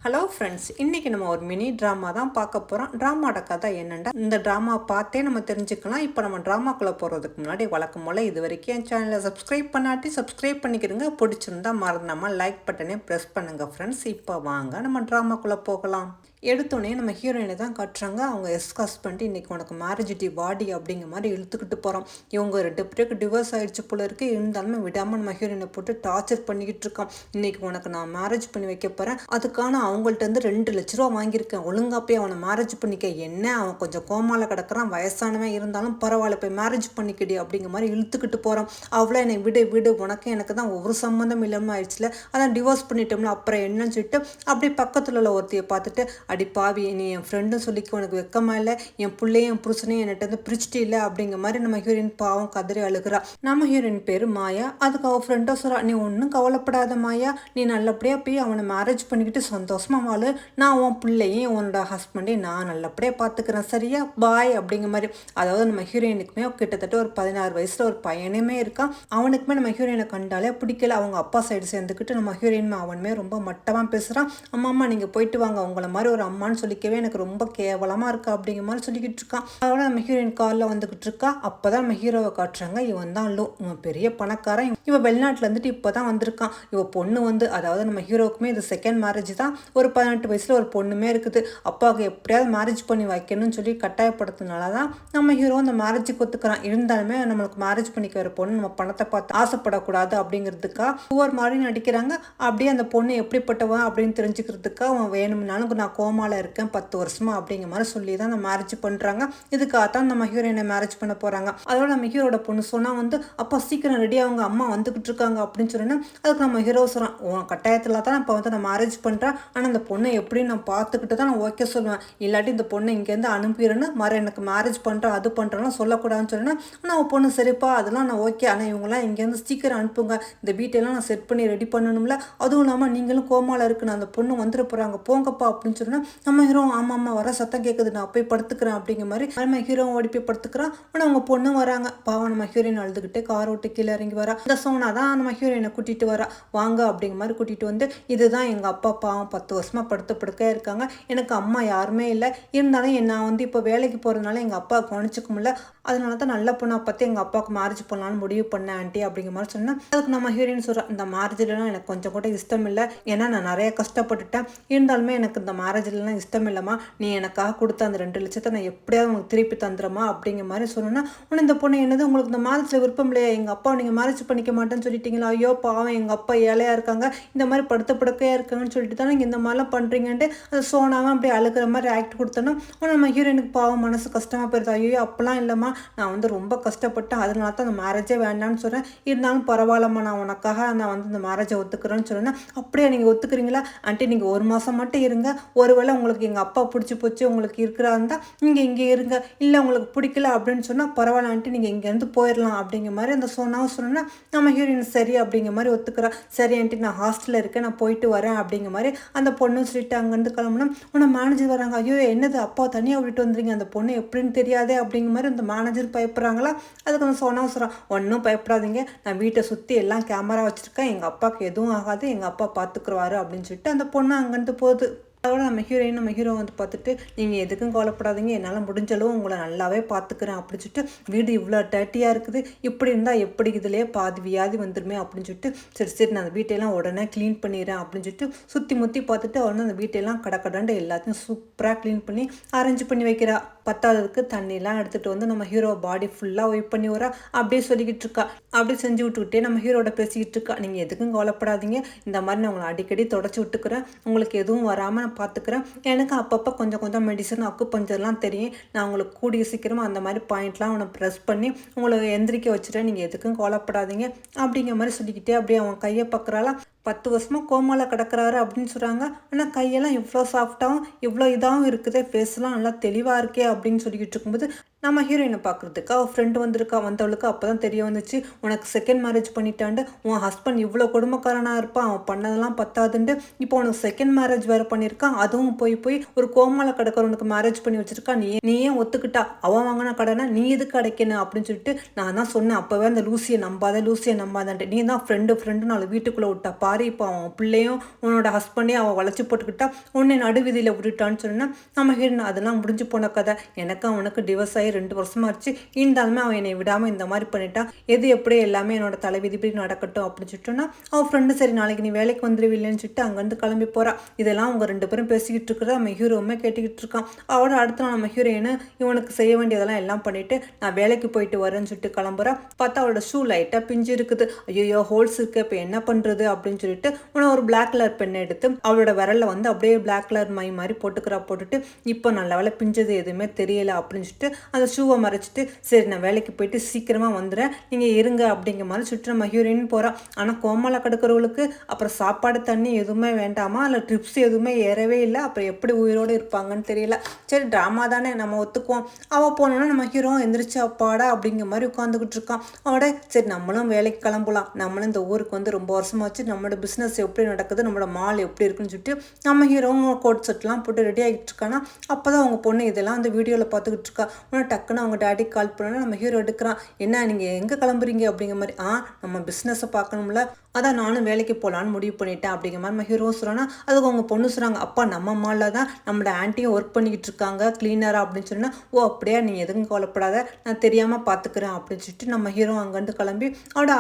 Hello friends, இன்றைக்கி நம்ம ஒரு மினி ட்ராமா தான் பார்க்க போகிறோம். ட்ராமாவோட கதை என்னென்னா, இந்த ட்ராமா பார்த்தே நம்ம தெரிஞ்சுக்கலாம். இப்போ நம்ம ட்ராமாக்குள்ளே போகிறதுக்கு முன்னாடி வழக்கம் போல் இது வரைக்கும் என் சேனலை சப்ஸ்கிரைப் பண்ணாட்டி சப்ஸ்கிரைப் பண்ணிக்கிறங்க. பிடிச்சிருந்தா மறந்துடாமல் லைக் பட்டனே ப்ரெஸ் பண்ணுங்கள் ஃப்ரெண்ட்ஸ். இப்போ வாங்க நம்ம ட்ராமாக்குள்ளே போகலாம். எடுத்தோடனே நம்ம ஹீரோயினை தான் காட்டுறாங்க. அவங்க ஹஸ்பண்ட் இன்றைக்கி உனக்கு மேரேஜ் டி வாடி அப்படிங்கிற மாதிரி இழுத்துக்கிட்டு போகிறோம். இவங்க 2 பேருக்கு டிவோர்ஸ் ஆகிடுச்சு போல இருக்குது. இருந்தாலுமே விடாமல் நம்ம ஹீரோயினை போட்டு டார்ச்சர் பண்ணிக்கிட்டு இருக்கோம். இன்றைக்கி உனக்கு நான் மேரேஜ் பண்ணி வைக்க போகிறேன், அதுக்கான அவங்கள்ட்ட 2 லட்ச ரூபா வாங்கியிருக்கேன், ஒழுங்கா போய் அவனை மேரேஜ் பண்ணிக்க. என்ன அவன் கொஞ்சம் கோமால கிடக்கிறான், வயசானவன், இருந்தாலும் பரவாயில்ல போய் மேரேஜ் பண்ணிக்கடி அப்படிங்கிற மாதிரி இழுத்துக்கிட்டு போகிறோம். அவ்வளோ என்னை விடு விடு, உனக்கு எனக்கு தான் ஒவ்வொரு சம்மந்தம் இல்லாமல் ஆயிடுச்சுல, அதான் டிவோர்ஸ் பண்ணிட்டோம்ல, அப்புறம் என்னன்னு சொல்லிட்டு அப்படி பக்கத்தில் உள்ள ஒருத்தையை பார்த்துட்டு, அடி பாவி, நீ என் ஃப்ரெண்டுன்னு சொல்லிக்க உனக்கு வெக்கமா இல்லை, என் பிள்ளையும் என் புருஷனையும் என்கிட்ட பிரிச்சுட்டு இல்லை அப்படிங்கிற மாதிரி நம்ம ஹீரோயின் பாவம் கதறி அழுகிறா. நம்ம ஹீரோயின் பேர் மாயா. அதுக்கு அவள் ஃப்ரெண்டோ சொல்கிறா, நீ ஒன்றும் கவலைப்படாத மாயா, நீ நல்லபடியாக போய் அவனை மேரேஜ் பண்ணிக்கிட்டு சந்தோஷமா வாழு, நான் உன் பிள்ளையும் உன்னோட ஹஸ்பண்டையும் நான் நல்லபடியாக பார்த்துக்கிறேன், சரியா, பாய் அப்படிங்கிற மாதிரி. அதாவது நம்ம ஹீரோயினுக்குமே கிட்டத்தட்ட ஒரு 16 வயசில் ஒரு பையனுமே இருக்கான். அவனுக்குமே நம்ம ஹீரோயினை கண்டாலே பிடிக்கல. அவங்க அப்பா சைடு சேர்ந்துக்கிட்டு நம்ம ஹீரோயின் அவனுமே ரொம்ப மட்டமாக பேசுகிறான். அம்மா நீங்கள் போயிட்டு வாங்க, உங்களை மாதிரி ஒரு அம்மான்னு சொல்லிக்கவே எனக்கு ரொம்ப கேவலமாக இருக்கா அப்படிங்கிற மாதிரி சொல்லிக்கிட்டு இருக்கான். அதோட நம்ம ஹீரோயின் காலில் வந்துக்கிட்டு இருக்கா. அப்போ தான் நம்ம ஹீரோவை காட்டுறாங்க. இவன் தான் லோ, இவன் பெரிய பணக்காரன், இவன் வெளிநாட்டில் இருந்துட்டு இப்போ தான் வந்திருக்கான். இவ பொண்ணு அதாவது நம்ம ஹீரோவுக்குமே இது செகண்ட் மேரேஜ் தான். ஒரு 18 வயசில் ஒரு பொண்ணுமே இருக்குது. அப்பாவுக்கு எப்படியாவது மேரேஜ் பண்ணி வைக்கணும்னு சொல்லி கட்டாயப்படுத்தினால தான் நம்ம ஹீரோ அந்த மேரேஜுக்கு ஒத்துக்கிறான். இருந்தாலுமே நம்மளுக்கு மேரேஜ் பண்ணிக்க வர பொண்ணு நம்ம பணத்தை பார்த்து ஆசைப்படக்கூடாது அப்படிங்கிறதுக்காக ஒவ்வொரு மாதிரி நடிக்கிறாங்க. அப்படியே அந்த பொண்ணு எப்படிப்பட்டவன் அப்படின்னு தெரிஞ்சுக்கிறதுக்காக அவன் வேணும்னாலும் நான் கோமால இருக்கேன் 10 வருஷமா அப்படிங்கிற மாதிரி சொல்லி தான் அந்த மேரேஜ் பண்ணுறாங்க. இதுக்காகத்தான் நம்ம ஹீரோயினை மேரேஜ் பண்ண போகிறாங்க. அதோட நம்ம ஹீரோட பொண்ணு சொன்னால் அப்பா சீக்கிரம் ரெடி அவங்க அம்மா வந்துக்கிட்டு இருக்காங்க அப்படின்னு சொன்னா, அதுக்கு நம்ம ஹீரோ சொல்கிறான், உன் கட்டாயத்தில் தான் இப்போ நான் மேரேஜ் பண்ணுறேன், ஆனால் அந்த பொண்ணை எப்படி நான் பார்த்துக்கிட்டு தான் நான் ஓகே சொல்லுவேன், இல்லாட்டி இந்த பொண்ணை இங்கேருந்து அனுப்பிடுன்னு எனக்கு மேரேஜ் பண்ணுறேன் அது பண்ணுறேன்னா சொல்லக்கூடாதுன்னு சொன்னா. ஆனால் அவன் பொண்ணு சரிப்பா அதெல்லாம் நான் ஓகே, ஆனால் இவங்கெல்லாம் இங்கேருந்து சீக்கிரம் அனுப்புங்க, இந்த வீட்டெல்லாம் நான் செட் பண்ணி ரெடி பண்ணணும்ல, அதுவும் இல்லாமல் நீங்களும் கோமால இருக்குன்னு அந்த பொண்ணு வந்துட போகிறாங்க, போங்கப்பா அப்படின்னு சொன்னா. நம்ம ஹீரோ ஆமாம்மா வர சத்தம் கேட்குது, நான் போய் படுத்துக்கிறேன் அப்படிங்கிற மாதிரி நம்ம ஹீரோ ஓடி போய் படுத்துக்கிறான். ஆனால் அவங்க பொண்ணு வராங்க. பாவம் நம்ம ஹீரோயின் அழுதுகிட்டு கார் விட்டு கீழே இறங்கி வரா. இந்த சோனா தான் நம்ம ஹீரோயினை கூட்டிகிட்டு வரா. வாங்க அப்படிங்கிற மாதிரி கூட்டிகிட்டு இதுதான் எங்கள் அப்பா, பாவம் 10 வருஷமாக படுக்கையாக இருக்காங்க, எனக்கு அம்மா யாருமே இல்லை, இருந்தாலும் நான் இப்போ வேலைக்கு போகிறதுனால எங்கள் அப்பா கவனிச்சிக்க முடியல, அதனால தான் நல்ல பொண்ணாக பார்த்து எங்கள் அப்பாவுக்கு மேரேஜ் பண்ணலான்னு முடிவு பண்ணேன் ஆண்டி அப்படிங்கிற மாதிரி சொன்னேன். அதுக்கு நம்ம ஹீரோயின் சொல்கிறேன், இந்த மேரேஜ்லாம் எனக்கு கொஞ்சம் கூட இஷ்டம் இல்லை, ஏன்னா நான் நிறைய கஷ்டப்பட்டுட்டேன், இருந்தாலுமே எனக்கு இந்த மேரேஜ்லாம் இஷ்டம் இல்லைம்மா, நீ எனக்காக கொடுத்த அந்த 2 லட்சத்தை நான் எப்படியாவது உங்களுக்கு திருப்பி தந்துடுமா அப்படிங்கிற மாதிரி சொன்னோன்னா. உடனே இந்த பொண்ணு என்னது உங்களுக்கு இந்த மேரேஜில் விருப்பம் இல்லையா, எங்கள் அப்பா நீங்கள் மேரேஜ் பண்ணிக்க மாட்டேன்னு சொல்லிட்டீங்களா, ஐயோ பாவம் எங்கள் அப்பா ஏழையாக இருக்காங்க, இந்த மாதிரி படுக்கையாக இருக்காங்கன்னு சொல்லிட்டு தானே நீங்கள் இந்த மாதிரிலாம் பண்ணுறீங்கன்ட்டு அது சோனாவும் அப்படி அழுகிற மாதிரி ஆக்ட் கொடுத்தோன்னா. உடனே நம்ம ஹீரோயினுக்கு பாவம் மனசு கஷ்டமாக போயிருது. ஐயோ அப்பெல்லாம் இல்லைம்மா, நான் ரொம்ப கஷ்டப்பட்டேன், அதனால தான் அந்த மேரேஜே வேண்டாம்னு சொல்கிறேன், இருந்தாலும் பரவாயில்லம்மா நான் உனக்காக நான் இந்த மேரேஜை ஒத்துக்கிறேன்னு சொன்னேன். அப்படியே நீங்கள் ஒத்துக்கிறீங்களா ஆண்டி, நீங்கள் 1 மாதம் மட்டும் இருங்க, ஒருவேளை உங்களுக்கு எங்கள் அப்பா பிடிச்சி போச்சு, உங்களுக்கு இருக்கிறா இருந்தால் நீங்கள் இங்கே இருங்க, இல்லை உங்களுக்கு பிடிக்கல அப்படின்னு சொன்னால் பரவாயில்ல ஆண்டி நீங்கள் இங்கேருந்து போயிடலாம் அப்படிங்கிற மாதிரி அந்த சோனாவும் சொன்னோன்னா. நம்ம ஹீரோயின் சரி அப்படிங்கிற மாதிரி ஒத்துக்கிறா. சரி ஆண்டி நான் ஹாஸ்டலில் இருக்கேன், நான் போயிட்டு வரேன் அப்படிங்கிற மாதிரி அந்த பொண்ணு சொல்லிட்டு அங்கேருந்து கிளம்புனா. உன்னை மேனேஜர் வராங்க, ஐயோ என்னது அப்பா தனியாக விட்டு வந்துறீங்க, அந்த பொண்ணு எப்படின்னு தெரியாதே அப்படிங்கிற மாதிரி அந்த மேனேஜர் பயப்படுறாங்களா. அதுக்கு அந்த சோனாவும் சொல்கிறான், ஒன்றும் பயப்படாதீங்க, நான் வீட்டை சுற்றி எல்லாம் கேமரா வச்சுருக்கேன், எங்கள் அப்பாவுக்கு எதுவும் ஆகாது, எங்கள் அப்பா பார்த்துக்குருவாரு அப்படின்னு சொல்லிட்டு அந்த பொண்ணு அங்கேருந்து போகுது. அதோட நம்ம ஹீரோ பார்த்துட்டு, நீங்கள் எதுக்கும் கவலைப்படாதீங்க, என்னால் முடிஞ்சளவு உங்களை நல்லாவே பார்த்துக்கிறேன் அப்படின்னு சொல்லிட்டு, வீடு இவ்வளோ டர்ட்டியாக இருக்குது, இப்படி இருந்தால் எப்படி இதுலேயே பாதி வியாதி வந்துடுமே அப்படின்னு சொல்லிட்டு, சரி நான் அந்த வீட்டையெல்லாம் உடனே க்ளீன் பண்ணிடுறேன் அப்படின்னு சொல்லிட்டு சுற்றி முற்றி பார்த்துட்டு உடனே அந்த வீட்டையெல்லாம் கடக்கடாண்டு எல்லாத்தையும் சூப்பராக க்ளீன் பண்ணி அரேஞ்ச் பண்ணி வைக்கிறா. பத்தாவதுக்கு தண்ணிலாம் எடுத்துகிட்டு நம்ம ஹீரோ பாடி ஃபுல்லாக ஒய்ப் பண்ணி வரா. அப்படியே சொல்லிக்கிட்டு இருக்கா. அப்படியே செஞ்சு விட்டுக்கிட்டே நம்ம ஹீரோட பேசிக்கிட்டு இருக்கா, நீங்கள் எதுக்கும் கவலைப்படாதீங்க, இந்த மாதிரி நான் உங்களை அடிக்கடி தொடச்சி விட்டுக்கிறேன், உங்களுக்கு எதுவும் வராமல் நான் பார்த்துக்கிறேன், எனக்கு அப்பப்போ கொஞ்சம் மெடிசன் அக்குபஞ்சர்லாம் தெரியும், நான் உங்களுக்கு கூடிய சீக்கிரமாக அந்த மாதிரி பாயிண்ட்லாம் அவனை ப்ரெஸ் பண்ணி உங்களை எந்திரிக்க வச்சுட்டேன், நீங்கள் எதுக்கும் கவலைப்படாதீங்க அப்படிங்கிற மாதிரி சொல்லிக்கிட்டே அப்படியே அவன் கையை பார்க்குறாளா. 10 வருஷமாக கோமால கிடக்கிறாரு அப்படின்னு சொல்கிறாங்க, ஆனால் கையெல்லாம் இவ்வளோ சாஃப்டாகவும் இவ்வளோ இதாகவும் இருக்குது, ஃபேஸ்லாம் நல்லா தெளிவாக இருக்கே அப்படின்னு சொல்லிக்கிட்டு இருக்கும்போது நம்ம ஹீரோயினை பார்க்குறதுக்கு அவள் ஃப்ரெண்டு வந்தவளுக்கு அப்போ தான் தெரிய வந்துச்சு, உனக்கு செகண்ட் மேரேஜ் பண்ணிட்டாண்டு, உன் ஹஸ்பண்ட் இவ்வளோ கொடுமைக்காரனாக இருப்பான், அவன் பண்ணதெல்லாம் பத்தாதுண்டு, இப்போ உனக்கு செகண்ட் மேரேஜ் வேறு பண்ணியிருக்கான், அதுவும் போய் போய் ஒரு கோமால கிடக்கிறவனுக்கு மேரேஜ் பண்ணி வச்சிருக்கான், நீ ஏன் ஒத்துக்கிட்டா, அவன் வாங்கின கடனை நீ எதுக்கு அடைக்கணும் அப்படின்னு சொல்லிட்டு நான் தான் சொன்னேன், அப்போவே அந்த லூசியை நம்பாதன்ட்டு, நீ தான் ஃப்ரெண்டு நாலு வீட்டுக்குள்ளே விட்டா பாரு, இப்போ அவன் பிள்ளையும் உன்னோட ஹஸ்பண்டையும் அவன் வளைச்சி போட்டுக்கிட்டா உன்னை நடுவிதியில் விட்டுட்டான்னு சொன்னா நம்ம ஹீரோயின் அதெல்லாம் முடிஞ்சு போன கதை, எனக்கு அவனுக்கு டிவோர்ஸ் ஆகி 2 வருஷமாச்சு, இருந்தாலுமே அவன் என்னை விடாமல் இந்த மாதிரி பண்ணிட்டான், எது எப்படியே எல்லாமே என்னோட தலைவிதிப்படி நடக்கட்டும் அப்படின்னு சொல்லிட்டோன்னா அவன் ஃப்ரெண்டு சரி நாளைக்கு நீ வேலைக்கு வந்துடுவில்லைன்னு சொல்லிட்டு அங்கேருந்து கிளம்பி போறா. இதெல்லாம் அவங்க 2 பேரும் பேசிக்கிட்டு இருக்கிற நம்ம ஹீரோவுமே கேட்டுக்கிட்டு இருக்கான். அவனோட அடுத்த நாள் நம்ம ஹீரோயின் இவனுக்கு செய்ய வேண்டியதெல்லாம் எல்லாம் பண்ணிட்டு நான் வேலைக்கு போயிட்டு வரேன்னு சொல்லிட்டு கிளம்புறா. பார்த்தா அவளோட ஷூ லைட்டாக பிஞ்சு இருக்குது, ஐயோ ஹோல்ஸ் இருக்கு, இப்போ என்ன பண்ணுறது அப்படின்னு சொல்லிட்டு உன ஒரு பிளாக் கலர் பெண்ணை எடுத்து அவளோட விரலில் வந்து அப்படியே பிளாக் கலர் மாதிரி போட்டுட்டு இப்போ நல்ல வேலை பிஞ்சது எதுவுமே தெரியல அப்படின்னு சொல்லிட்டு அந்த ஷூவை மறைச்சிட்டு சரி நான் வேலைக்கு போயிட்டு சீக்கிரமாக வந்துடுறேன், நீங்கள் இருங்க அப்படிங்கிற மாதிரி சொல்லிட்டு நம்ம ஹீரோயின் போகிறான். ஆனால் கோமால கிடக்கிறவங்களுக்கு அப்புறம் சாப்பாடு தண்ணி எதுவுமே வேண்டாமா, இல்லை ட்ரிப்ஸ் எதுவுமே ஏறவே இல்லை, அப்புறம் எப்படி உயிரோடு இருப்பாங்கன்னு தெரியல. சரி ட்ராமா தானே நம்ம ஒத்துக்குவோம். அவள் போனோன்னா நம்ம ஹீரோ எந்திரிச்சு அப்பாடா அப்படிங்கிற மாதிரி உட்காந்துக்கிட்டு இருக்கான். அவட சரி நம்மளும் வேலைக்கு கிளம்பலாம், நம்மளும் இந்த ஊருக்கு வந்து ரொம்ப வருஷமாச்சு, நம்மளோட பிஸ்னஸ் எப்படி நடக்குது, நம்மளோட மால் எப்படி இருக்குன்னு சொல்லிட்டு நம்ம ஹீரோவும் கோட் செட்லாம் போட்டு ரெடி ஆகிட்டு இருக்கானா. அப்போ தான் அவங்க பொண்ணு இதெல்லாம் அந்த வீடியோவில் பார்த்துக்கிட்டு இருக்கா. உடனே டக்குன்னு அவங்க டேடிக்கு கால் பண்ணோன்னா நம்ம ஹீரோ எடுக்கிறான், என்ன நீங்கள் எங்கே கிளம்புறீங்க அப்படிங்கிற மாதிரி, நம்ம பிஸ்னஸை பார்க்கணும்ல, அதான் நானும் வேலைக்கு போகலான்னு முடிவு பண்ணிட்டேன் அப்படிங்கிற மாதிரி நம்ம ஹீரோ சொல்கிறான்னா, அதுக்கு அவங்க பொண்ணு சொல்கிறாங்க, அப்பா நம்ம மாலில் தான் நம்மளோட ஆன்ட்டியும் ஒர்க் பண்ணிக்கிட்டு இருக்காங்க கிளீனராக அப்படின்னு சொன்னால், ஓ அப்படியே நீ எதுவும் கவலைப்படாத, நான் தெரியாமல் பார்த்துக்கிறேன் அப்படின்னு சொல்லிட்டு நம்ம ஹீரோ அங்கேருந்து கிளம்பி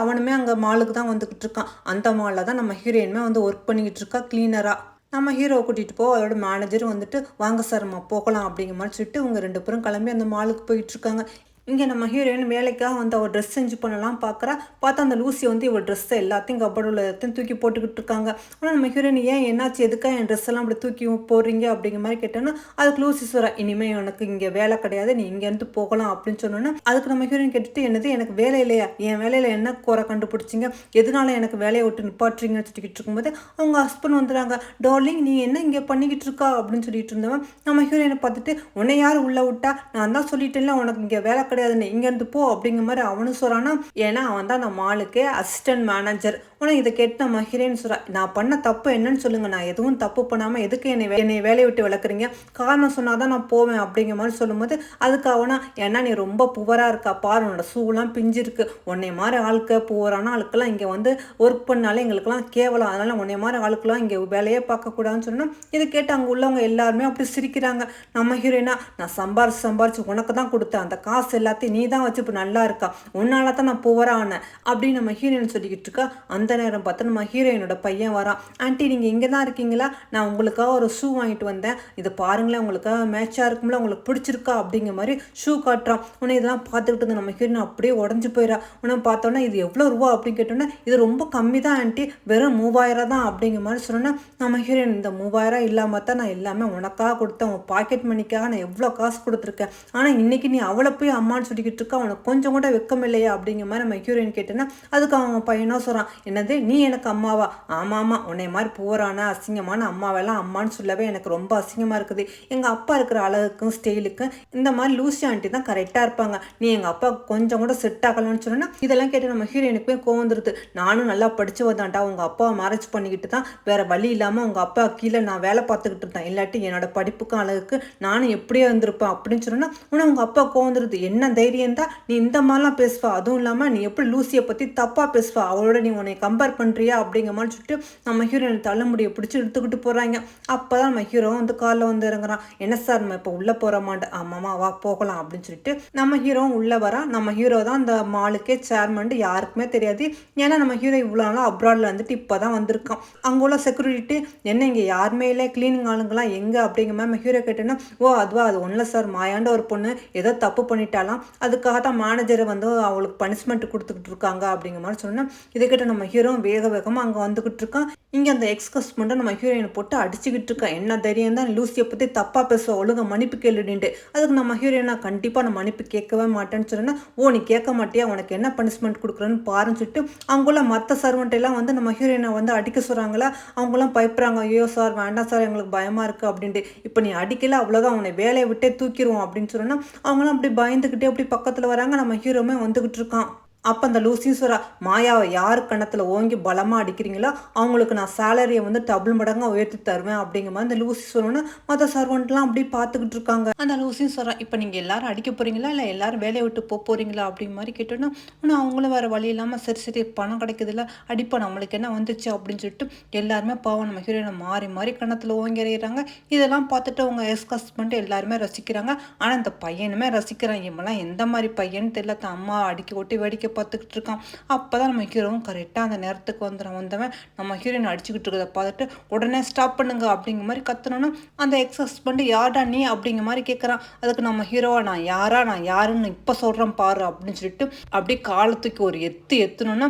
அவனுமே அங்கே மாலுக்கு தான் வந்துக்கிட்டு இருக்கான். அந்த மாலில் தான் நம்ம ஹீரோயினுமே வந்து ஒர்க் பண்ணிக்கிட்டு இருக்கா கிளீனராக. நம்ம ஹீரோவை கூட்டிகிட்டு போ, அதோட மேனேஜரும் வந்துட்டு வாங்க சார் நம்ம போகலாம் அப்படிங்கிற மாதிரி சொல்லிட்டு இவங்க 2 பேரும் கிளம்பி அந்த மாலுக்கு போயிட்டுருக்காங்க. இங்கே நம்ம ஹீரோயின் வேலைக்காக வந்து அவள் ட்ரெஸ் செஞ்சு பண்ணலாம் பார்க்குறா. பார்த்தா அந்த லூசி வந்து இவள் ட்ரெஸ்ஸை எல்லாத்தையும் கப்படில் எல்லாத்தையும் தூக்கி போட்டுக்கிட்டு இருக்காங்க. ஆனால் நம்ம ஹீரோயின் ஏன் என்னாச்சு, எதுக்காக என் ட்ரெஸ் எல்லாம் அப்படி தூக்கி போடுறீங்க அப்படிங்கிற மாதிரி கேட்டோன்னா அதுக்கு லூசி சொல்கிறா, இனிமேல் எனக்கு இங்கே வேலை கிடையாது, நீ இங்கேருந்து போகலாம் அப்படின்னு சொன்னோன்னா அதுக்கு நம்ம ஹீரோயின் கேட்டுட்டு என்னது எனக்கு வேலை இல்லையா, என் வேலையில் என்ன குறை கண்டுபிடிச்சிங்க, எதனால எனக்கு வேலையை விட்டு நிப்பாட்டுறீங்கன்னு சொல்லிக்கிட்டு இருக்கும்போது அவங்க ஹஸ்பண்ட் வந்துடுறாங்க. டார்லிங் நீ என்ன இங்கே பண்ணிக்கிட்டு இருக்கா அப்படின்னு சொல்லிட்டு இருந்தவன் நம்ம ஹீரோயினை பார்த்துட்டு உன்னை யார் உள்ளே விட்டா, நான் தான் சொல்லிட்டேன்ல உனக்கு இங்கே வேலை கிடையாதுன்னு, இங்கேருந்து போ அப்படிங்கிற மாதிரி அவனு சொல்கிறான்னா. ஏன்னா அவன் தான் அந்த மாலுக்கு அசிஸ்டன்ட் மேனேஜர். உனக்கு இதை கேட்டு நம்ம ஹீரோயின் சொல்கிறா, நான் பண்ண தப்பு என்னன்னு சொல்லுங்கள், நான் எதுவும் தப்பு பண்ணாமல் எதுக்கு என்னை வேலையை விட்டு விளக்குறீங்க, காரணம் சொன்னால் தான் நான் போவேன் அப்படிங்கிற மாதிரி சொல்லும்போது அதுக்கு அவனா, ஏன்னா நீ ரொம்ப புவராக இருக்கா பாரு, உன்னோட ஷூலாம் பிஞ்சிருக்கு, உன்னை மாதிரி ஆளுக்க புவரான ஆளுக்கெல்லாம் இங்கே வந்து ஒர்க் பண்ணாலே எங்களுக்கெல்லாம் கேவலம், அதனால் உன்னை மாதிரி ஆளுக்கெல்லாம் இங்கே வேலையே பார்க்கக்கூடாதுன்னு சொன்னால் இதை கேட்டு அங்கே உள்ளவங்க எல்லாருமே அப்படி சிரிக்கிறாங்க. நம்ம ஹீரோயினா, நான் சம்பாரிச்சு உனக்கு தான் கொடுத்தேன், அந்த காசு எல்லாத்தையும் நீ தான் வச்சு இப்போ நல்லா இருக்கா, உன்னால தான் நான் புவரானேன் அப்படின்னு நம்ம ஹீரோயின் சொல்லிக்கிட்டு இருக்கா. அந்த நேரம் பார்த்து நம்ம ஹீரோயினோட பையன் வரான். ஆண்டி நீங்கள் இங்கே தான் இருக்கீங்களா, நான் உங்களுக்காக ஒரு ஷூ வாங்கிட்டு வந்தேன், இது பாருங்களேன் உங்களுக்காக மேட்சாக இருக்கும்ல, உங்களுக்கு பிடிச்சிருக்கா அப்படிங்கிற மாதிரி ஷூ காட்டுறான். உன்னை இதெல்லாம் பார்த்துக்கிட்டு இருந்த நம்ம ஹீரோயின் அப்படியே உடஞ்சி போயிடா. உன்னை பார்த்தோன்னா இது எவ்வளோ ரூபா அப்படின்னு கேட்டோன்னா இது ரொம்ப கம்மி தான் ஆண்டி, வெறும் 3000 தான் அப்படிங்கிற மாதிரி சொன்னோன்னா நம்ம ஹீரோயின், இந்த 3000 இல்லாமல் தான் நான் எல்லாமே உனக்காக கொடுத்தேன், உன் பாக்கெட் மணிக்காக நான் எவ்வளோ காசு கொடுத்துருக்கேன், ஆனால் இன்னைக்கு நீ அவளை போய் அம்மான்னு சொல்லிக்கிட்டு இருக்கா, உனக்கு கொஞ்சம் கூட வெக்கம் இல்லையா அப்படிங்கிற மாதிரி நம்ம ஹீரோயின் கேட்டேன்னா அதுக்கு அவங்க பையனோ சொல்கிறான், என்னது நீ எனக்கு அம்மாவா, ஆமாம் உன்னை மாதிரி போரான அசிங்கமான அம்மாவெல்லாம் அம்மான்னு சொல்லவே எனக்கு ரொம்ப அசிங்கமாக இருக்குது, எங்கள் அப்பா இருக்கிற அழகுக்கும் ஸ்டைலுக்கும் இந்த மாதிரி லூசி ஆண்டி தான் கரெக்டாக இருப்பாங்க, நீ எங்கள் அப்பா கொஞ்சம் கூட செட் ஆகலன்னு சொன்னா இதெல்லாம் கேட்டு நம்ம ஹீரோயினுக்கு போய் கோவந்துருது. நானும் நல்லா படிச்சு வந்தான்டா, உங்கள் அப்பாவை மேரேஜ் பண்ணிக்கிட்டு தான் வேற வழி இல்லாமல் உங்கள் அப்பா கீழே நான் வேலை பார்த்துக்கிட்டு இருந்தேன், இல்லாட்டி என்னோட படிப்புக்கும் அழகுக்கு நானும் எப்படியே இருந்திருப்பேன் அப்படின்னு சொன்னா உன்னை உங்கள் அப்பா கோவந்துருது, என்ன தைரியம் தான் நீ இந்த மாதிரிலாம் பேசுவா, அதுவும் இல்லாமல் நீ எப்படி லூசியை பற்றி தப்பாக பேசுவா, அவளோட நீ உன்னை கம்பேர் பண்ணுறியா அப்படிங்கிற மாதிரி சொல்லிட்டு நம்ம ஹீரோயின் தள்ளுமுடியை பிடிச்சி எடுத்துக்கிட்டு போகிறாங்க. அப்போ தான் நம்ம ஹீரோ வந்து காலில் வந்து இறங்குறான். என்ன சார் நம்ம இப்போ உள்ளே போகிறோமான்ட்டு, ஆமாம்மா வா போகலாம் அப்படின்னு சொல்லிட்டு நம்ம ஹீரோவும் உள்ளே வரான். நம்ம ஹீரோ தான் அந்த மாலுக்கே சேர்மன்ட்டு யாருக்குமே தெரியாது. ஏன்னா நம்ம ஹீரோ இவ்வளோ நாளாக அப்ராடில் வந்துட்டு இப்போ தான் வந்திருக்கான். அங்கே உள்ள செக்யூரிட்டி என்ன இங்கே யாருமே இல்லை, கிளீனிங் ஆளுங்களாம் எங்கே அப்படிங்கிற மாதிரி நம்ம ஹீரோ கேட்டோன்னா, ஓ அதுவா அது ஒன்றும் இல்லை சார், மாயாண்ட ஒரு பொண்ணு ஏதோ தப்பு பண்ணிட்டாலாம், அதுக்காக தான் மேனேஜரை வந்து அவளுக்கு பனிஷ்மெண்ட் கொடுத்துக்கிட்டு இருக்காங்க அப்படிங்கிற மாதிரி சொன்னால் இதை கேட்ட நம்ம ஹீரோ வேக வேகமாக அங்கே வந்துக்கிட்டு இருக்கான். இங்கே அந்த எக்ஸ் ஹஸ்பண்டை நம்ம ஹீரோயினை போட்டு அடிச்சுக்கிட்டு இருக்கான். என்ன தைரியம் தான் லூசியை பற்றி தப்பாக பேசுவ, ஒழுங்க மன்னிப்பு கேளுடின்ட்டு. அதுக்கு நம்ம ஹீரோயினா கண்டிப்பாக நான் மன்னிப்பு கேட்கவே மாட்டேன்னு சொன்னேன்னா, ஓ நீ கேட்க மாட்டியா, உனக்கு என்ன பனிஷ்மெண்ட் கொடுக்குறேன்னு பாருன்னு சொல்லிட்டு அவங்கள மற்ற சர்வெண்ட்டெல்லாம் வந்து நம்ம ஹீரோயினை வந்து அடிக்க சொல்கிறாங்களா. அவங்களாம் பயப்படுறாங்க, ஐயோ சார் வேண்டாம் சார் எங்களுக்கு பயமாக இருக்குது அப்படின்ட்டு. இப்போ நீ அடிக்கல அவ்வளோதான், உன்னை வேலையை விட்டே தூக்கிடுவோம் அப்படின்னு சொன்னோன்னா அவங்களாம் அப்படி பயந்துக்கிட்டே அப்படி பக்கத்தில் வராங்க. நம்ம ஹீரோமே வந்துக்கிட்டு இருக்கான். அப்போ அந்த லூசியும் சொல்கிறா, மாயாவை யார் கணத்தில் ஓங்கி பலமாக அடிக்கிறீங்களோ அவங்களுக்கு நான் சேலரியை வந்து டபுள் மடங்காக உயர்த்தி தருவேன் அப்படிங்கிற மாதிரி அந்த லூசி சொல்லணும்னா மற்ற சர்வெண்ட்லாம் அப்படி பார்த்துக்கிட்டு இருக்காங்க. அந்த லூசியும் சொல்கிறா, இப்போ நீங்கள் எல்லாரும் அடிக்க போகிறீங்களா இல்லை எல்லாரும் வேலையை விட்டு போகிறீங்களா அப்படிங்கிற மாதிரி கேட்டோன்னா, ஆனால் அவங்களும் வேறு வழி இல்லாமல் சரி சரி பணம் கிடைக்குதுல்ல அடிப்பா நம்மளுக்கு என்ன வந்துச்சு அப்படின்னு சொல்லிட்டு எல்லாருமே பாவம் நம்ம ஹீரோயினை மாறி மாறி கணத்தில் ஓங்கி எறிகிறாங்க. இதெல்லாம் பார்த்துட்டு அவங்க எக்ஸ் ஹஸ்பண்ட் எல்லாருமே ரசிக்கிறாங்க. ஆனால் இந்த பையனுமே ரசிக்கிறான். இவெல்லாம் எந்த மாதிரி பையன்னு தெரியல, தான் அம்மா அடிக்க ஒட்டி வேடிக்கை பார்த்துக்கிட்டு இருக்கான். அப்போதான் நம்ம ஹீரோவும் கரெக்டாக அந்த நேரத்துக்கு வந்தவன் நம்ம ஹீரோயின் அடிச்சுக்கிட்டு இருக்கிறத பார்த்துட்டு உடனே ஸ்டாப் பண்ணுங்க அப்படிங்கிற மாதிரி கத்தணும்னா அந்த எக்ஸ் ஹஸ்பண்ட் யார்டா நீ அப்படிங்கிற மாதிரி கேட்குறான். அதுக்கு நம்ம ஹீரோவா நான் யாருன்னு இப்போ சொல்கிறேன் பாரு அப்படின்னு சொல்லிட்டு அப்படியே காலத்துக்கு ஒரு எத்தணும்னா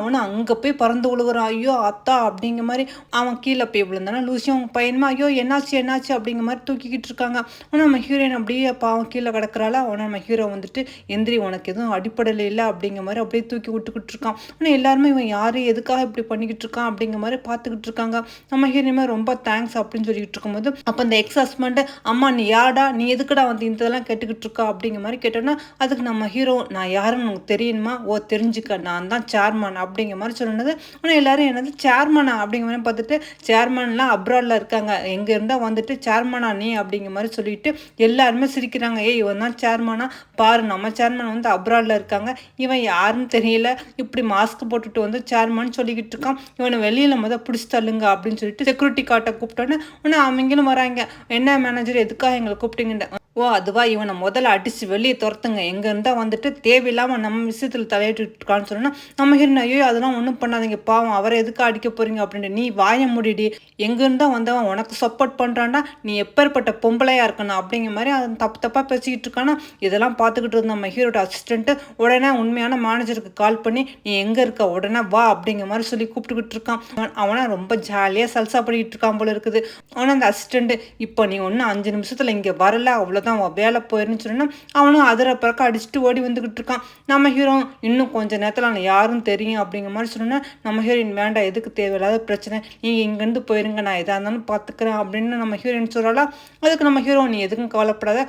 அவனை அங்கே போய் பறந்து விழுகிறான். ஐயோ அத்தா அப்படிங்கிற மாதிரி அவன் கீழே போய் விழுந்தானா லூசியும் அவங்க பையனுமா ஐயோ என்னாச்சு அப்படிங்கிற மாதிரி தூக்கிக்கிட்டு இருக்காங்க. ஆனால் நம்ம ஹீரோயின் அப்படியே பாவம் கீழே கிடக்குறாளா. அவனை நம்ம ஹீரோ வந்துட்டு எந்திரி உனக்கு எதுவும் அடிப்படையில் இல்லை அப்படிங்கிற மாதிரி அப்படியே தூக்கி விட்டுக்கிட்டு இருக்கான். ஆனால் எல்லாருமே இவன் யாரு எதுக்காக இப்படி பண்ணிக்கிட்டு இருக்கான் அப்படிங்கிற மாதிரி பார்த்துக்கிட்டு இருக்காங்க. நம்ம ஹீரோயுமே ரொம்ப தேங்க்ஸ் அப்படின்னு சொல்லிக்கிட்டு இருக்கும்போது அப்போ அந்த எக்ஸ் ஹஸ்பண்ட் அம்மா நீ யாடா நீ எதுக்குடா வந்து இதெல்லாம் கேட்டுக்கிட்டு இருக்கா அப்படிங்கிற மாதிரி கேட்டோன்னா அதுக்கு நம்ம ஹீரோ நான் யாருன்னு உனக்கு தெரியுமா, ஓ தெரிஞ்சுக்க நான் தான் சேர்மன் அப்படிங்கிற மாதிரி சொன்னது. ஆனால் எல்லாரும் என்னது சேர்மனா அப்படிங்கிற மாதிரி பார்த்துட்டு சேர்மன்லாம் அப்ராடில் இருக்காங்க, எங்கே இருந்தால் வந்துட்டு சேர்மனா நீ அப்படிங்கிற மாதிரி சொல்லிட்டு எல்லாருமே சிரிக்கிறாங்க. ஏய் இவன் தான் சேர்மனா பாரு, நம்ம சேர்மன் வந்து அப்ராடில் இருக்காங்க, இவன் யாருன்னு தெரியல இப்படி மாஸ்க் போட்டுட்டு வந்து சேர்மன் சொல்லிக்கிட்டு இருக்கான், இவனை வெளியில் பிடிச்சி தள்ளுங்க அப்படின்னு சொல்லிட்டு செக்யூரிட்டி கார்ட்டை கூப்பிட்டோன்னு உடனே அவங்களும் வராங்க. என்ன மேனேஜர் எதுக்காக எங்களை கூப்பிட்டீங்க, ஓ அதுவா இவனை முதல்ல அடித்து வெளியே துரத்துங்க, எங்கே இருந்தால் வந்துட்டு தேவையில்லாமல் நம்ம விஷயத்தில் தலையிட்டுருக்கான்னு சொன்னால் நம்ம ஹீரோன் ஐயோ அதெல்லாம் ஒன்றும் பண்ணாதீங்க பாவம் அவரை எதுக்கு அடிக்க போகிறீங்க அப்படின்ட்டு நீ வாய முடிடி, எங்கே இருந்தால் வந்தவன் உனக்கு சப்போர்ட் பண்ணுறான்டா, நீ எப்பேற்பட்ட பொம்பளையாக இருக்கணும் அப்படிங்கிற மாதிரி அவன் தப்பாக பேசிக்கிட்டு இருக்கானா. இதெல்லாம் பார்த்துக்கிட்டு இருந்த நம்ம ஹீரோட அசிஸ்டண்ட்டு உடனே உண்மையான மேனேஜருக்கு கால் பண்ணி நீ எங்கே இருக்க உடனே வா அப்படிங்கிற மாதிரி சொல்லி கூப்பிட்டுக்கிட்டு இருக்கான். அவனை ரொம்ப ஜாலியாக சல்சா பண்ணிக்கிட்டு இருக்கான் போல இருக்குது. அவனை அந்த அசிஸ்டண்ட்டு இப்போ நீ ஒன்றும் 5 நிமிஷத்தில் இங்கே வரல அவ்வளோ தான் வேலை போயிருன்னு சொன்னா அவனும் அதிர பிறக்க அடிச்சுட்டு ஓடி வந்துக்கிட்டு இருக்கான். நம்ம ஹீரோ இன்னும் கொஞ்சம் நேரத்தில் நான் யாரும் தெரியும் அப்படிங்கிற மாதிரி சொன்னா நம்ம ஹீரோயின் வேண்டாம் எதுக்கு தேவையில்லாத பிரச்சனை, நீங்கள் இங்கேருந்து போயிருங்க நான் எதாக இருந்தாலும் பார்த்துக்கிறேன் அப்படின்னு நம்ம ஹீரோயின் சொல்லலா. அதுக்கு நம்ம ஹீரோ நீ எதுக்கும் கவலைப்படாத,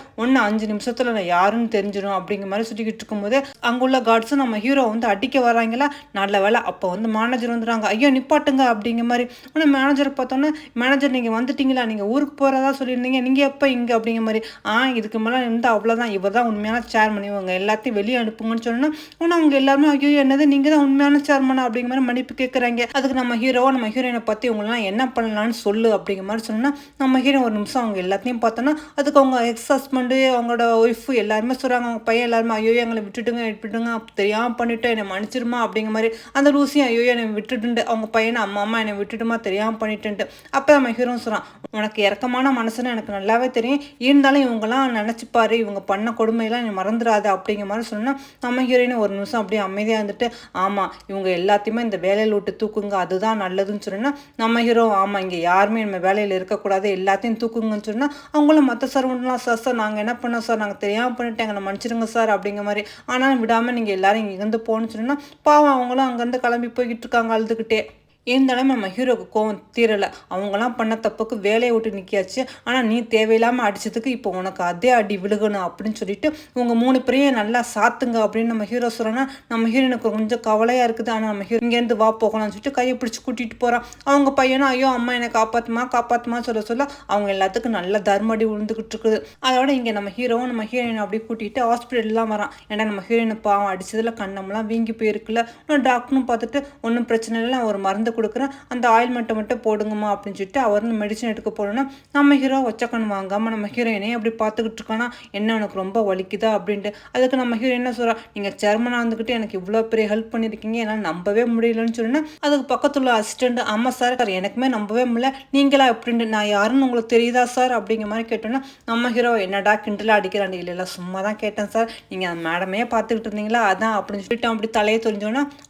5 நிமிஷத்தில் நான் யாருன்னு தெரிஞ்சிடும் அப்படிங்கிற மாதிரி சொல்லிக்கிட்டு இருக்கும்போது அங்குள்ள கார்ட்ஸும் நம்ம ஹீரோ வந்து அடிக்க வராங்களா. நல்ல வேலை அப்போ வந்து மேனேஜர் வந்துடுறாங்க, ஐயோ நிப்பாட்டுங்க அப்படிங்கிற மாதிரி. ஆனால் மேனேஜரை பார்த்தோன்னா மேனேஜர் நீங்கள் வந்துட்டீங்களா, நீங்கள் ஊருக்கு போகிறதா சொல்லியிருந்தீங்க, நீங்கள் எப்போ இங்கே அப்படிங்கிற மாதிரி. இதுக்கு மேலே இருந்தால் அவ்வளோதான், இவர் தான் உண்மையான சேர்மன், இவங்க எல்லாத்தையும் வெளியே அனுப்புங்கன்னு சொன்னோன்னா ஆனால் அவங்க எல்லாருமே ஐயோ என்னது நீங்கள் தான் உண்மையான சேர்மனா அப்படிங்கிற மாதிரி மன்னிப்பு கேட்குறாங்க. அதுக்கு நம்ம ஹீரோவா நம்ம ஹீரோயினை பற்றி இவங்களாம் என்ன பண்ணலான்னு சொல்லு அப்படிங்கிற மாதிரி சொன்னால் நம்ம ஹீரோ ஒரு நிமிஷம் அவங்க எல்லாத்தையும் பார்த்தோன்னா அதுக்கு அவங்க எக்ஸ் ஹஸ்பண்டு அவங்களோட ஒய்ஃபு எல்லாருமே சொல்கிறாங்க, அவங்க பையன் எல்லாருமே ஐயோ எங்களை விட்டுடுங்க தெரியாமல் பண்ணிவிட்டு என்னை மன்னிச்சிருமா அப்படிங்கிற மாதிரி. அந்த லூசியும் ஐயோ என்னை விட்டுட்டு அவங்க பையனை அம்மா என்னை விட்டுடுமா தெரியாமல் பண்ணிட்டுன்ட்டு. அப்போ நம்ம ஹீரோ சொல்கிறான் உனக்கு இறக்கமான மனசுன்னு எனக்கு நல்லாவே தெரியும், இருந்தாலும் இவங்கெல்லாம் நினச்சிப்பாரு இவங்க பண்ண கொடுமையெல்லாம் நீ மறந்துடாது அப்படிங்கிற மாதிரி சொன்னால் நம்ம ஹீரோயின் ஒரு நிமிஷம் அப்படியே அமைதியாக இருந்துட்டு ஆமாம் இவங்க எல்லாத்தையுமே இந்த வேலையில் விட்டு தூக்குங்க அதுதான் நல்லதுன்னு சொன்னால் நம்ம ஹீரோ ஆமாம் இங்கே யாருமே நம்ம வேலையில் இருக்கக்கூடாது எல்லாத்தையும் தூக்குங்கன்னு சொன்னால் அவங்களும் மற்ற சர்வெண்ட்லாம் சார் நாங்கள் என்ன பண்ணோம் சார் நாங்கள் தெரியாமல் பண்ணிட்டு எங்களை மன்னிச்சிருங்க சார் அப்படிங்கிற மாதிரி. ஆனாலும் விடாமல் நீங்கள் எல்லாரும் இங்கேருந்து போகணுன்னு சொன்னால் பாவம் அவங்களும் அங்கேருந்து கிளம்பி போய்கிட்டு இருக்காங்க அழுதுகிட்டே. இருந்தாலும் நம்ம ஹீரோக்கு கோவம் தீரலை, அவங்களாம் பண்ண தப்புக்கு வேலையை விட்டு நிற்கியாச்சு, ஆனால் நீ தேவையில்லாமல் அடித்ததுக்கு இப்போ உனக்கு அதே அடி விழுகணும் அப்படின்னு சொல்லிட்டு உங்கள் 3 பேரையும் நல்லா சாத்துங்க அப்படின்னு நம்ம ஹீரோ சொல்கிறோன்னா நம்ம ஹீரோனுக்கு கொஞ்சம் கவலையாக இருக்குது. ஆனால் நம்ம ஹீரோ இங்கேருந்து வா போகலாம்னு சொல்லிட்டு கையை பிடிச்சி கூட்டிகிட்டு போகிறான். அவங்க பையனும் ஐயோ அம்மா என்னை காப்பாற்றுமா சொல்ல அவங்க எல்லாத்துக்கும் நல்ல தர்மடி விழுந்துக்கிட்டு இருக்குது. அதோட இங்கே நம்ம ஹீரோவும் நம்ம ஹீரோயினை அப்படி கூட்டிகிட்டு ஹாஸ்பிட்டல்லாம் வரான். ஏன்னா நம்ம ஹீரோயினை பாவம் அடித்ததில் கண்ணம்லாம் வீங்கி போயிருக்குல்ல. டாக்டரும் பார்த்துட்டு ஒன்றும் பிரச்சனை இல்லை ஒரு மருந்து கொடுக்குறேன், அந்த ஆயில்மெண்ட்டை மட்டும் போடுங்கம்மா அப்படின்னு சொல்லிட்டு அவர் மெடிசன் எடுக்க போனோன்னா நம்ம ஹீரோ ஒச்சக்கண்ணு வாங்காமல் நம்ம ஹீரோயினே அப்படி பார்த்துக்கிட்டு இருக்கானா, என்ன உனக்கு ரொம்ப வலிக்குதா அப்படின்ட்டு. அதுக்கு நம்ம ஹீரோ என்ன சொல்கிறா, நீங்கள் சேர்மனாக இருந்துக்கிட்டு எனக்கு இவ்வளோ பெரிய ஹெல்ப் பண்ணியிருக்கீங்க, என்னால் நம்பவே முடியலன்னு சொன்னா அதுக்கு பக்கத்துல அசிஸ்டண்ட், ஆமாம் சார் எனக்குமே நம்பவே முடியல, நீங்களா எப்படின்ட்டு, நான் யாருன்னு உங்களுக்கு தெரியுதா சார் அப்படிங்கிற மாதிரி கேட்டோன்னா நம்ம ஹீரோ என்னடா கிண்டலாக அடிக்கிறாண்டு, இல்லை இல்லை சும்மா தான் கேட்டேன் சார், நீங்கள் அந்த மேடமே பார்த்துக்கிட்டு இருந்தீங்களா அதான் அப்படின்னு சொல்லிட்டு அப்படி தலையை தெரிஞ்சோன்னா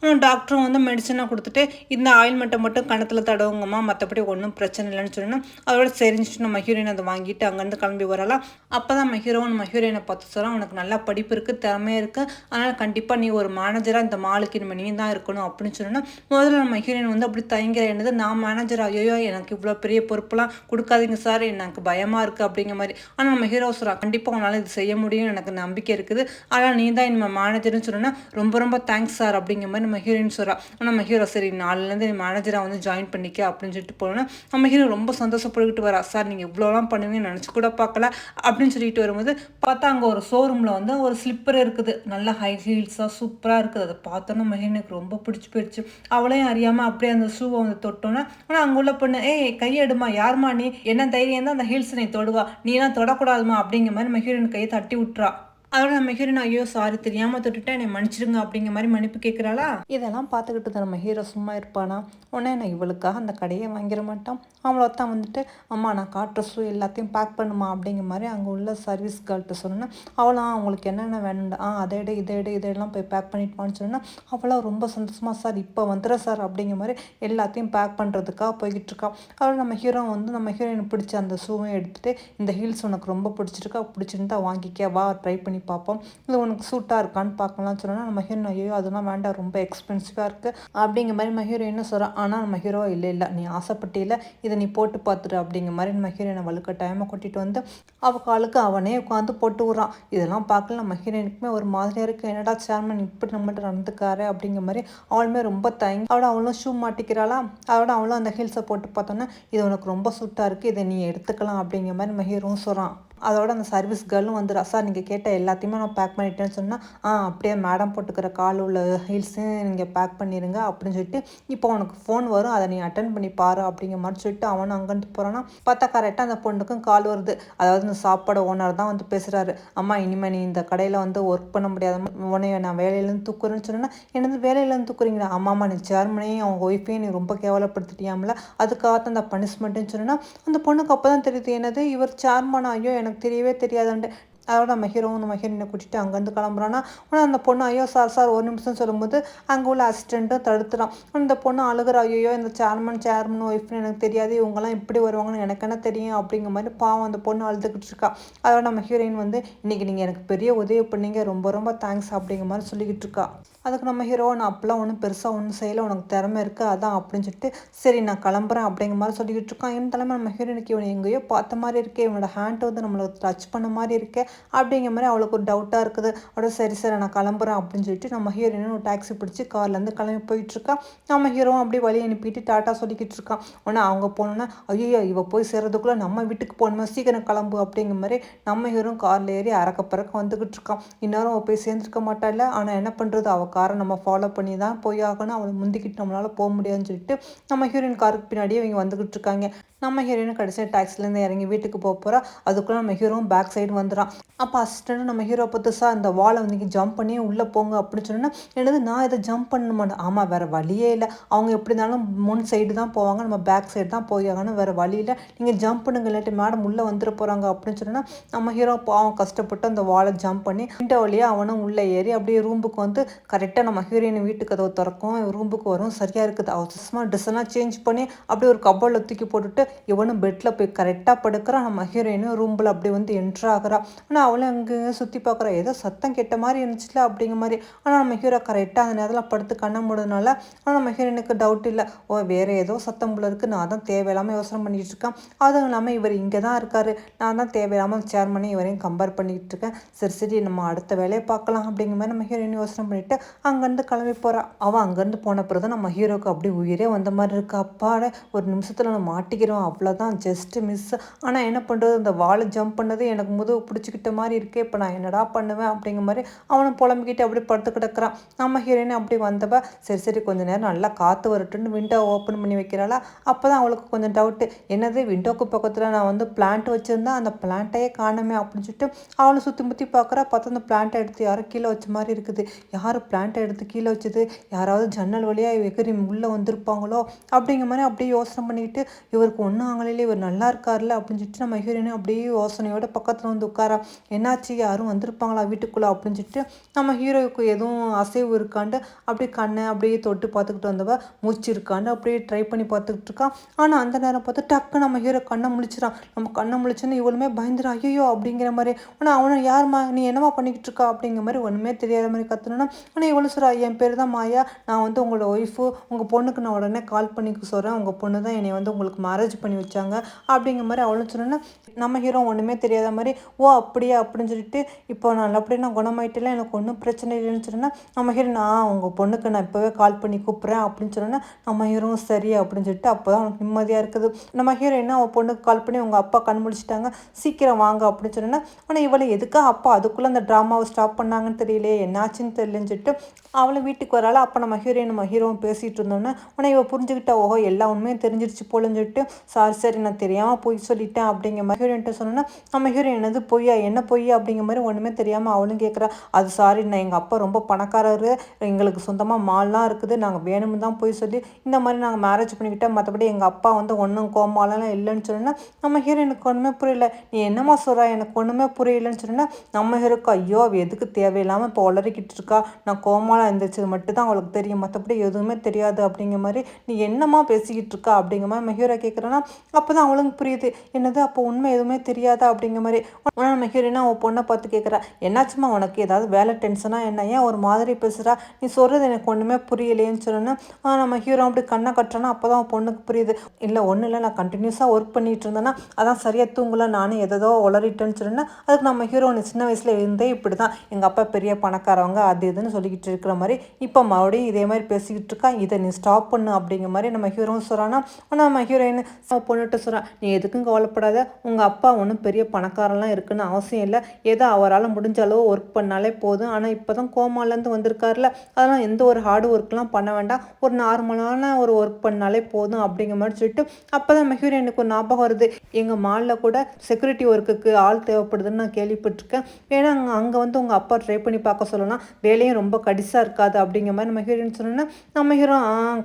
டாக்டரும் வந்து மெடிசனாக கொடுத்துட்டு இந்த ஆயில்மெண்ட்டை மட்டும் கணத்தில் தடவுங்கம்மா, மற்றபடி ஒன்றும் பிரச்சனை இல்லைன்னு சொன்னோன்னா அதோட சரிஞ்சிட்டு நம்ம ஹீரோயின் அதை வாங்கிட்டு அங்கேருந்து கிளம்பி வரலாம். அப்போ தான் நம்ம ஹீரோ நம்ம ஹீரோயினை பார்த்து சொல்கிறான், உனக்கு நல்லா படிப்பு இருக்குது, திறமையாக இருக்குது, அதனால் கண்டிப்பாக நீ ஒரு மேனேஜராக இந்த மாலுக்கு இனிமேல் நீ தான் இருக்கணும் அப்படின்னு சொன்னோன்னா முதல்ல நம்ம ஹீரோயின் வந்து அப்படி தயங்கிற என்னது, நான் மேனேஜர், ஐயோ எனக்கு இவ்வளோ பெரிய பொறுப்புலாம் கொடுக்காதீங்க சார், எனக்கு பயமாக இருக்குது அப்படிங்கிற மாதிரி. ஆனால் நம்ம ஹீரோ சொல்கிறான், கண்டிப்பாக உன்னால் இது செய்ய முடியும், எனக்கு நம்பிக்கை இருக்குது, ஆனால் நீ தான் நம்ம மேனேஜர்னு சொன்னோன்னா ரொம்ப ரொம்ப தேங்க்ஸ் சார் அப்படிங்கிற மாதிரி நம்ம ஹீரோயின் சொல்கிறா. நம்ம ஹீரோ சரி நாலுலேருந்து நீ மேனேஜராக வந்து ஜாயின் பண்ணிக்க அப்படின்னு சொல்லிட்டு போனோன்னா நம்ம ஹீரோ ரொம்ப சந்தோஷப்பட்டுக்கிட்டு வரா, சார் நீங்கள் இவ்வளோலாம் பண்ணுவீங்கன்னு நினச்சி கூட பார்க்கல அப்படின்னு சொல்லிட்டு வரும்போது பார்த்தா அங்கே ஒரு ஷோரூமில் வந்து ஒரு ஸ்லிப்பர் இருக்குது, நல்லா ஹை ஹீல்ஸாக சூப்பராக இருக்குது. அதை பார்த்தோன்னா நம்ம ஹீரோனுக்கு ரொம்ப பிடிச்சி போயிடுச்சு. அவளையும் அறியாமல் அப்படியே அந்த ஷூவை வந்து தொட்டோன்னா ஆனால் அங்கே உள்ள பொண்ணு, ஏய் கையெடுமா, யாருமா நீ, என்ன தைரியம் தான் அந்த ஹீல்ஸ் நீ தொடுவா, நீலாம் தொடக்கூடாதுமா அப்படிங்கிற மாதிரி நம்ம ஹீரோயின் கையை தட்டி விட்டுறா. அதோட நம்ம ஹீரோயின் ஐயோ சாரி தெரியாமல் தொட்டுட்டேன் என்னை மன்னிச்சிடுங்க அப்படிங்கிற மாதிரி மன்னிப்பு கேட்குறாளா. இதெல்லாம் பார்த்துக்கிட்டு நம்ம ஹீரோ சும்மா இருப்பானா, உடனே நான் இவளுக்காக அந்த கடையை வாங்கிட மாட்டான், அவளை தான் வந்துட்டு அம்மா நான் காட்டுற ஷூ எல்லாத்தையும் பேக் பண்ணுமா அப்படிங்கிற மாதிரி அங்கே உள்ள சர்வீஸ் கேர்ள்கிட்ட சொன்னேன். அவளாம் அவங்களுக்கு என்னென்ன வேணும்டா அதை எடு இதை எடு இதெல்லாம் போய் பேக் பண்ணிட்டுவான்னு சொன்னால் அவளாம் ரொம்ப சந்தோஷமா சார் இப்போ வந்துடுற சார் அப்படிங்கிற மாதிரி எல்லாத்தையும் பேக் பண்ணுறதுக்காக போய்கிட்டு இருக்கா. அதோட நம்ம ஹீரோ வந்து நம்ம ஹீரோயின் பிடிச்ச அந்த ஷூவை எடுத்துகிட்டு இந்த ஹீல்ஸ் உனக்கு ரொம்ப பிடிச்சிருந்தா வாங்கிக்க வா, ட்ரை பண்ணி பார்ப்போம், இது உனக்கு சூட்டாக இருக்கான்னு பார்க்கலாம்னு சொன்னால் நம்ம ஹீரோயின் ஐயோ அதெல்லாம் வேண்டாம் ரொம்ப எக்ஸ்பென்சிவாக இருக்குது அப்படிங்கிற மாதிரி நம்ம ஹீரோயின்னு சொல்கிறான். ஆனால் நம்ம ஹீரோ இல்லை நீ ஆசைப்பட்டியில் இதை நீ போட்டு பார்த்துரு அப்படிங்கிற மாதிரி நம்ம ஹீரோயினை வலுக்க டைமை கொட்டிட்டு வந்து அவள் காலுக்கு அவனே உட்காந்து போட்டு விட்றான். இதெல்லாம் பார்க்கல நம்ம ஹீரோயினுக்குமே ஒரு மாதிரியாக இருக்குது, என்னடா சேர்மன் இப்படி நம்மகிட்ட நடந்துக்காரு அப்படிங்கிற மாதிரி அவளுமே ரொம்ப தயங்கி அவளும் ஷூ மாட்டிக்கிறாளா. அதோட அவளும் அந்த ஹீல்ஸை போட்டு பார்த்தோன்னா இது உனக்கு ரொம்ப சூட்டாக இருக்குது, இதை நீ எடுத்துக்கலாம் அப்படிங்கிற மாதிரி நம்ம ஹீரோவும் சொல்கிறான். அதோட அந்த சர்வீஸ் கேர்ளும் வந்துடுறா, சார் நீங்கள் கேட்ட எல்லாத்தையுமே நான் பேக் பண்ணிட்டேன்னு சொன்னால் அப்படியே மேடம் போட்டுக்கிற கால் உள்ள ஹீல்ஸையும் நீங்கள் பேக் பண்ணிடுங்க அப்படின்னு சொல்லிட்டு இப்போ உனக்கு ஃபோன் வரும் அதை நீ அட்டன் பண்ணி பாரு அப்படிங்கிற மாதிரி சொல்லிட்டு அவனும் அங்கேருந்து போகிறான்னா பார்த்தா கரெக்டாக அந்த பொண்ணுக்கும் கால் வருது. அதாவது இந்த சாப்பாடு ஓனர் தான் வந்து பேசுகிறாரு, அம்மா இனிமேல் நீ இந்த கடையில் வந்து ஒர்க் பண்ண முடியாத, உன்னைய நான் வேலையிலேருந்து தூக்குறேன்னு சொன்னேன்னா என்னது வேலையிலேருந்து தூக்குறீங்களா, ஆமாம்மா நீ சேர்மனையும் அவங்க ஒய்ஃபையும் நீ ரொம்ப கேவலப்படுத்திட்டியாமல அதுக்காக அந்த பனிஷ்மெண்ட்டுன்னு சொன்னால் அந்த பொண்ணுக்கு அப்போ தான் தெரியுது என்னது இவர் சேர்மனா, ஐயோ எனக்கு தெரியவே தெரியாதுன்ட்டு. அதோட நம்ம ஹீரோவும் நம்ம ஹீரோயினை கூட்டிட்டு அங்கேருந்து கிளம்புறான்னா ஆனால் அந்த பொண்ணு ஐயோ சார் ஒரு நிமிஷம் சொல்லும்போது அங்கே உள்ள அசிஸ்டண்ட்டும் தடுத்துறான். அந்த பொண்ணு அழுகிற, ஐயோ இந்த சேர்மன் ஒய்ஃப்னு எனக்கு தெரியாது, இவங்கெல்லாம் இப்படி வருவாங்கன்னு எனக்கு என்ன தெரியும் அப்படிங்கிற மாதிரி பாவம் அந்த பொண்ணு அழுதுகிட்டு இருக்கா. அதோட நம்ம ஹீரோயின் வந்து இன்றைக்கி நீங்கள் எனக்கு பெரிய உதவி பண்ணீங்க, ரொம்ப ரொம்ப தேங்க்ஸ் அப்படிங்கிற மாதிரி சொல்லிக்கிட்டு இருக்கா. அதுக்கு நம்ம ஹீரோ நான் அப்பெல்லாம் ஒன்றும் பெருசாக ஒன்றும் செய்யலை, உனக்கு திறமை இருக்குது அதான் அப்படின்னு சொல்லிட்டு சரி நான் கிளம்புறேன் அப்படிங்கிற மாதிரி சொல்லிக்கிட்டு இருக்கான். என் தலைமை நம்ம ஹீரோயினுக்கு இவனை எங்கேயோ பார்த்த மாதிரி இருக்கே, இவனோட ஹேண்ட் வந்து நம்மளுக்கு டச் பண்ண மாதிரி இருக்கே அப்படிங்கிற மாதிரி அவளுக்கு ஒரு டவுட்டாக இருக்குது. அவட சரி நான் கிளம்புறேன் அப்படின்னு சொல்லிட்டு நம்ம ஹீரோயினும் ஒரு டாக்ஸி பிடிச்சி கார்லேருந்து கிளம்பி போயிட்டுருக்கா. நம்ம ஹீரோவும் அப்படியே வழி அனுப்பிட்டு டாட்டா சொல்லிக்கிட்டு இருக்கான். உடனே அவங்க போனோன்னா ஐயோ இவ போய் சேர்றதுக்குள்ளே நம்ம வீட்டுக்கு போகணுமா, சீக்கிரம் கிளம்பு அப்படிங்கிற மாதிரி நம்ம ஹீரோ காரில் ஏறி அறக்க பறக்க வந்துக்கிட்டு இருக்கான். இன்னொரு அவள் போய் சேர்ந்துருக்க மாட்டாள், ஆனால் என்ன பண்ணுறது அவள் காரை நம்ம ஃபாலோ பண்ணி தான் போய் ஆகணும், அவளை முந்திக்கிட்டு நம்மளால் போக முடியாதுன்னு சொல்லிட்டு நம்ம ஹீரோயின் காருக்கு பின்னாடியே இவங்க வந்துக்கிட்டு இருக்காங்க. நம்ம ஹீரோயினும் கடைசியாக டாக்ஸிலேருந்து இறங்கி வீட்டுக்கு போகிறா. அதுக்குள்ளே நம்ம ஹீரோவும் பேக் சைடு வந்துடான். அப்போ அசிஸ்டண்ட்டு நம்ம ஹீரோ பார்த்து சார் இந்த வாலை வந்து ஜம்ப் பண்ணி உள்ளே போங்க அப்படின்னு சொன்னால் என்னது நான் இதை ஜம்ப் பண்ணணுமான்னு, ஆமாம் வேறு வழியே இல்லை, அவங்க எப்படி இருந்தாலும் முன் சைடு தான் போவாங்க, நம்ம பேக் சைடு தான் போயாகணும், வேறு வழியில் நீங்கள் ஜம்ப் பண்ணுங்க இல்லாட்டி மேடம் உள்ளே வந்துட போகிறாங்க அப்படின்னு சொன்னால் நம்ம ஹீரோ பாவம் கஷ்டப்பட்டு அந்த வாலை ஜம்ப் பண்ணி இந்த வழியாக அவனும் உள்ளே ஏறி அப்படியே ரூமுக்கு வந்து கரெக்டாக நம்ம ஹீரோயின் வீட்டுக்கு கதவை திறக்கும், ரூமுக்கு வரும், சரியாக இருக்குது. அவசரமாக ட்ரெஸ் எல்லாம் சேஞ்ச் பண்ணி அப்படியே ஒரு கபோர்டில் தூக்கி போட்டுட்டு இவனும் பெட்டில் போய் கரெக்டாக படுக்கிறான். நம்ம ஹீரோயினும் ரூமில் அப்படி வந்து என்ட்ரு ஆகிறா. ஆனால் அவளும் அங்கே சுற்றி பார்க்குறா, ஏதோ சத்தம் கேட்ட மாதிரி இருந்துச்சுல அப்படிங்கிற மாதிரி. ஆனால் நம்ம ஹீரோ கரெக்டாக அந்த நேரத்தில் படுத்து கண்ண முடியதுனால ஆனால் நம்ம ஹீரோயினுக்கு டவுட் இல்லை, ஓ வேறு ஏதோ சத்தம் போல இருக்குது, நான் தான் தேவையில்லாமல் யோசனை பண்ணிகிட்டு இருக்கேன், அதுவும் இல்லாமல் இவர் இங்கே தான் இருக்கார், நான் தான் தேவையில்லாமல் சேர்மனே இவரையும் கம்பேர் பண்ணிக்கிட்டு இருக்கேன், சரி நம்ம அடுத்த வேலையை பார்க்கலாம் அப்படிங்கிற மாதிரி நம்ம ஹீரோயின் யோசனை பண்ணிவிட்டு அங்கேருந்து கிளம்பி போகிறா. அவள் அங்கேருந்து போன பிறகு தான் நம்ம ஹீரோக்கு அப்படி உயிரே வந்த மாதிரி இருக்கு. அப்பாட ஒரு நிமிஷத்தில் நான் மாட்டிக்கிறோம், அவ்வளோதான், ஜஸ்ட்டு மிஸ். ஆனால் என்ன பண்ணுறது, இந்த வாழை ஜம்ப் பண்ணது எனக்கு முதுகு பிடிச்சிக்கிட்ட மாதிரி இருக்கே, இப்போ நான் என்னடா பண்ணுவேன் அப்படிங்கிற மாதிரி அவனும் புலம்பிக்கிட்டு அப்படியே படுத்து கிடக்குறான். நம்ம ஹீரோயின் அப்படி வந்தவ சரி சரி கொஞ்சம் நேரம் நல்லா காற்று வரட்டுன்னு விண்டோ ஓப்பன் பண்ணி வைக்கிறாளா. அப்போ தான் அவளுக்கு கொஞ்சம் டவுட்டு, என்னது விண்டோக்கு பக்கத்தில் நான் வந்து பிளான்ட் வச்சுருந்தேன், அந்த பிளான்ட்டையே காணுமே அப்படின்னு சொல்லிட்டு அவளும் சுற்றி முற்றி பார்க்குறா. பார்த்தா அந்த பிளான்ட்டை எடுத்து யாரும் கீழே வச்ச மாதிரி இருக்குது. யார் பிளான்ட்டை எடுத்து கீழே வச்சது, யாராவது ஜன்னல் வழியாக எகிரி உள்ளே வந்திருப்பாங்களோ அப்படிங்கிற மாதிரி அப்படியே யோசனை பண்ணிக்கிட்டு, இவருக்கு ஒன்றும் ஆகலையிலே, இவர் நல்லா இருக்கார்ல அப்படின்னு சொல்லிட்டு நம்ம ஹீரோயினும் அப்படியே யோசனையோட பக்கத்தில் வந்து உட்காரா. என்னாச்சு, யாரும் வந்திருப்பாங்களா வீட்டுக்குள்ளே அப்படின்னு சொல்லிட்டு நம்ம ஹீரோவுக்கு எதுவும் அசைவு இருக்காண்டு அப்படியே கண்ணை அப்படியே தொட்டு பார்த்துக்கிட்டு வந்தவ மூச்சு இருக்காண்டு அப்படியே ட்ரை பண்ணி பார்த்துக்கிட்டு இருக்கான். ஆனால் அந்த நேரம் பார்த்து டக்கு நம்ம ஹீரோ கண்ணை முழிச்சிடான். நம்ம கண்ணை முழிச்சுன்னு இவளுமே பயந்துடும், ஐயோ அப்படிங்கிற மாதிரி. ஆனால் அவனை யாருமா நீ என்னமா பண்ணிக்கிட்டு இருக்கா அப்படிங்கிற மாதிரி ஒன்றுமே தெரியாத மாதிரி கற்றுனா. ஆனால் இவ்வளோ சொல்கிறா, என் பேர் தான் மாயா, நான் வந்து உங்களோட ஒய்ஃபு, உங்கள் பொண்ணுக்கு நான் உடனே கால் பண்ணி சொல்கிறேன், உங்கள் பொண்ணு தான் என்னை வந்து உங்களுக்கு மேரேஜ் பண்ணி வச்சாங்க அப்படிங்கிற மாதிரி அவளும் சொன்னோன்னா நம்ம ஹீரோ ஒன்றுமே தெரியாத மாதிரி, ஓ அப்படியா அப்படின்னு சொல்லிட்டு, இப்போ நான் அப்படியே நான் குணமாயிட்டேல, எனக்கு ஒன்றும் பிரச்சனை இல்லைன்னு சொன்னேன்னா நம்ம ஹீரோ, நான் உங்கள் பொண்ணுக்கு நான் இப்போவே கால் பண்ணி கூப்பிட்றேன் அப்படின்னு சொன்னோன்னா நம்ம ஹீரோவும் சரி அப்படின்னு சொல்லிட்டு அப்போ தான் அவனுக்கு நிம்மதியாக இருக்குது. நம்ம ஹீரோ என்ன அவன் பொண்ணுக்கு கால் பண்ணி உங்கள் அப்பா கண் முடிச்சிட்டாங்க, சீக்கிரம் வாங்க அப்படின்னு சொன்னேன்னா, ஆனால் இவளை எதுக்காக அப்பா அதுக்குள்ளே அந்த ட்ராமாவை ஸ்டாப் பண்ணாங்கன்னு தெரியலையே, என்னாச்சுன்னு தெரியலன்னு சொல்லிட்டு அவளை வீட்டுக்கு வராளா. அப்போ நம்ம ஹீரோவும் பேசிகிட்டு இருந்தோன்னே உடனே இவள் புரிஞ்சுக்கிட்டா, ஓஹோ எல்லா உண்மையும் தெரிஞ்சிருச்சு போலன்னு சொல்லிட்டு, சரி நான் தெரியாமல் பொய் சொல்லிட்டேன் அப்படிங்கிற மாதிரி ஹீரோயின்ட்ட சொன்னோன்னா நம்ம ஹீரோ என்னது பொய்யா, என்ன பொய்யா அப்படிங்கிற மாதிரி ஒன்றுமே தெரியாமல் அவளும் கேட்குறா. அது சாரி, நான் எங்கள் அப்பா ரொம்ப பணக்காரரு, எங்களுக்கு சொந்தமாக மால்லாம் இருக்குது, நாங்கள் வேணும்னு தான் போய் சொல்லி இந்த மாதிரி நாங்கள் மேரேஜ் பண்ணிக்கிட்டோம், மற்றபடி எங்கள் அப்பா வந்து ஒன்றும் கோமாலாம் இல்லைன்னு சொன்னோன்னா நம்ம ஹீரோ எனக்கு ஒன்றுமே புரியல, நீ என்னம்மா சொல்கிறா, எனக்கு ஒன்றுமே புரியலன்னு சொன்னோன்னா நம்ம ஹீரோக்கு ஐயோ அவள் எதுக்கு தேவையில்லாமல் இப்போ உளறிக்கிட்டு இருக்கா, நான் கோமாலாம் இருந்துச்சு மட்டும் தான் அவளுக்கு தெரியும், மற்றபடி எதுவுமே தெரியாது அப்படிங்கிற மாதிரி, நீ என்னம்மா பேசிக்கிட்டு இருக்கா அப்படிங்கிற மாதிரி நம்ம ஹீரோ கேட்குறேன்னா அப்போ தான் அவளுக்கு புரியுது, என்னது அப்போ உண்மை எதுவுமே தெரியாதா அப்படிங்கிற மாதிரி. ஆனால் நம்ம ஹீரோயினா அவள் பொண்ணை பார்த்து கேட்குறா, என்னாச்சுமா உனக்கு ஏதாவது வேலை டென்ஷனாக என்ன, ஏன் ஒரு மாதிரி பேசுகிறா, நீ சொல்கிறது எனக்கு ஒன்றுமே புரியலையேன்னு சொன்னோன்னா நம்ம ஹீரோ அப்படி கண்ணை கட்டுறான்னா அப்போ தான் அவன் பொண்ணுக்கு புரியுது, இல்லை ஒன்றும் இல்லை, நான் கண்டினியூஸாக ஒர்க் பண்ணிகிட்டு இருந்தேன்னா அதான் சரியாக தூங்கல, நானும் எதோ உளறிட்டேன்னு சொன்னேன்னா அதுக்கு நம்ம ஹீரோ சின்ன வயசில் இருந்தே இப்படி தான் எங்கள் அப்பா பெரிய பணக்காரவங்க அது இதுன்னு சொல்லிக்கிட்டு இருக்கிற மாதிரி இப்போ மறுபடியும் இதே மாதிரி பேசிக்கிட்டு இருக்கா, இதை நீ ஸ்டாப் பண்ணு அப்படிங்கிற மாதிரி நம்ம ஹீரோவும் சொல்கிறான்னா. ஆனால் நம்ம ஹீரோயின் பொண்ணுகிட்ட சொல்கிறான், நீ எதுக்கும் கவலைப்படாத, உங்கள் அப்பா ஒன்றும் பெரிய பணக்காரெல்லாம் இருக்குன்னு அவசியம் இல்லை, ஏதோ அவரால் முடிஞ்ச அளவு ஒர்க் பண்ணாலே போதும், ஆனால் இப்போ தான் கோமாலேருந்து வந்திருக்காருல, அதெல்லாம் எந்த ஒரு ஹார்டு ஒர்க்லாம் பண்ண வேண்டாம், ஒரு நார்மலான ஒரு ஒர்க் பண்ணாலே போதும் அப்படிங்கிற மாதிரி சொல்லிட்டு அப்போ தான் நம்ம ஹீரோயினுக்கு ஒரு ஞாபகம் வருது, எங்கள் மாலில் கூட செக்யூரிட்டி ஒர்க்குக்கு ஆள் தேவைப்படுதுன்னு நான் கேள்விப்பட்டிருக்கேன், ஏன்னா அங்கே வந்து உங்கள் அப்பா ட்ரை பண்ணி பார்க்க சொல்லலாம், வேலையும் ரொம்ப கடிசாக இருக்காது அப்படிங்கிற மாதிரி நம்ம ஹீரோயின் சொன்னோன்னா நம்ம ஹீரோ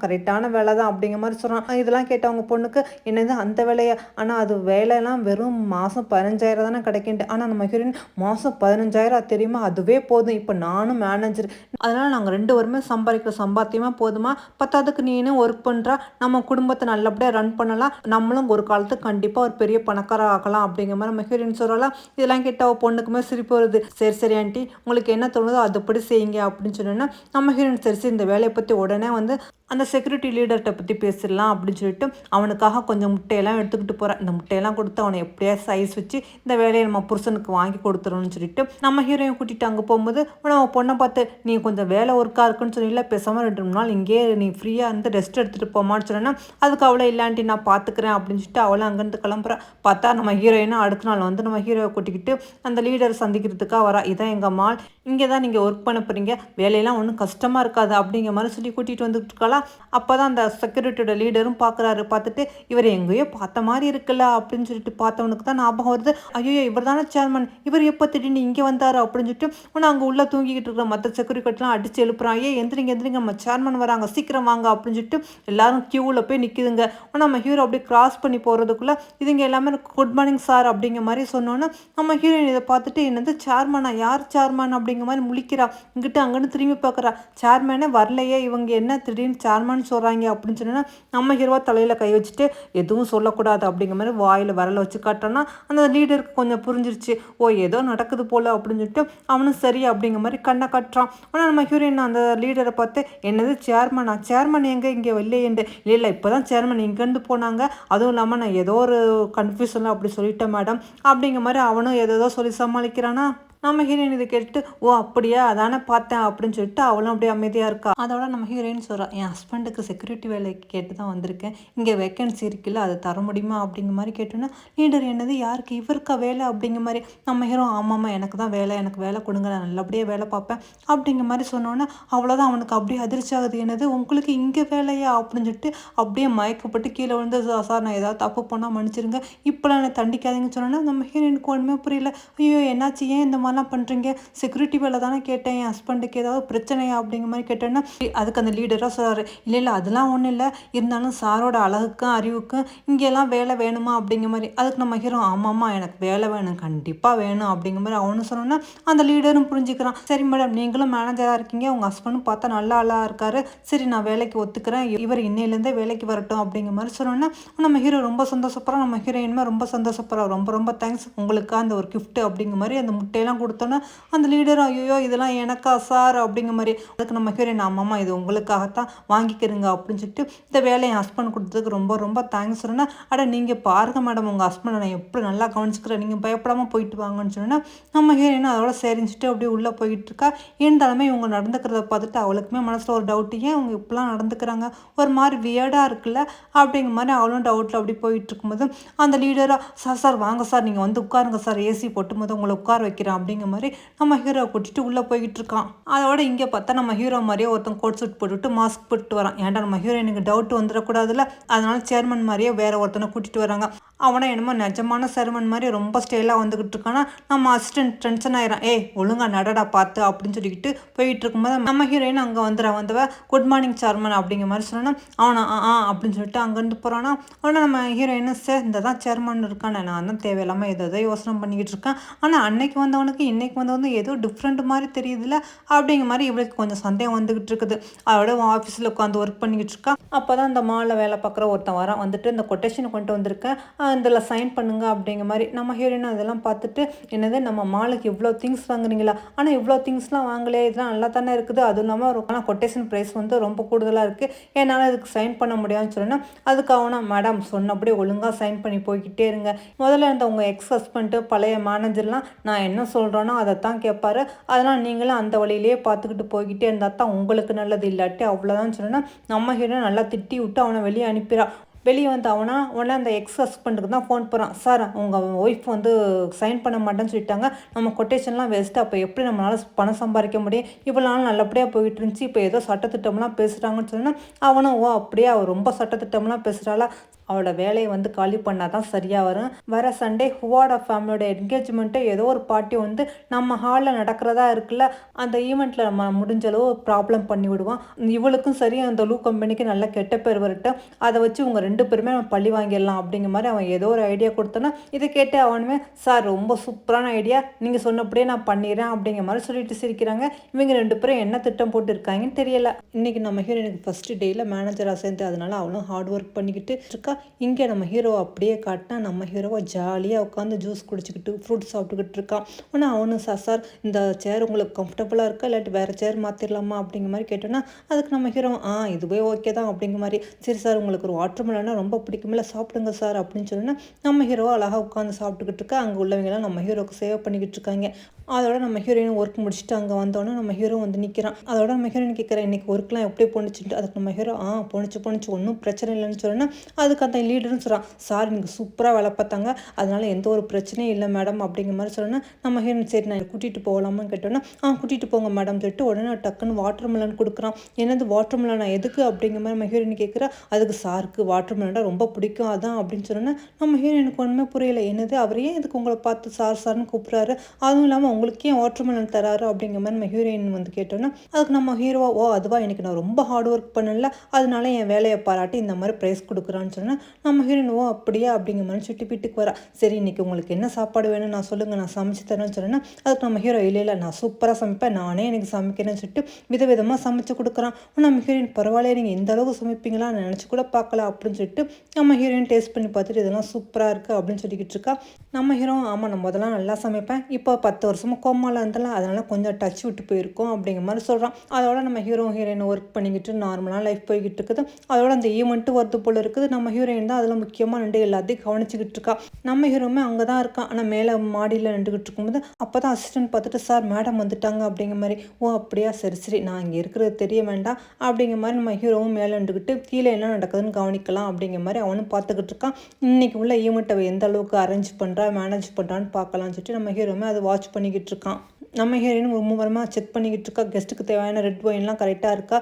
கரெக்டான வேலை தான் அப்படிங்கிற மாதிரி சொல்கிறான். இதெல்லாம் கேட்டவங்க பொண்ணுக்கு என்னது அந்த வேலையா, ஆனால் அது வேலையெல்லாம் வெறும் மாதம் 15,000 தானே கிடைக்கிண்டு, ஆனால் நம்ம ஹீரோயின் மாதம் 15,000 தெரியுமா, அதுவே போதும், இப்போ நானும் மேனேஜர், அதனால் நாங்கள் 2 பேருமே சம்பாதிக்கிற சம்பாத்தியமாக போதுமா, பத்தாவதுக்கு நீனும் ஒர்க் பண்ணுறா, நம்ம குடும்பத்தை நல்லபடியாக ரன் பண்ணலாம், நம்மளும் ஒரு காலத்துக்கு கண்டிப்பாக ஒரு பெரிய பணக்கார ஆகலாம் அப்படிங்கிற மாதிரி நம்ம ஹீரோயின் சொல்லலாம். இதெல்லாம் கேட்ட அவள் பொண்ணுக்குமே சிரிப்பு வருது. சரி சரி ஆண்டி, உங்களுக்கு என்ன தோணுதோ அதுபடி செய்யுங்க அப்படின்னு சொன்னோன்னா நம்ம ஹீரோயின் சரி இந்த வேலையை பற்றி உடனே வந்து அந்த செக்யூரிட்டி லீடர்கிட்ட பற்றி பேசிடலாம் அப்படின்னு சொல்லிட்டு அவனுக்காக கொஞ்சம் முட்டையெல்லாம் எடுத்துக்கிட்டு போகிறேன், இந்த முட்டையெல்லாம் கொடுத்து அவனை எப்படியா சைஸ் வச்சு இந்த வேலையை நம்ம புருஷனுக்கு வாங்கி கொடுத்துருன்னு சொல்லிட்டு நம்ம ஹீரோயின் கூட்டிகிட்டு அங்கே போகும்போது அவன் பொண்ணை பார்த்து, நீ கொஞ்சம் வேலை ஒர்க்காக இருக்குன்னு சொன்னில, பேசாமல் 2-3 நாள் இங்கேயே நீ ஃப்ரீயாக இருந்து ரெஸ்ட் எடுத்துகிட்டு போமான்னு சொன்னேன்னா அதுக்கு அவளை இல்லாண்டி நான் பார்த்துக்கிறேன் அப்படின்னு சொல்லிட்டு அவளை அங்கேருந்து கிளம்புறான். பார்த்தா நம்ம ஹீரோயினும் அடுத்த நாள் வந்து நம்ம ஹீரோவை கூட்டிக்கிட்டு அந்த லீடரை சந்திக்கிறதுக்காக வரா. இதான் எங்கள் மால், இங்கே தான் நீங்கள் ஒர்க் பண்ண போகிறீங்க, வேலையெல்லாம் ஒன்றும் கஷ்டமாக இருக்காது அப்படிங்கிற மாதிரி சொல்லி கூட்டிகிட்டு வந்துட்டு இருக்காளா. அப்போ தான் அந்த செக்யூரிட்டியோட லீடரும் பார்க்குறாரு. பார்த்துட்டு இவர் எங்கேயோ பார்த்த மாதிரி இருக்குல்ல அப்படின்னு சொல்லிட்டு பார்த்தவனுக்கு தான் ஞாபகம் வருது, ஐயோ இவர் தானே சேர்மன், இவர் எப்போ திடீர்னு இங்கே வந்தார் அப்படின்னு சொல்லிட்டு ஆனால் அங்கே உள்ளே தூங்கிக்கிட்டு இருக்கிற மற்ற செக்யூரிட்டிலாம் அடித்து எழுப்புறான், எந்திரிங்க நம்ம சேர்மன் வராங்க, சீக்கிரம் வாங்க அப்படின்னு சொல்லிட்டு எல்லாரும் க்யூவில் போய் நிற்கிதுங்க. ஆனால் நம்ம ஹீரோ அப்படியே கிராஸ் பண்ணி போகிறதுக்குள்ளே இதுங்க எல்லாமே குட் மார்னிங் சார் அப்படிங்கிற மாதிரி சொன்னோன்னா நம்ம ஹீரோயின் இதை பார்த்துட்டு என்னது சேர்மனா, யார் சேர்மன் அப்படிங்கிற மாதிரி முழிக்கிறா. இங்கிட்ட அங்கன்னு திரும்பி பார்க்குறா, சேர்மனே வரலையே, இவங்க என்ன திடீர்னு சேர்மன் சொல்கிறாங்க அப்படின்னு சொன்னா நம்ம ஹீரோவா தலையில் கை வச்சுட்டு எதுவும் சொல்லக்கூடாது அப்படிங்கிற மாதிரி வாயில் விரல வச்சு காட்டோன்னா அந்த லீடருக்கு கொஞ்சம் புரிஞ்சிருச்சு, ஓ ஏதோ நடக்குது போல் அப்படின்னு சொல்லிட்டு அவனும் சரி அப்படிங்கிற மாதிரி கண்ணை கட்டுறான். ஆனால் நம்ம ஹீரோயின் அந்த லீடரை பார்த்து, என்னது சேர்மனா, சேர்மன் எங்கே இங்கே இல்லையேண்டு, இல்லை இப்போ தான் சேர்மன் இங்கேருந்து போனாங்க, அதுவும் இல்லாமல் நான் ஏதோ ஒரு கன்ஃபியூஷனில் அப்படி சொல்லிட்டேன் மேடம் அப்படிங்கிற மாதிரி அவனும் ஏதோ சொல்லி சமாளிக்கிறானா. நம்ம ஹீரோயின் இதை கேட்டுட்டு ஓ அப்படியா அதானே பார்த்தேன் அப்படின்னு சொல்லிட்டு அவளும் அப்படியே அமைதியாக இருக்கா. அதோட நம்ம ஹீரோயின் சொல்கிறா, என் ஹஸ்பண்டுக்கு செக்யூரிட்டி வேலைக்கு கேட்டு தான் வந்திருக்கேன், இங்கே வேக்கன்சி இருக்குல்ல அதை தர முடியுமா அப்படிங்கிற மாதிரி கேட்டோன்னா லீடர் என்னது யாருக்கு இவருக்கா வேலை அப்படிங்கிற மாதிரி. நம்ம ஹீரோ ஆமாம்மா எனக்கு தான் வேலை, எனக்கு வேலை கொடுங்க, நான் நல்லபடியாக வேலை பார்ப்பேன் அப்படிங்கிற மாதிரி சொன்னோன்னே அவ்வளோதான் அவனுக்கு அப்படியே அதிர்ச்சி ஆகுது. என்னது உங்களுக்கு இங்கே வேலையா அப்படின்னு சொல்லிட்டு அப்படியே மயக்கப்பட்டு கீழே வந்து சார் நான் ஏதாவது தப்பு பண்ணால் மன்னிச்சிருங்க, இப்போலாம் என்னை தண்டிக்காதீங்கன்னு சொன்னோன்னா நம்ம ஹீரோயினுக்கு ஒன்றுமே புரியல. ஐயோ என்னாச்சு, ஏன் இந்த மாதிரிலாம் பண்ணுறீங்க, செக்யூரிட்டி வேலை தானே கேட்டேன், என் ஹஸ்பண்டுக்கு ஏதாவது பிரச்சனையா அப்படிங்கிற மாதிரி கேட்டேன்னா அதுக்கு அந்த லீடராக சொல்கிறாரு, இல்லை இல்லை அதெல்லாம் ஒன்றும் இல்லை, இருந்தாலும் சாரோட அழகுக்கும் அறிவுக்கும் இங்கெல்லாம் வேலை வேணுமா அப்படிங்கிற மாதிரி. அதுக்கு நம்ம ஹீரோ ஆமாம்மா எனக்கு வேலை வேணும், கண்டிப்பாக வேணும் அப்படிங்கிற மாதிரி அவனு சொன்னோன்னா அந்த லீடரும் புரிஞ்சுக்கிறான். சரி மேடம் நீங்களும் மேனேஜராக இருக்கீங்க, உங்கள் ஹஸ்பண்டும் பார்த்தா நல்ல ஆளாக இருக்காரு, சரி நான் வேலைக்கு ஒத்துக்கிறேன், இவர் இன்னையிலேருந்தே வேலைக்கு வரட்டும் அப்படிங்கிற மாதிரி சொன்னோன்னா நம்ம ஹீரோ ரொம்ப சந்தோஷப்படுறோம். நம்ம ஹீரோயினுமே ரொம்ப சந்தோஷப்படுறோம். ரொம்ப ரொம்ப தேங்க்ஸ் உங்களுக்கு அந்த ஒரு கிஃப்ட் அப்படிங்கிற மாதிரி அந்த முட்டையெல்லாம் கொடுத்தோன்னா அந்த லீடர் ஐயோ இதெல்லாம் எனக்கா சார் அப்படிங்கிற மாதிரி. அதுக்கு நம்ம ஹீரோயின் ஆமாம்மா இது உங்களுக்காகத்தான் வாங்கிக்கிறீங்க அப்படின்னு சொல்லிட்டு இந்த வேலையை என் ஹஸ்பண்ட் கொடுத்ததுக்கு ரொம்ப ரொம்ப தேங்க்ஸ் சொன்னேன்னா அட நீங்கள் பாருங்கள் மேடம் உங்கள் ஹஸ்பண்டை நான் எப்படி நல்லா கவனிச்சுக்கிறேன், நீங்கள் பயப்படாமல் போயிட்டு வாங்கன்னு சொன்னா நம்ம ஹீரோயின் அதோட சரிஞ்சிட்டு அப்படியே உள்ளே போயிட்டு இருக்கா. இருந்தாலுமே இவங்க நடந்துக்கிறத பார்த்துட்டு அவளுக்குமே மனசில் ஒரு டவுட்டு, ஏன் இவங்க இப்படிலாம் நடந்துக்கிறாங்க, ஒரு மாதிரி வியர்டாக இருக்குல்ல அப்படிங்கிற மாதிரி அவளும் டவுட்டில் அப்படி போயிட்டு இருக்கும்போது அந்த லீடராக சார் சார் வாங்க சார் நீங்கள் வந்து உட்காருங்க சார், ஏசி போட்டும்போது உங்களை உட்கார வைக்கிறேன் அப்படிங்கிற மாதிரி நம்ம ஹீரோ கூட்டிட்டு உள்ளே போய்கிட்டு இருக்கான். அதோட இங்கே பார்த்தா நம்ம ஹீரோ மாதிரியே ஒருத்தன் கோட் சூட் போட்டுவிட்டு மாஸ்க் போட்டு வரான். ஏன்டா நம்ம ஹீரோயினுக்கு டவுட் வந்துடக்கூடாதுல்ல, அதனால சேர்மன் மாதிரியே வேற ஒருத்தனை கூட்டிட்டு வராங்க. அவனை என்னமோ நிஜமான சேர்மன் மாதிரி ரொம்ப ஸ்டைலாக வந்துக்கிட்டு இருக்கானா. நம்ம அசிஸ்டன்ட் டென்ஷன் ஆயிரான், ஏய் ஒழுங்கா நடடா பார்த்து அப்படின்னு சொல்லிக்கிட்டு போயிட்டு இருக்கும்போது நம்ம ஹீரோயின் அங்கே வந்தவ குட் மார்னிங் சேர்மன் அப்படிங்கிற மாதிரி சொன்னா அவனா அப்படின்னு சொல்லிட்டு அங்கேருந்து போகிறானா. அவனை நம்ம ஹீரோயினும் சார் இந்த தான் சேர்மன் இருக்கானே, நான் தான் தேவையில்லாமல் ஏதோ யோசனை பண்ணிக்கிட்டு இருக்கேன், ஆனால் அன்னைக்கு வந்தவனுக்கு இன்னைக்கு வந்தவங்க ஏதோ டிஃப்ரெண்ட் மாதிரி தெரியுதுல்ல அப்படிங்கிற மாதிரி இவளுக்கு கொஞ்சம் சந்தேகம் வந்துக்கிட்டு இருக்குது. அவளோட ஆஃபீஸில் உட்காந்து ஒர்க் பண்ணிக்கிட்டு இருக்கா. அப்போ தான் இந்த மாலில் வேலை பார்க்குற ஒருத்தன் வரான். வந்துட்டு இந்த கொட்டேஷனை கொண்டு வந்திருக்கேன், இதில் சைன் பண்ணுங்க அப்படிங்கிற மாதிரி. நம்ம ஹீரோயின் அதெல்லாம் பார்த்துட்டு என்னது நம்ம மாலுக்கு இவ்வளோ திங்ஸ் வாங்குறீங்களா, ஆனால் இவ்வளோ திங்ஸ்லாம் வாங்கலையே, இதெல்லாம் நல்லா தானே இருக்குது, அதுவும் இல்லாமல் ஆனால் கொட்டேஷன் ப்ரைஸ் வந்து ரொம்ப கூடுதலாக இருக்குது, என்னால் இதுக்கு சைன் பண்ண முடியாதுன்னு சொன்னேன்னா அதுக்கு அவனா மேடம் சொன்னபடி ஒழுங்காக சைன் பண்ணி போய்கிட்டே இருங்க, முதல்ல இந்த உங்கள் எக்ஸ் ஹஸ்பண்டு பழைய மேனேஜர்லாம் நான் என்ன சொல்கிறேனோ அதை தான் கேட்பாரு, அதனால் நீங்களும் அந்த வழியிலேயே பார்த்துக்கிட்டு போய்கிட்டே இருந்தால் தான் உங்களுக்கு நல்லது, இல்லாட்டி அவ்வளோதான் சொன்னேன்னா நம்ம ஹீரோ நல்லா திட்டி விட்டு அவனை வெளியே அனுப்பிடுறான். வெளியே வந்து உடனே அந்த எக்ஸ் ஹஸ்பண்டுக்கு தான் ஃபோன் போகிறான், சார் உங்கள் ஒய்ஃப் வந்து சைன் பண்ண மாட்டேன்னு சொல்லிட்டாங்க, நம்ம கொட்டேஷன்லாம் வேஸ்ட்டு, அப்போ எப்படி நம்மளால் பணம் சம்பாதிக்க முடியும், இவ்வளோ நாள் நல்லபடியாக போயிட்டு இருந்துச்சு, இப்போ ஏதோ சட்டத்திட்டம்லாம் பேசுகிறாங்கன்னு சொன்னால் அவனும் ஓ அப்படியே அவள் ரொம்ப சட்டத்திட்டம்லாம் பேசுகிறாளா, அவளோட வேலையை வந்து காலி பண்ணால் தான் சரியாக வரும். வர சண்டே ஹுவாடா ஃபேமிலியோட என்கேஜ்மெண்ட்டை ஏதோ ஒரு பார்ட்டி வந்து நம்ம ஹாலில் நடக்கிறதா இருக்குல்ல, அந்த ஈவெண்ட்டில் நம்ம முடிஞ்ச அளவு ப்ராப்ளம் பண்ணி விடுவான், இவளுக்கும் சரி அந்த லூ கம்பெனிக்கு நல்ல கெட்ட பேர் வரட்டும், அதை வச்சு உங்க ரெண்டு பேருமே அவன் பழி வாங்கிடலாம் அப்படிங்கிற மாதிரி அவன் ஏதோ ஒரு ஐடியா கொடுத்தோன்னா இதை கேட்டு அவனுமே சார் ரொம்ப சூப்பரான ஐடியா, நீங்கள் சொன்னபடியே நான் பண்ணிடுறேன் அப்படிங்கிற மாதிரி சொல்லிட்டு சிரிக்கிறாங்க. இவங்க ரெண்டு பேரும் என்ன திட்டம் போட்டு இருக்காங்கன்னு தெரியல. இன்னைக்கு நம்ம ஹீரோயினுக்கு ஃபர்ஸ்ட் டேயில் மேனேஜராக சேர்ந்து அதனால அவளும் ஹார்ட் ஒர்க் பண்ணிக்கிட்டு இருக்கா. இங்கே நம்ம ஹீரோவை அப்படியே காட்டினா நம்ம ஹீரோவை ஜாலியாக உட்காந்து ஜூஸ் குடிச்சிக்கிட்டு ஃப்ரூட்ஸ் சாப்பிட்டுக்கிட்டு இருக்கான். ஆனால் அவனு சார் இந்த சேர் உங்களுக்கு கம்ஃபர்டபுளாக இருக்கா இல்லாட்டி வேறு சேர் மாற்றிடலாமா அப்படிங்கிற மாதிரி கேட்டோன்னா அதுக்கு நம்ம ஹீரோ இதுவே ஓகே தான் அப்படிங்கிற மாதிரி. சரி சார் உங்களுக்கு ஒரு வாட்டர் மெலன்னா ரொம்ப பிடிக்குமில்ல சாப்பிடுங்க சார் அப்படின்னு சொன்னா நம்ம ஹீரோ அழகாக உட்காந்து சாப்பிட்டுக்கிட்டு இருக்கா. அங்கே உள்ளவங்களாம் நம்ம ஹீரோக்கு சேவ் பண்ணிக்கிட்டு இருக்காங்க. அதோட நம்ம ஹீரோயின் ஒர்க் முடிச்சுட்டு அங்கே வந்தோன்னே நம்ம ஹீரோ வந்து நிற்கிறான். அதோட நம்ம ஹீரோயின் கேட்குறேன் இன்றைக்கி ஒர்க்லாம் எப்படி போணுச்சுட்டு. அதுக்கு நம்ம ஹீரோ போணுச்சு ஒன்றும் பிரச்சனை இல்லைன்னு சொன்னேன்னா அதுக்கு அந்த லீடர்னு சொல்கிறான், சார் எனக்கு சூப்பராக வேலை பார்த்தாங்க, அதனால் எந்த ஒரு பிரச்சனையும் இல்லை மேடம் அப்படிங்கிற மாதிரி சொன்னேன்னா நம்ம ஹீரோயின் சரி நான் கூட்டிகிட்டு போகலாமான்னு கேட்டோன்னா கூட்டிகிட்டு போங்க மேடம் சொல்லிட்டு உடனே டக்குன்னு வாட்டர் மெலன் கொடுக்குறான். என்னது வாட்டர் மெலனா எதுக்கு அப்படிங்கிற மாதிரி நம்ம ஹீரோயின் கேட்குறா. அதுக்கு சாருக்கு வாட்டர் மெலனா ரொம்ப பிடிக்கும் அதான் அப்படின்னு சொன்னோன்னா நம்ம ஹீரோயினுக்கு ஒன்றுமே புரியல. என்னது அவர் ஏன் இதுக்கு உங்களை பார்த்து சார்னு கூப்பிட்றாரு, அதுவும் இல்லாமல் உங்களுக்கு ஏன் வாட்டர் மெலன் தராரு அப்படிங்கிற மாதிரி நம்ம ஹீரோயின் வந்து கேட்டோன்னா அதுக்கு நம்ம ஹீரோவா அதுவா எனக்கு நான் ரொம்ப ஹார்ட் ஒர்க் பண்ணல அதனால என் வேலையை பாராட்டி இந்த மாதிரி ப்ரைஸ் கொடுக்குறான்னு சொன்னால் நம்ம ஹீரோயின் அப்படியே அப்படிங்கிற மாதிரி சுட்டி வீட்டுக்கு வரா. சரி இன்னைக்கு உங்களுக்கு என்ன சாப்பாடு வேணும் நான் சொல்லுங்கள் நான் சமைச்சு தரேன்னு சொன்னேன்னா அதுக்கு நம்ம ஹீரோ இல்லை நான் சூப்பராக சமைப்பேன் நானே எனக்கு சமைக்கிறேன்னு சொல்லிட்டு விதவிதமாக சமைச்சு கொடுக்குறான். நம்ம ஹீரோயின் பரவாயில்ல நீங்கள் எந்த அளவுக்கு சமைப்பீங்களா நினச்சி கூட பார்க்கல அப்படின்னு சொல்லிட்டு நம்ம ஹீரோயின் டேஸ்ட் பண்ணி பார்த்துட்டு இதெல்லாம் சூப்பராக இருக்குது அப்படின்னு சொல்லிக்கிட்டு இருக்கா. நம்ம ஹீரோ ஆமாம் நான் முதல்லாம் நல்லா சமைப்பேன், இப்போ 10 வருஷமாக கோமாவில் இருந்தாலும் அதனால் கொஞ்சம் டச் விட்டு போயிருக்கோம் அப்படிங்கிற மாதிரி சொல்கிறான். அதோட நம்ம ஹீரோயின் ஒர்க் பண்ணிக்கிட்டு நார்மலாக லைஃப் போய்கிட்டு இருக்குது. அதோட அந்த ஈவெண்ட்டு வருது போல் இருக்குது. நம்ம ஹீரோ ஹீரோயின் தான் அதில் முக்கியமாக நின்று எல்லாத்தையும் கவனிச்சுக்கிட்டு இருக்கா. நம்ம ஹீரோவுமே அங்கே தான் இருக்கான். ஆனால் மேலே மாடியில் நின்றுக்கிட்டு இருக்கும்போது அப்போ தான் அசிஸ்டன்ட் பார்த்துட்டு, சார் மேடம் வந்துட்டாங்க அப்படிங்கிற மாதிரி. ஓ அப்படியா, சரி சரி, நான் இங்கே இருக்கிறது தெரிய வேண்டாம் அப்படிங்கிற மாதிரி நம்ம ஹீரோவும் மேலே நின்றுக்கிட்டு கீழே என்ன நடக்குதுன்னு கவனிக்கலாம் அப்படிங்கிற மாதிரி அவனும் பார்த்துக்கிட்டு இருக்கான். இன்னைக்கு உள்ள ஈவெண்ட்டை எந்த அளவுக்கு அரேஞ்ச் பண்ணுறா, மேனேஜ் பண்ணுறான்னு பார்க்கலாம்னு சொல்லிட்டு நம்ம ஹீரோவுமே அதை வாட்ச் பண்ணிக்கிட்டு இருக்கான். நம்ம ஹீரோயின் ரொம்ப வாரமாக செக் பண்ணிக்கிட்டு இருக்கா. கெஸ்ட்டுக்கு தேவையான ரெட் ஒயின்லாம் கரெக்டாக இருக்கா,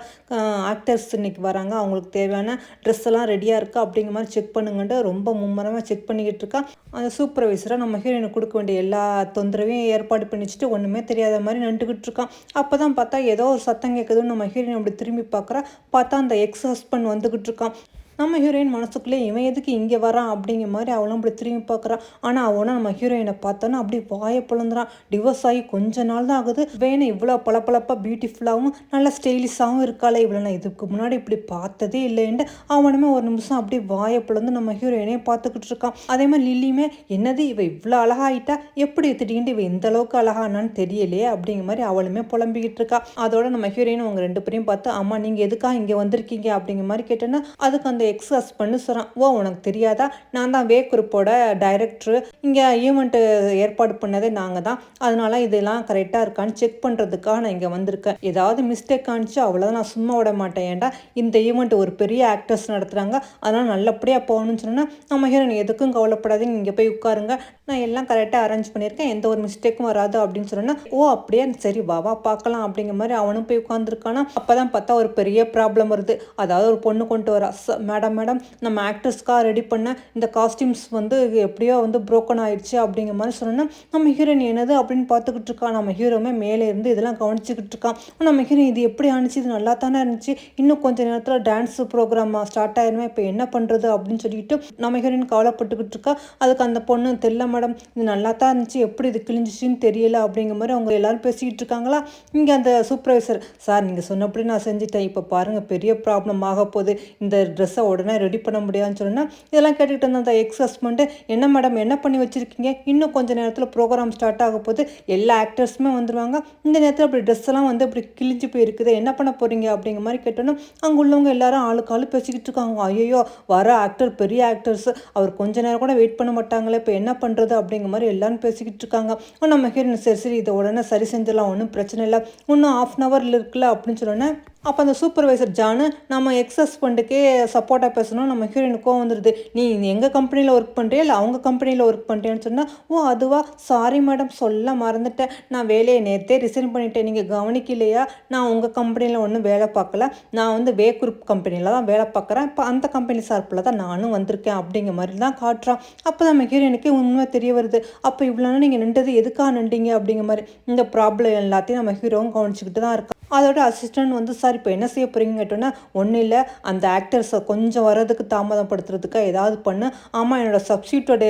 ஆக்டர்ஸ் இன்றைக்கி வராங்க, அவங்களுக்கு தேவையான ட்ரெஸ் எல்லாம் ரெடியாக இருக்கா அப்படிங்கிற மாதிரி செக் பண்ணுங்கன்ட்டு ரொம்ப மும்மரமாக செக் பண்ணிக்கிட்டு இருக்கா. அந்த சூப்பர்வைசராக நம்ம ஹீரோயினுக்கு கொடுக்க வேண்டிய எல்லா தொந்தரவையும் ஏற்பாடு பண்ணி வச்சுட்டு ஒன்றுமே தெரியாத மாதிரி நின்றுக்கிட்டு இருக்கான். அப்போ தான் பார்த்தா ஏதோ ஒரு சத்தம் கேட்குதுன்னு நம்ம ஹீரோயின் அப்படி திரும்பி பார்க்குறா. பார்த்தா அந்த எக்ஸ் ஹஸ்பண்ட் வந்துக்கிட்டு இருக்கான். நம்ம ஹீரோயின் மனசுக்குள்ளே இவன் எதுக்கு இங்கே வரான் அப்படிங்கிற மாதிரி அவளும் அப்படி திரும்பி பார்க்குறான். ஆனால் அவனும் நம்ம ஹீரோயினை பார்த்தோன்னா அப்படி வாயை பிளந்துறான். டிவோர்ஸ் ஆகி கொஞ்ச நாள் தான் ஆகுது, வேணும் இவ்வளோ பளபளப்பாக பியூட்டிஃபுல்லாகவும் நல்ல ஸ்டைலிஷாகவும் இருக்காளே, இவ்வளோ நான் இதுக்கு முன்னாடி இப்படி பார்த்ததே இல்லைன்ட்டு அவனுமே ஒரு நிமிஷம் அப்படி வாயை பிளந்து நம்ம ஹீரோயினையே பார்த்துக்கிட்டு இருக்கான். அதே மாதிரி லில்லியுமே என்னது இவ இவ்வளோ அழகாயிட்டா, எப்படி திடீர்னு இவ எந்த அளவுக்கு அழகானான்னு தெரியலையே அப்படிங்கிற மாதிரி அவளுமே புலம்பிக்கிட்டு இருக்கா. அதோட நம்ம ஹீரோயின் அவங்க ரெண்டு பேரையும் பார்த்து, அம்மா நீங்கள் எதுக்காக இங்கே வந்திருக்கீங்க அப்படிங்கிற மாதிரி கேட்டோன்னா அதுக்கு அந்த எக்ஸ் ஹஸ்பண்ட் சொல்கிறான், ஓ உனக்கு தெரியாதா, நான் தான் வே குரூப்போட டைரக்டரு, இங்கே ஈவெண்ட்டு ஏற்பாடு பண்ணதே நாங்கள் தான், அதனால இதெல்லாம் கரெக்டாக இருக்கான்னு செக் பண்ணுறதுக்காக நான் இங்கே வந்திருக்கேன். ஏதாவது மிஸ்டேக் காணிச்சு அவ்வளோதான், நான் சும்மா விட மாட்டேன். ஏன்டா இந்த ஈவெண்ட் ஒரு பெரிய ஆக்டர்ஸ் நடத்துகிறாங்க, அதனால் நல்லபடியாக போகணும்னு சொன்னால் நம்ம ஹீரோயின் எதுக்கும் கவலைப்படாதீங்க, இங்கே போய் உட்காருங்க, நான் எல்லாம் கரெக்டாக அரேஞ்ச் பண்ணியிருக்கேன், எந்த ஒரு மிஸ்டேக்கும் வராது அப்படின்னு சொன்னா, ஓ அப்படியே சரி பாவா பார்க்கலாம் அப்படிங்கிற மாதிரி அவனும் போய் உட்காந்துருக்கானா. அப்போ தான் பார்த்தா ஒரு பெரிய ப்ராப்ளம் வருது. அதாவது ஒரு பொண்ணு கொண்டு வரா, மேடம் நம்ம ஆக்டர்ஸ்க்காக ரெடி பண்ண இந்த காஸ்டியூம்ஸ் வந்து எப்படியோ வந்து புரோக்கன் ஆயிடுச்சு அப்படிங்கிற மாதிரி சொன்னோன்னா நம்ம ஹீரோயின் என்னது அப்படின்னு பார்த்துக்கிட்டு இருக்கான். நம்ம ஹீரோமே மேலே இருந்து இதெல்லாம் கவனிச்சுக்கிட்டு இருக்கான். நம்ம ஹீரோயின் இது எப்படி ஆனிச்சு, இது நல்லா தானே இருந்துச்சு, இன்னும் கொஞ்சம் நேரத்தில் டான்ஸ் ப்ரோக்ராம் ஸ்டார்ட் ஆயிருமே, இப்போ என்ன பண்ணுறது அப்படின்னு சொல்லிட்டு நம்ம ஹீரோயின் கவலைப்பட்டுக்கிட்டு இருக்கா. அதுக்கு அந்த பொண்ணு தெரியல மேடம், இது நல்லா தான் இருந்துச்சு, எப்படி இது கிழிஞ்சிச்சின்னு தெரியல அப்படிங்கிற மாதிரி அவங்க எல்லாரும் பேசிக்கிட்டு இருக்காங்களா. இங்கே அந்த சூப்பர்வைசர், சார் நீங்கள் சொன்னபடி நான் செஞ்சுட்டேன், இப்போ பாருங்கள் பெரிய ப்ராப்ளம் ஆக போகுது, இந்த ட்ரெஸ்ஸை உடனே ரெடி பண்ண முடியாதுன்னு சொன்னால் இதெல்லாம் கேட்டுக்கிட்டு இருந்த அந்த எக்ஸ் ஹஸ்பண்ட், என்ன மேடம் என்ன பண்ணி வச்சுருக்கீங்க, இன்னும் கொஞ்சம் நேரத்தில் ப்ரோக்ராம் ஸ்டார்ட் ஆக போது, எல்லா ஆக்டர்ஸுமே வந்துடுவாங்க, இந்த நேரத்தில் அப்படி ட்ரெஸ் எல்லாம் வந்து அப்படி கிழிஞ்சு போயிருக்குது, என்ன பண்ண போகிறீங்க அப்படிங்கிற மாதிரி கேட்டோன்னா அங்கே உள்ளவங்க எல்லாரும் ஆளுக்கு ஆளு பேசிக்கிட்டு இருக்காங்க. ஐயோ வர ஆக்டர் பெரிய ஆக்டர்ஸ், அவர் கொஞ்ச நேரம் கூட வெயிட் பண்ண மாட்டாங்களே, இப்போ என்ன பண்ணுறது அப்படிங்கிற மாதிரி எல்லாரும் பேசிக்கிட்டு இருக்காங்க. நம்ம ஹீரோயின் சரி சரி இதை உடனே சரி செஞ்சிடலாம், ஒன்றும் பிரச்சனை இல்லை, இன்னும் 1/2 hour இருக்குல்ல அப்படின்னு சொன்னோன்னே அப்போ அந்த சூப்பர்வைசர் ஜானு நம்ம எக்ஸ் ஹஸ்பண்டுக்கே சப்போர்ட்டாக பேசணும். நம்ம ஹீரோயினுக்கும் வந்துடுது, நீ எங்கள் கம்பெனியில் ஒர்க் பண்ணுறியா இல்லை அவங்க கம்பெனியில் ஒர்க் பண்ணுறியான்னு சொன்னால், ஓ அதுவா, சாரி மேடம் சொல்ல மறந்துட்டேன், நான் வேலையை நேற்றே ரிசைன் பண்ணிட்டேன், நீங்கள் கவனிக்கலையா, நான் உங்கள் கம்பெனியில் ஒன்றும் வேலை பார்க்கல, நான் வந்து வே குரூப் கம்பெனியில் தான் வேலை பார்க்குறேன், இப்போ அந்த கம்பெனி சார்பில் தான் நானும் வந்திருக்கேன் அப்படிங்கிற மாதிரி தான் காட்டுறான். அப்போ நம்ம ஹீரோயினுக்கு உண்மை தெரிய வருது. அப்போ இவ்வளோ நீங்கள் நின்றது எதுக்காக நின்றீங்க அப்படிங்கிற மாதிரி இந்த ப்ராப்ளம் எல்லாத்தையும் நம்ம ஹீரோவும் கவனிச்சுக்கிட்டு தான் இருக்கோம். அதோட அசிஸ்டன்ட் வந்து, சார் இப்போ என்ன செய்ய போகிறீங்க கேட்டோன்னா, ஒன்றும் இல்லை அந்த ஆக்டர்ஸை கொஞ்சம் வர்றதுக்கு தாமதப்படுத்துறதுக்காக ஏதாவது பண்ணு, ஆமாம் என்னோடய சப்ஸ்டியூட்டோட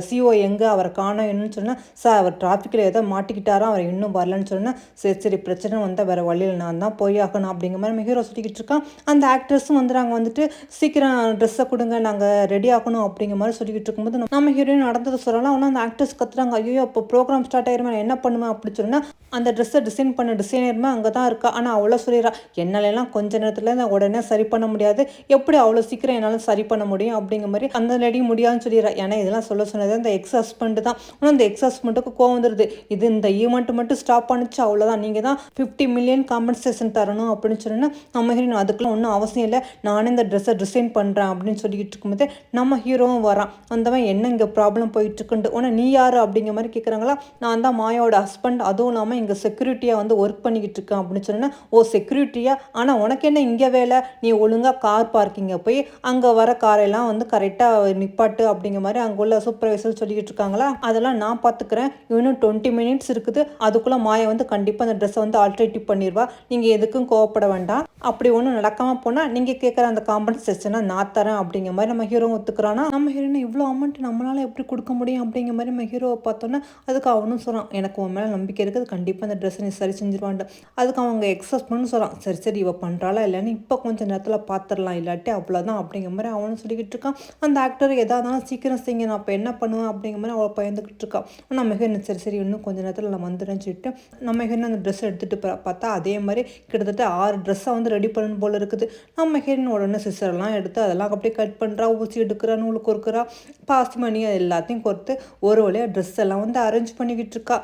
சிஓ எங்கே, அவரை காணோம் என்னன்னு சொன்னால், சார் அவர் டிராஃபிக்கில் ஏதோ மாட்டிக்கிட்டாராம், அவர் இன்னும் வரலன்னு சொன்னால், சரி சரி பிரச்சனை வந்தால் வேறு வழியில் நான் தான் போய் ஆகணும் அப்படிங்கிற மாதிரி ஹீரோ சொல்லிக்கிட்டு இருக்கான். அந்த ஆக்டர்ஸும் வந்துடுறாங்க, வந்துட்டு சீக்கிரம் ட்ரெஸ்ஸை கொடுங்க நாங்கள் ரெடி ஆகணும் அப்படிங்கிற மாதிரி சொல்லிக்கிட்டு இருக்கும்போது நம்ம ஹீரோயின் நடந்தது சொல்லலாம். ஆனால் அந்த ஆக்டர்ஸ் கத்துறாங்க, ஐயோ இப்போ ப்ரோக்ராம் ஸ்டார்ட் ஆயிருமே நான் என்ன பண்ணுவேன் அப்படின்னு சொன்னால், அந்த ட்ரெஸ்ஸை டிசைன் பண்ண டிசைனருமே அங்கே தான் இருக்கா. ஆனால் அவ்வளோ சொல்லிடுறா, என்னாலெல்லாம் கொஞ்ச நேரத்தில் நான் உடனே சரி பண்ண முடியாது, எப்படி அவ்வளோ சீக்கிரம் என்னால் சரி பண்ண முடியும் அப்படிங்கிற மாதிரி அந்த லேடியும் முடியாதுன்னு சொல்லிடுறா. ஏன்னா இதெல்லாம் சொல்ல சொன்னது அந்த எக்ஸ் ஹஸ்பண்ட் தான். ஆனால் அந்த எக்ஸ் ஹஸ்பண்டுக்கு கோவம் வந்துடுது, இது இந்த ஈவெண்ட் மட்டும் ஸ்டாப் பண்ணிச்சு அவ்வளோதான், நீங்கள் தான் 50 million காம்பன்சேஷன் தரணும் அப்படின்னு சொன்னால், நம்ம ஹீரோ அதுக்கெல்லாம் ஒன்றும் அவசியம் இல்லை, நானே இந்த ட்ரெஸ்ஸை டிசைன் பண்ணுறேன் அப்படின்னு சொல்லிக்கிட்டு இருக்கும்போது நம்ம ஹீரோவும் வரான். வந்தவன் என்ன இங்கே ப்ராப்ளம் போயிட்டுருக்குன்ட்டு, உடனே நீ யார் அப்படிங்கிற மாதிரி கேட்குறாங்களா. நான் தான் மாயோட ஹஸ்பண்ட், அதுவும் இல்லாமல் இங்கே செக்யூரிட்டியாக வந்து ஒர்க் பண்ணிக்கிட்டு இருக்கேன் அப்படின்னு சொன்னால், ஓ செக்யூரிட்டியா, ஆனால் உனக்கு என்ன இங்கே வேலை, நீ ஒழுங்காக கார் பார்க்கிங்க போய் அங்கே வர காரெல்லாம் வந்து கரெக்டாக நிப்பாட்டு அப்படிங்கிற மாதிரி அங்கே உள்ள சூப்பர்வைசர் சொல்லிக்கிட்டு இருக்காங்களா. அதெல்லாம் நான் பார்த்துக்கிறேன், இன்னும் 20 minutes இருக்குது, அதுக்குள்ளே மாயை வந்து கண்டிப்பாக அந்த ட்ரெஸ்ஸை வந்து ஆல்ட்ரேட்டிவ் பண்ணிடுவா, நீங்கள் எதுக்கும் கோவப்பட வேண்டாம், அப்படி ஒன்றும் நடக்காமல் போனால் நீங்கள் கேட்குற அந்த காம்பன்சேஷனை நான் தரேன் அப்படிங்கிற மாதிரி நம்ம ஹீரோ ஒத்துக்கிறானா. நம்ம ஹீரோனை இவ்வளோ அமௌண்ட் நம்மளால் எப்படி கொடுக்க முடியும் அப்படிங்கிற மாதிரி நம்ம ஹீரோவை பார்த்தோன்னா அதுக்கு அவனும் சொல்கிறான், எனக்கு உன் மேலே நம்பிக்கை இருக்குது, கண்டிப்பாக அந்த ட்ரெஸ்ஸை நீ சரி செஞ்சிருவான்ட்டு. அதுக்கு அவங்க எக்ஸ் ஹஸ்பண்ட் சொல்கிறான், சரி சரி இவ பண்ணுறாளா இல்லைன்னு இப்போ கொஞ்சம் நேரத்தில் பார்த்துடலாம், இல்லாட்டி அவ்வளோதான் அப்படிங்கிற மாதிரி அவனும் சொல்லிக்கிட்டு இருக்கான். அந்த ஆக்டர் எதாக இருந்தாலும் சீக்கிரம் செய்யுங்க, நான் இப்போ என்ன பண்ணுவேன் அப்படிங்கிற மாதிரி அவள் பயந்துக்கிட்டு இருக்கான். நம்ம ஹீரோயின் சரி சரி இன்னும் கொஞ்சம் நேரத்தில் நான் வந்துடுறேன்னு சொல்லிட்டு நம்ம ஹீரோயின் அந்த ட்ரெஸ் எடுத்துகிட்டு பார்த்தா அதே மாதிரி கிட்டத்தட்ட 6 ட்ரெஸ்ஸை வந்து ரெடி பண்ணணும் போல் இருக்குது. நம்ம ஹீரோயின் உடனே சிஸ்டர்லாம் எடுத்து அதெல்லாம் அப்படியே கட் பண்ணுறா, ஊசி எடுக்கிறா, நூல் கொறுக்கிறா, பாசிமணி எல்லாத்தையும் கொடுத்து ஒரு வழியாக ட்ரெஸ் எல்லாம் வந்து அரேஞ்ச் பண்ணிக்கிட்டு இருக்கா.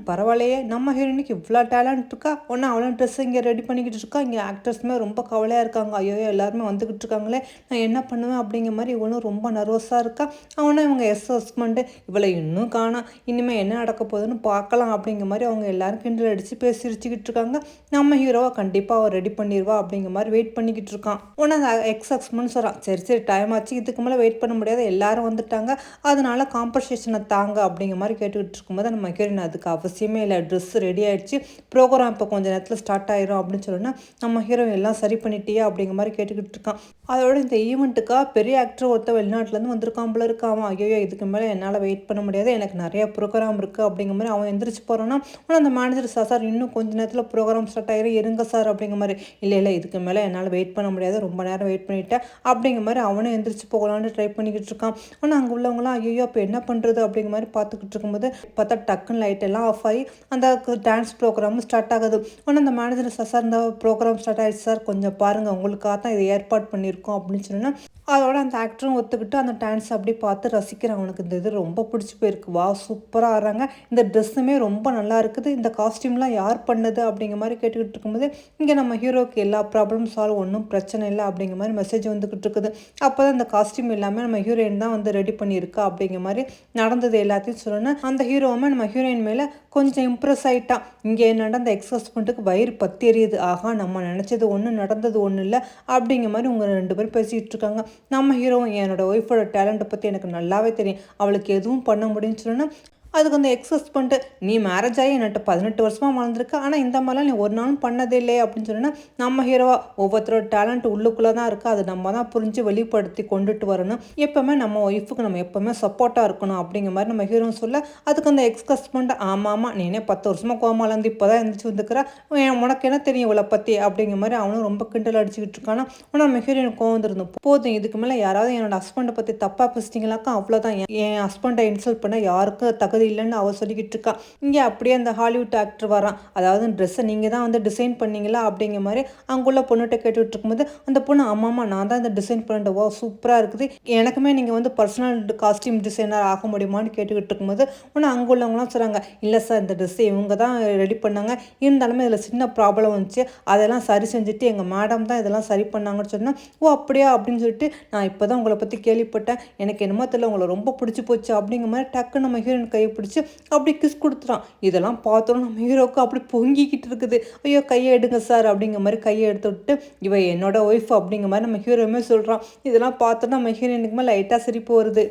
பரவாயில்லையே, நம்ம ஹீரோயினுக்கு இவ்வளோ டேலண்ட் இருக்கா, ஒன்று அவளும் ட்ரெஸ் இங்கே ரெடி பண்ணிக்கிட்டு இருக்கா. இங்கே ஆக்டர்ஸுமே ரொம்ப கவலையாக இருக்காங்க, ஐயோ எல்லாருமே வந்துக்கிட்டு இருக்காங்களே, நான் என்ன பண்ணுவேன் அப்படிங்கிற மாதிரி இவளும் ரொம்ப நர்வஸாக இருக்கா. அவனும் இவங்க எஸ் ஹஸ்பண்டு இவளை இன்னும் காணோம், இனிமேல் என்ன நடக்க போகுதுன்னு பார்க்கலாம் அப்படிங்கிற மாதிரி அவங்க எல்லாரும் கிண்டல் அடித்து பேசி சிரிச்சுக்கிட்டு இருக்காங்க. நம்ம ஹீரோவை கண்டிப்பாக அவள் ரெடி பண்ணிடுவா அப்படிங்கிற மாதிரி வெயிட் பண்ணிக்கிட்டு இருக்கான். உடனே அந்த எக்ஸ் ஹஸ்பண்ட் சொல்கிறான், சரி சரி டைம் ஆச்சு, இதுக்கு மேலே வெயிட் பண்ண முடியாது, எல்லாரும் வந்துட்டாங்க, அதனால காம்பன்சேஷனை தாங்க அப்படிங்கிற மாதிரி கேட்டுக்கிட்டு இருக்கும்போது நம்ம ஹீரோயின் அதுக்கு அவசியமே இல்லை, ட்ரெஸ் ரெடி ஆகிடுச்சு, ப்ரோக்ராம் இப்போ கொஞ்சம் நேரத்தில் ஸ்டார்ட் ஆயிரும் அப்படின்னு சொல்லணும்னா நம்ம ஹீரோ எல்லாம் சரி பண்ணிட்டியா அப்படிங்கிற மாதிரி கேட்டுக்கிட்டு இருக்கான். அதோட இந்த ஈவெண்ட்டுக்காக பெரிய ஆக்டர் ஒருத்தர் வெளிநாட்டிலேருந்து வந்திருக்கான் போல இருக்கான். ஐயோ இதுக்கு மேலே என்னால் வெயிட் பண்ண முடியாது, எனக்கு நிறைய ப்ரோக்ராம் இருக்குது அப்படிங்கிற மாதிரி அவன் எந்திரிச்சு போகிறான்னா ஆனால் அந்த மேனேஜர் சார் இன்னும் கொஞ்சம் நேரத்தில் ப்ரோக்ராம் ஸ்டார்ட் ஆயிரும், இருங்க சார் அப்படிங்கிற மாதிரி. இல்லை இதுக்கு மேலே என்னால் வெயிட் பண்ண முடியாது, ரொம்ப நேரம் வெயிட் பண்ணிட்டேன் அப்படிங்கிற மாதிரி அவனும் எந்திரிச்சு போகலான்னு ட்ரை பண்ணிக்கிட்டு இருக்கான். ஆனால் அங்கே உள்ளவங்களாம் ஐயோ அப்போ என்ன பண்ணுறது அப்படிங்கிற மாதிரி பார்த்துக்கிட்டு இருக்கும்போது பார்த்தா டக்குன்னு லைட் எல்லாம் ஆஃப் ஆகி அந்த டான்ஸ் ப்ரோக்ராம் ஸ்டார்ட் ஆகுது. ஆனால் அந்த மேனேஜர் சார் இந்த ப்ரோக்ராம் ஸ்டார்ட் ஆகிடுச்சு சார், கொஞ்சம் பாருங்கள் உங்களுக்காக தான் இதை ஏற்பாடு பண்ணியிருக்கோம் அப்படின்னு சொன்னால் அதோட அந்த ஆக்டரும் ஒத்துக்கிட்டு அந்த டான்ஸ் அப்படி பார்த்து ரசிக்கிறான். அவனுக்கு இந்த இது ரொம்ப பிடிச்சி போயிருக்கு, வா சூப்பராக ஆடுறாங்க, இந்த ட்ரெஸ்ஸுமே ரொம்ப நல்லா இருக்குது, இந்த காஸ்டியூம்லாம் யார் பண்ணது அப்படிங்கிற மாதிரி கேட்டுக்கிட்டு இருக்கும்போது இங்கே நம்ம ஹீரோக்கு எல்லா ப்ராப்ளம் சால்வ், ஒன்றும் பிரச்சனை இல்லை அப்படிங்கிற மாதிரி மெசேஜ் வந்துக்கிட்டு இருக்குது. அப்போ தான் இந்த காஸ்டியூம் எல்லாமே நம்ம ஹீரோயின் தான் வந்து ரெடி பண்ணியிருக்கா அப்படிங்கிற மாதிரி நடந்தது எல்லாத்தையும் சொல்லணும். அந்த ஹீரோவுமே நம்ம ஹீரோயின் மேலே கொஞ்சம் இம்ப்ரெஸ் ஆகிட்டான். இங்கே நடந்த எக்ஸ் ஹஸ்பண்டுக்கு வயிறு பற்றி எரியுது, ஆகா நம்ம நினச்சது ஒன்று நடந்தது ஒன்றும் இல்லை அப்படிங்கிற மாதிரி உங்க 2 பேரும் பேசிகிட்டு இருக்காங்க. நம்ம ஹீரோவும் என்னோட ஒய்ஃபோட டேலண்ட்டை பற்றி எனக்கு நல்லாவே தெரியும், அவளுக்கு எதுவும் பண்ண முடியும்னு சொன்னா அதுக்கு அந்த எக்ஸ் ஹஸ்பண்ட் நீ மேரேஜ் ஆகி என்கிட்ட 18 வருஷமாக வளர்ந்துருக்க, ஆனால் இந்த மாதிரிலாம் நீ ஒரு நாளும் பண்ணதே இல்லை அப்படின்னு சொன்னால் நம்ம ஹீரோவா ஒவ்வொருத்தரோட டேலண்ட் உள்ளுக்குள்ளே தான் இருக்குது, அது நம்ம தான் புரிஞ்சு வெளிப்படுத்தி கொண்டுட்டு வரணும், எப்போவுமே நம்ம ஒய்ஃபுக்கு நம்ம எப்போவுமே சப்போர்ட்டாக இருக்கணும் அப்படிங்கிற மாதிரி நம்ம ஹீரோன்னு சொல்ல அதுக்கு அந்த எக்ஸ் ஹஸ்பண்ட் ஆமாம் நீனே 10 வருஷமாக கோமாலேருந்து இப்போ தான் எழுந்திரிச்சு வந்துக்கிறா, உனக்கு என்ன தெரியும் இவளை பற்றி அப்படிங்கிற மாதிரி அவனும் ரொம்ப கிண்டல் அடிச்சுக்கிட்டு இருக்கானா. ஆனால் நம்ம ஹீரோயின் கோவம் வந்துருந்தோம், போதும் இதுக்கு மேலே யாராவது என்னோட ஹஸ்பண்டை பற்றி தப்பாக பேசிட்டீங்களாக்கா அவ்வளோதான், என் ஹஸ்பண்டை இன்சல்ட் பண்ண யாருக்கும் தகுதி இல்லைன்னு அவ சொல்லிக்கிட்டு இருக்கா. இங்கே அப்படியே அந்த ஹாலிவுட் ஆக்டர் வரான், அதாவது ட்ரெஸ்ஸை நீங்கள் தான் வந்து டிசைன் பண்ணீங்களா அப்படிங்கிற மாதிரி அங்குள்ள பொண்ணுகிட்ட கேட்டுட்டு இருக்கும்போது அந்த பொண்ணு ஆமாம்மா நான் தான் இந்த டிசைன் பண்ணிட்டேன், ஓ சூப்பராக இருக்குது, எனக்குமே நீங்கள் வந்து பர்சனல் காஸ்டியூம் டிசைனர் ஆக முடியுமான்னு கேட்டுக்கிட்டு இருக்கும்போது ஒன்று அங்கே உள்ளவங்களாம் சொல்கிறாங்க, இல்லை சார் இந்த ட்ரெஸ்ஸை இவங்க தான் ரெடி பண்ணாங்க, இருந்தாலுமே இதில் சின்ன ப்ராப்ளம் வந்துச்சு, அதெல்லாம் சரி செஞ்சுட்டு எங்கள் மேடம் தான் இதெல்லாம் சரி பண்ணாங்கன்னு சொன்னால் ஓ அப்படியா அப்படின்னு சொல்லிட்டு நான் இப்போ தான் உங்களை பற்றி கேள்விப்பட்டேன், எனக்கு என்னமோ தெரியல உங்களை ரொம்ப பிடிச்சி போச்சு அப்படிங்கிற மாதிரி டக்கு நம்ம ஹீரோயின் கையை பிடிச்சி அப்படி கிஸ் கொடுத்துட்டான். இதெல்லாம் பார்த்தோம் நம்ம ஹீரோக்கு அப்படி பொங்கிக்கிட்டு இருக்குது, ஐயோ கையை எடுங்க சார் அப்படிங்கிற மாதிரி கையை எடுத்து விட்டு இவ என்னோட ஒய்ஃப் அப்படிங்கிற மாதிரி நம்ம ஹீரோவுமே சொல்கிறான். இதெல்லாம் பார்த்தோன்னா நம்ம ஹீரோயினுக்கு மேலே லைட்டாக சிரிப்பு வருது.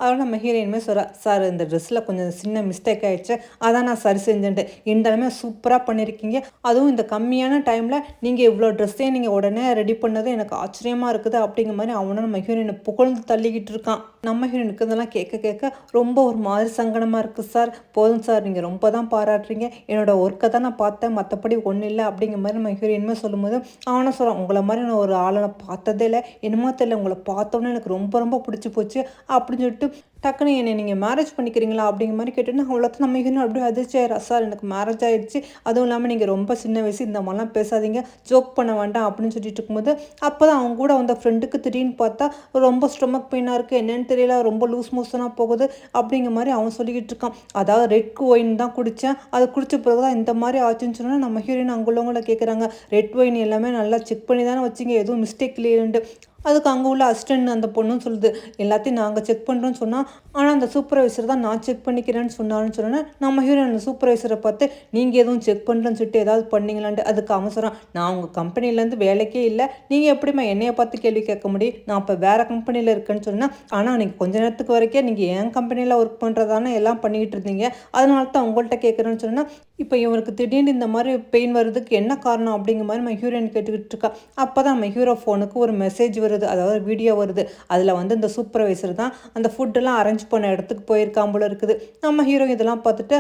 அதோட நம்ம ஹீரோயினுமே சொல்கிறா, சார் இந்த ட்ரெஸ்ஸில் கொஞ்சம் சின்ன மிஸ்டேக் ஆகிடுச்சு, அதான் நான் சரி செஞ்சேன்ட்டு, இருந்தாலுமே சூப்பராக பண்ணியிருக்கீங்க, அதுவும் இந்த கம்மியான டைமில் நீங்கள் இவ்வளோ ட்ரெஸ்ஸையும் நீங்கள் உடனே ரெடி பண்ணது எனக்கு ஆச்சரியமாக இருக்குது அப்படிங்கிற மாதிரி அவனை நம்ம ஹீரோயினை புகழ்ந்து தள்ளிக்கிட்டு இருக்கான். நம்ம ஹீரோயினுக்கு இதெல்லாம் கேட்க கேட்க ரொம்ப ஒரு மாதிரி சங்கடமாக இருக்குது சார், போதும் சார் நீங்கள் ரொம்ப தான் பாராட்டுறீங்க, என்னோடய ஒர்க்கை தான் நான் பார்த்தேன், மற்றபடி ஒன்றும் இல்லை அப்படிங்கிற மாதிரி நம்ம ஹீரோயினுமே சொல்லும்போது அவனை சொல்கிறான், உங்களை மாதிரி நான் ஒரு ஆளை நான் பார்த்ததே இல்லை, என்னமோ தெரியல உங்களை பார்த்தோன்னே எனக்கு ரொம்ப ரொம்ப பிடிச்சி போச்சு அப்படின்னு சொல்லிட்டு டக்குன்னு என்னை நீங்கள் மேரேஜ் பண்ணிக்கிறீங்களா அப்படிங்கிற மாதிரி கேட்டுன்னு அவ்வளோத்தான் நம்ம ஹீரோயின் அப்படியே அதிர்ச்சி ஆயிரா, சார் எனக்கு மேரேஜ் ஆகிடுச்சு, அதுவும் இல்லாமல் நீங்கள் ரொம்ப சின்ன வயசு, இந்த மாதிரிலாம் பேசாதீங்க, ஜோக் பண்ண வேண்டாம் அப்படின்னு சொல்லிட்டு இருக்கும்போது அப்போ தான் அவங்க கூட வந்த ஃப்ரெண்டுக்கு திடீர்னு பார்த்தா ரொம்ப ஸ்டொமக் பெயினாக இருக்குது, என்னென்னு தெரியல, ரொம்ப லூஸ் மோஷனாக போகுது அப்படிங்கிற மாதிரி அவன் சொல்லிக்கிட்டு இருக்கான். அதாவது ரெட் ஒயின் தான் குடித்தேன், அது குடித்த பிறகு தான் இந்த மாதிரி ஆச்சுன்னு சொன்னால் நம்ம ஹீரோயின் அங்குள்ளவங்கள கேட்குறாங்க, ரெட் ஒயின் எல்லாமே நல்லா செக் பண்ணி தானே வச்சிங்க, எதுவும் மிஸ்டேக் இல்லையேன்ட்டு. அதுக்கு அங்கே உள்ள அசிஸ்டன்ட் அந்த பொண்ணும் சொல்லுது, எல்லாத்தையும் நாங்கள் செக் பண்ணுறோன்னு சொன்னால், ஆனால் அந்த சூப்பர்வைசர் தான் நான் செக் பண்ணிக்கிறேன்னு சொன்னான்னு சொன்னேன். நம்ம ஹீரோயின் அந்த சூப்பர்வைசரை பார்த்து நீங்கள் எதுவும் செக் பண்ணுறேன்னு சொல்லிட்டு ஏதாவது பண்ணீங்களான்ட்டு அதுக்கு அவசரம், நான் உங்கள் கம்பெனிலேருந்து வேலைக்கே இல்லை, நீங்கள் எப்படிமா என்னையை பார்த்து கேள்வி கேட்க முடியும், நான் இப்போ வேறு கம்பெனியில் இருக்கேன்னு சொன்னேன், ஆனால் நீங்கள் கொஞ்ச நேரத்துக்கு வரைக்கும் நீங்கள் என் கம்பெனியில் ஒர்க் பண்ணுறதானே எல்லாம் பண்ணிக்கிட்டு இருந்தீங்க, அதனால தான் உங்கள்கிட்ட கேட்குறேன்னு சொன்னால் இப்போ இவருக்கு திடீர்னு இந்த மாதிரி பெயின் வருதுக்கு என்ன காரணம் அப்படிங்கிற மாதிரி நம்ம ஹீரோயின் கேட்டுக்கிட்டு இருக்கா. அப்போ தான் நம்ம ஹீரோ ஃபோனுக்கு ஒரு மெசேஜ் வருது, அதாவது வீடியோ வருது. அதில் வந்து இந்த சூப்பர்வைசர் தான் அந்த ஃபுட்டெல்லாம் அரேஞ்ச் பண்ண இடத்துக்கு போயிருக்கான் போல இருக்குது. நம்ம ஹீரோ இதெல்லாம் பார்த்துட்டு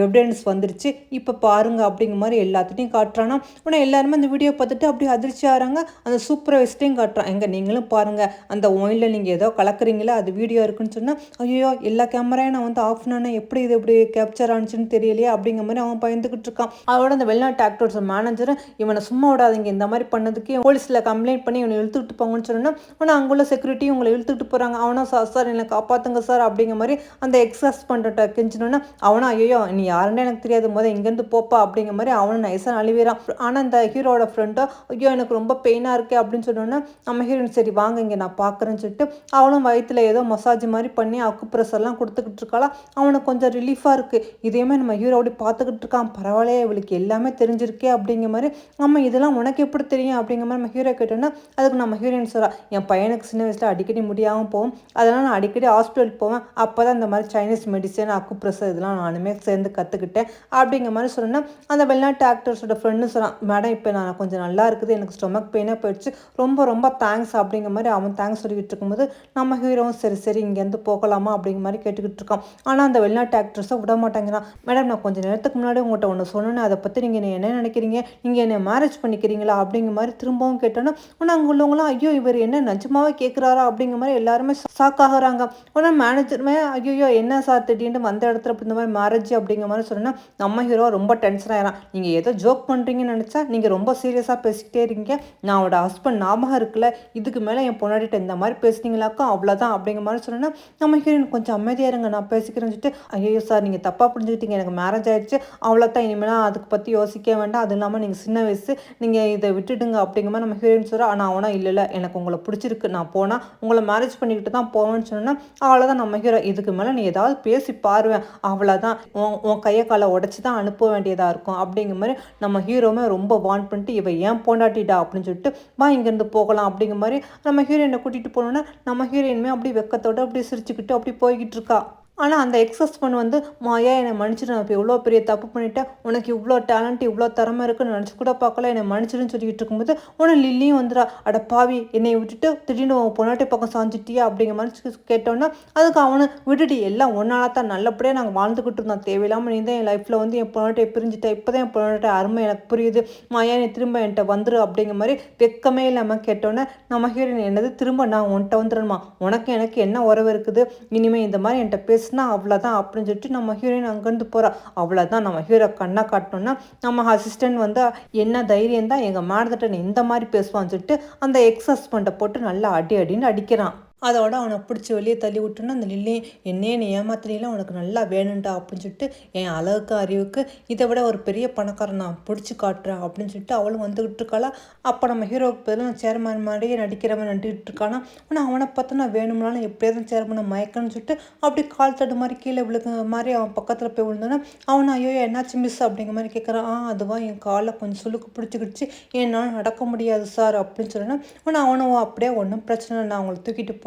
எவிடன்ஸ் வந்துருச்சு இப்போ பாருங்க அப்படிங்கிற மாதிரி எல்லாத்துட்டையும் காட்டுறானா. உடனே எல்லாருமே அந்த வீடியோ பார்த்துட்டு அப்படியே அதிர்ச்சி ஆகிறாங்க. அந்த சூப்பர்வைசர்ட்டையும் காட்டுறான், எங்க நீங்களும் பாருங்கள் அந்த ஒயினில் நீங்கள் ஏதோ கலக்குறீங்களா அது வீடியோ இருக்குன்னு சொன்னால், ஐயோ எல்லா கேமராயும் நான் வந்து ஆஃப் பண்ணேன், எப்படி இது எப்படி கேப்சர் ஆனிச்சுன்னு தெரியலையே அப்படிங்கிற மாதிரி அவன் பயந்துக்கிட்டு இருக்கான். அதோட அந்த வெளிநாட்டு ஆக்டர்ஸ் மேனேஜர் இவனை சும்மா விடாதீங்க, இந்த மாதிரி பண்ணதுக்கு போலீஸில் கம்ப்ளைண்ட் பண்ணி இவனை இழுத்துக்கிட்டு போங்கன்னு சொன்னா, ஆனால் அங்குள்ள செக்யூரிட்டி உங்களை இழுத்துக்கிட்டு போகிறாங்க. அவனா சார் என்னை காப்பாற்றுங்க சார் அப்படிங்கிற மாதிரி அந்த எக்ஸாஸ் பண்ணுற கெஞ்சினோன்னா, அவனா ஐயோ நீ யாருன்னே எனக்கு தெரியாது, முதல் இங்கேருந்து போப்பா அப்படிங்கிற மாதிரி அவனை நைஸாக நழுவிறான். ஆனால் இந்த ஹீரோட ஃப்ரெண்டோ ஐயோ எனக்கு ரொம்ப பெயினாக இருக்கே அப்படின்னு சொன்னோன்னா, நம்ம ஹீரோயின் சரி வாங்க இங்கே நான் பார்க்குறேன்னு சொல்லிட்டு அவளும் வயிற்றுல ஏதோ மசாஜ் மாதிரி பண்ணி அக்குப்ரெஷர்லாம் கொடுத்துக்கிட்டு இருக்காளா. அவனுக்கு கொஞ்சம் ரிலீஃபாக இருக்குது. இதையுமே நம்ம ஹீரோ அப்படி பார்த்துக்கிட்டு இருக்கான். பரவாயில்லையே இவளுக்கு எல்லாமே தெரிஞ்சிருக்கே அப்படிங்கிற மாதிரி. ஆமாம் இதெல்லாம் உனக்கு எப்படி தெரியும் அப்படிங்கிற மாதிரி நம்ம ஹீரோ கேட்டோன்னா, அதுக்கு நம்ம ஹீரோயின் சொல்கிறா, என் பையனுக்கு சின்ன வயசில் அடிக்கடி முடியாமல் போகும், அதனால் நான் அடிக்கடி ஹாஸ்பிட்டல் போவேன், அப்போ தான் இந்த மாதிரி சைனீஸ் மெடிசன் அக்குப்ரெஷர் இதெல்லாம் நானுமே சேர்ந்து கற்றுக்கிட்டேன் அப்படிங்கிற மாதிரி சொன்னேன்னா, அந்த வெளிநாட்டு ஆக்டர்ஸோட ஃப்ரெண்டு சொன்னான், மேடம் இப்போ நான் கொஞ்சம் நல்லா இருக்குது, எனக்கு ஸ்டொமக் பெயினாக போயிடுச்சு, ரொம்ப ரொம்ப தேங்க்ஸ் அப்படிங்கிற மாதிரி அவன் தேங்க்ஸ் சொல்லிக்கிட்டு இருக்கும்போது நம்ம ஹீரோவும் சரி சரி இங்கேருந்து போகலாமா அப்படிங்கிற மாதிரி கேட்டுக்கிட்டு இருக்கான். ஆனால் அந்த வெளிநாட்டு ஆக்டர்ஸை விட மாட்டாங்கிறான். மேடம் நான் கொஞ்சம் நேரத்துக்கு முன்னாடி உங்கள்கிட்ட ஒன்று சொன்னேன்னு அதை பற்றி நீங்கள் என்ன நினைக்கிறீங்க, நீங்கள் என்னை மேரேஜ் பண்ணிக்கிறீங்களா அப்படிங்கிற மாதிரி திரும்பவும் கேட்டோன்னா, ஆனால் அங்கே உள்ளவங்களாம் ஐயோ இவர் என்ன நிஜமாவே கேட்குறாரா அப்படிங்கிற மாதிரி எல்லாருமே ஷாக் ஆகுறாங்க. உடனே மேனேஜருமே ஐயோ என்ன சார் திடீர்னு வந்த இடத்துல இந்த மாதிரி மேரேஜ் அப்படிங்கிற மாதிரி சொன்னேன்னா, நம்ம ஹீரோ ரொம்ப டென்ஷன் ஆகிறான். நீங்கள் ஏதோ ஜோக் பண்ணுறீங்கன்னு நினச்சா நீங்கள் ரொம்ப சீரியஸாக பேசிக்கிட்டே இருக்கீங்க, நான் அவனோட ஹஸ்பண்ட் ஞாபகம் இருக்குல்ல, இதுக்கு மேலே என் பொண்ணாடிட்ட இந்த மாதிரி பேசுனீங்களாக்கா அவ்வளோதான் அப்படிங்கிற மாதிரி சொன்னேன்னா, நம்ம ஹீரோயின் கொஞ்சம் அமைதியாக இருங்க நான் பேசிக்கிறேன்னு சொல்லிட்டு, ஐயோ சார் நீங்கள் தப்பாக புரிஞ்சுக்கிட்டீங்க, எனக்கு மேரேஜ் ஆகிடுச்சு அவ்வளோதான், இனிமேல் அதுக்கு பற்றி யோசிக்க வேண்டாம், அது இல்லாமல் நீங்கள் சின்ன வயசு நீங்கள் இதை விட்டுடுங்க அப்படிங்கிற மாதிரி நம்ம ஹீரோயின் சொல்கிறா. ஆனால் அவனா இல்லை எனக்கு உங்களை பிடிச்சிருக்கு, நான் போனால் உங்களை மேரேஜ் பண்ணிக்கிட்டு தான் போவேன்னு சொன்னால் அவ்வளோதான். நம்ம ஹீரோ இதுக்கு மேலே நீ ஏதாவது பேசி பாருவேன் அவ்வளோதான், உன் கையை காலை உடச்சி தான் அனுப்ப வேண்டியதாக இருக்கும் அப்படிங்கிற மாதிரி நம்ம ஹீரோமே ரொம்ப வார்ன் பண்ணிட்டு, இவ ஏன் போண்டாட்டிடா அப்படின்னு சொல்லிட்டு வா இங்கேருந்து போகலாம் அப்படிங்கிற மாதிரி நம்ம ஹீரோயினை கூட்டிகிட்டு போனோன்னா, நம்ம ஹீரோயினுமே அப்படி வெக்கத்தோடு அப்படி சிரிச்சுக்கிட்டு அப்படி போய்கிட்டு இருக்கா. ஆனால் அந்த எக்ஸ் ஹஸ்பண்ட் வந்து மாயா என்னை மன்னிச்சிடு, நான் இப்போ இவ்வளோ பெரிய தப்பு பண்ணிவிட்டேன், உனக்கு இவ்வளோ டேலண்ட் இவ்வளோ திறமை இருக்குன்னு நினச்சி கூட பார்க்கல, என்னை மன்னிச்சிடுன்னு சொல்லிக்கிட்டு இருக்கும்போது உடனே லில்லியும் வந்துடா, அட பாவி என்னை விட்டுட்டு திடீர்னு உன் பொண்ணாட்டி பக்கம் சாஞ்சிட்டியா அப்படிங்கிற மாதிரி கேட்டோன்னா, அதுக்கு அவனை விட்டுட்டு எல்லாம் ஒன்றால் தான் நல்லபடியாக நாங்கள் வாழ்ந்துக்கிட்டு இருந்தோம், தேவையில்லாமல் நீ தான் என் லைஃப்பில் வந்து என் பொண்ணாட்டியை பிரிஞ்சுட்டேன், இப்போ தான் என் பொண்ணாட்டி அருமை எனக்கு புரியுது, மாயா நீ திரும்ப என்கிட்ட வந்துரு அப்படிங்கிற மாதிரி வெக்கமே இல்லாமல் கேட்டோன்னே, நம்ம ஹீரோயின் என்னது திரும்ப நான் உன்கிட்ட வந்துடணுமா, உனக்கு எனக்கு என்ன உறவு இருக்குது, இனிமேல் இந்த மாதிரி என்கிட்ட பேசுனா அவ்வளோதான் அப்படின்னு சொல்லிட்டு நம்ம ஹீரோயின் அங்கேருந்து போகிறா. அவ்வளோதான் நம்ம ஹீரோ கண்ணை காட்டணும்னா நம்ம அசிஸ்டன்ட் வந்து என்ன தைரியம் தான் எங்கள் மேடத்திட்ட இந்த மாதிரி பேசுவான்னு சொல்லிட்டு அந்த எக்ஸ் ஹஸ்பண்டை போட்டு நல்லா அடின்னு அடிக்கிறான். அதோட அவனை பிடிச்சி வெளியே தள்ளி விட்டுன்னா, அந்த லில்லி என்னையே நீ ஏமாத்திலாம் உனக்கு நல்லா வேணும்டா அப்படின்னு சொல்லிட்டு என் அழகுக்கு அறிவுக்கு இதை விட ஒரு பெரிய பணக்காரன் நான் பிடிச்சி காட்டுறேன் அப்படின்னு சொல்லிட்டு அவளும் வந்துக்கிட்டு இருக்காளா. அப்போ நம்ம ஹீரோவுக்கு பதிலாக சேர்மேன் மாதிரியே நடிக்கிறவன் நடிக்கிட்டு இருக்கானா. ஆனால் அவனை பார்த்தா நான் வேணும்னாலும் எப்படியாவது சேர்மனை மயக்கன்னு சொல்லிட்டு அப்படி கால் தட்டு மாதிரி கீழே விழுக்க மாதிரி அவன் பக்கத்தில் போய் விழுந்தோன்னா அவனை ஐயோ என்னாச்சு மிஸ் அப்படிங்கிற மாதிரி கேட்குறான். அதுவா என் காலை கொஞ்சம் சுளுக்கு பிடிச்சிக்கிடுச்சு, என்னால் நடக்க முடியாது சார் அப்படின்னு சொன்னா. ஆனால் அவனும் அப்படியே ஒன்றும் பிரச்சனை இல்லை, நான் அவங்களை தூக்கிட்டு போகிறேன்ட்டு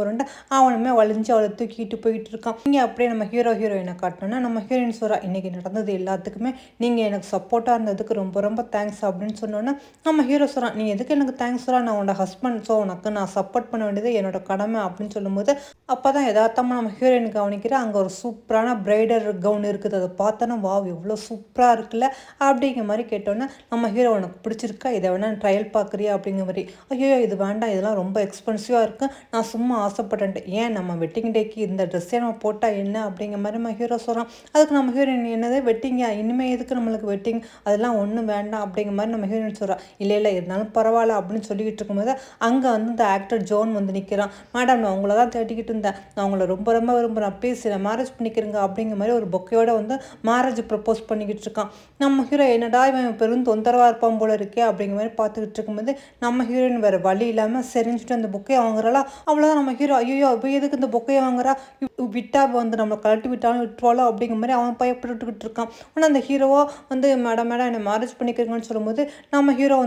அவனுமே வலிஞ்சு அவளை தூக்கிட்டு போயிட்டு இருக்கான். இங்கே அப்படியே நம்ம ஹீரோயினை காட்டினோன்னா நம்ம ஹீரோயின் சொல்கிறா, இன்றைக்கி நடந்தது எல்லாத்துக்குமே நீங்கள் எனக்கு சப்போர்ட்டாக இருந்ததுக்கு ரொம்ப ரொம்ப தேங்க்ஸ் அப்படின்னு சொன்னோன்னா நம்ம ஹீரோ சொல்கிறான், நீ எதுக்கு எனக்கு தேங்க்ஸ் சொல்கிறா, நான் உன்னோட ஹஸ்பண்ட், ஸோ உனக்கு நான் சப்போர்ட் பண்ண வேண்டியது என்னோட கடமை அப்படின்னு சொல்லும்போது அப்போ தான் யதார்த்தமாக நம்ம ஹீரோயின் கவனிக்கிறேன், அங்கே ஒரு சூப்பரான பிரைடர் கவுன் இருக்குது, அதை பார்த்தோன்னா வாவ் எவ்வளோ சூப்பராக இருக்குல்ல அப்படிங்கிற மாதிரி கேட்டோன்னா நம்ம ஹீரோ உனக்கு பிடிச்சிருக்கா, இதை வேணா ட்ரையல் பார்க்குறியா அப்படிங்கிற மாதிரி. ஐயோ இது வேண்டாம், இதெல்லாம் ரொம்ப எக்ஸ்பென்சிவாக இருக்குது, நான் சும்மா ஆசைப்பட்டேன்ட்டு, ஏன் நம்ம வெட்டிங் டேக்கு இந்த ட்ரெஸ்ஸே நம்ம போட்டால் என்ன அப்படிங்கிற மாதிரி நம்ம ஹீரோ சொல்கிறான். அதுக்கு நம்ம ஹீரோயின் என்னது வெட்டிங்கா, இனிமேல் எதுக்கு நம்மளுக்கு வெட்டிங், அதெல்லாம் ஒன்றும் வேண்டாம் அப்படிங்கிற மாதிரி நம்ம ஹீரோயின் சொல்கிறான். இல்லை இருந்தாலும் பரவாயில்ல அப்படின்னு சொல்லிக்கிட்டு இருக்கும்போது அங்கே வந்து இந்த ஆக்டர் ஜோன் வந்து நிற்கிறான். மேடம் நான் உங்களை தான் தேடிக்கிட்டு இருந்தேன், நான் உங்களை ரொம்ப ரொம்ப விரும்புகிறேன், ப்ளீஸ் என்னை மேரேஜ் பண்ணிக்கிறேங்க அப்படிங்கிற மாதிரி ஒரு பொக்கையோடு வந்து மேரேஜ் ப்ரப்போஸ் பண்ணிக்கிட்டு இருக்கான். நம்ம ஹீரோ என்னடா இவன் பெரும் தொந்தரவாக இருப்பான் போல இருக்கே அப்படிங்கிற மாதிரி பார்த்துக்கிட்டு இருக்கும்போது நம்ம ஹீரோயின் வேறு வழி இல்லாமல் செறிஞ்சிட்டு அந்த புக்கை வாங்குறாளா. அவ்வளோதான் நம்ம ஹீரோ ஐயோ இப்போ எதுக்கு இந்த பொக்கையை வாங்குறா, விட்டா வந்து நம்ம கழட்டி விட்டாலும் விட்டுருவாளோ அப்படிங்கிற மாதிரி அவன் பயப்பட்டுக்கிட்டு இருக்கான். ஆனால் அந்த ஹீரோவோ வந்து மேடம் மேடம் என்னை மேரேஜ் பண்ணிக்கிறீங்கன்னு சொல்லும்போது நம்ம ஹீரோ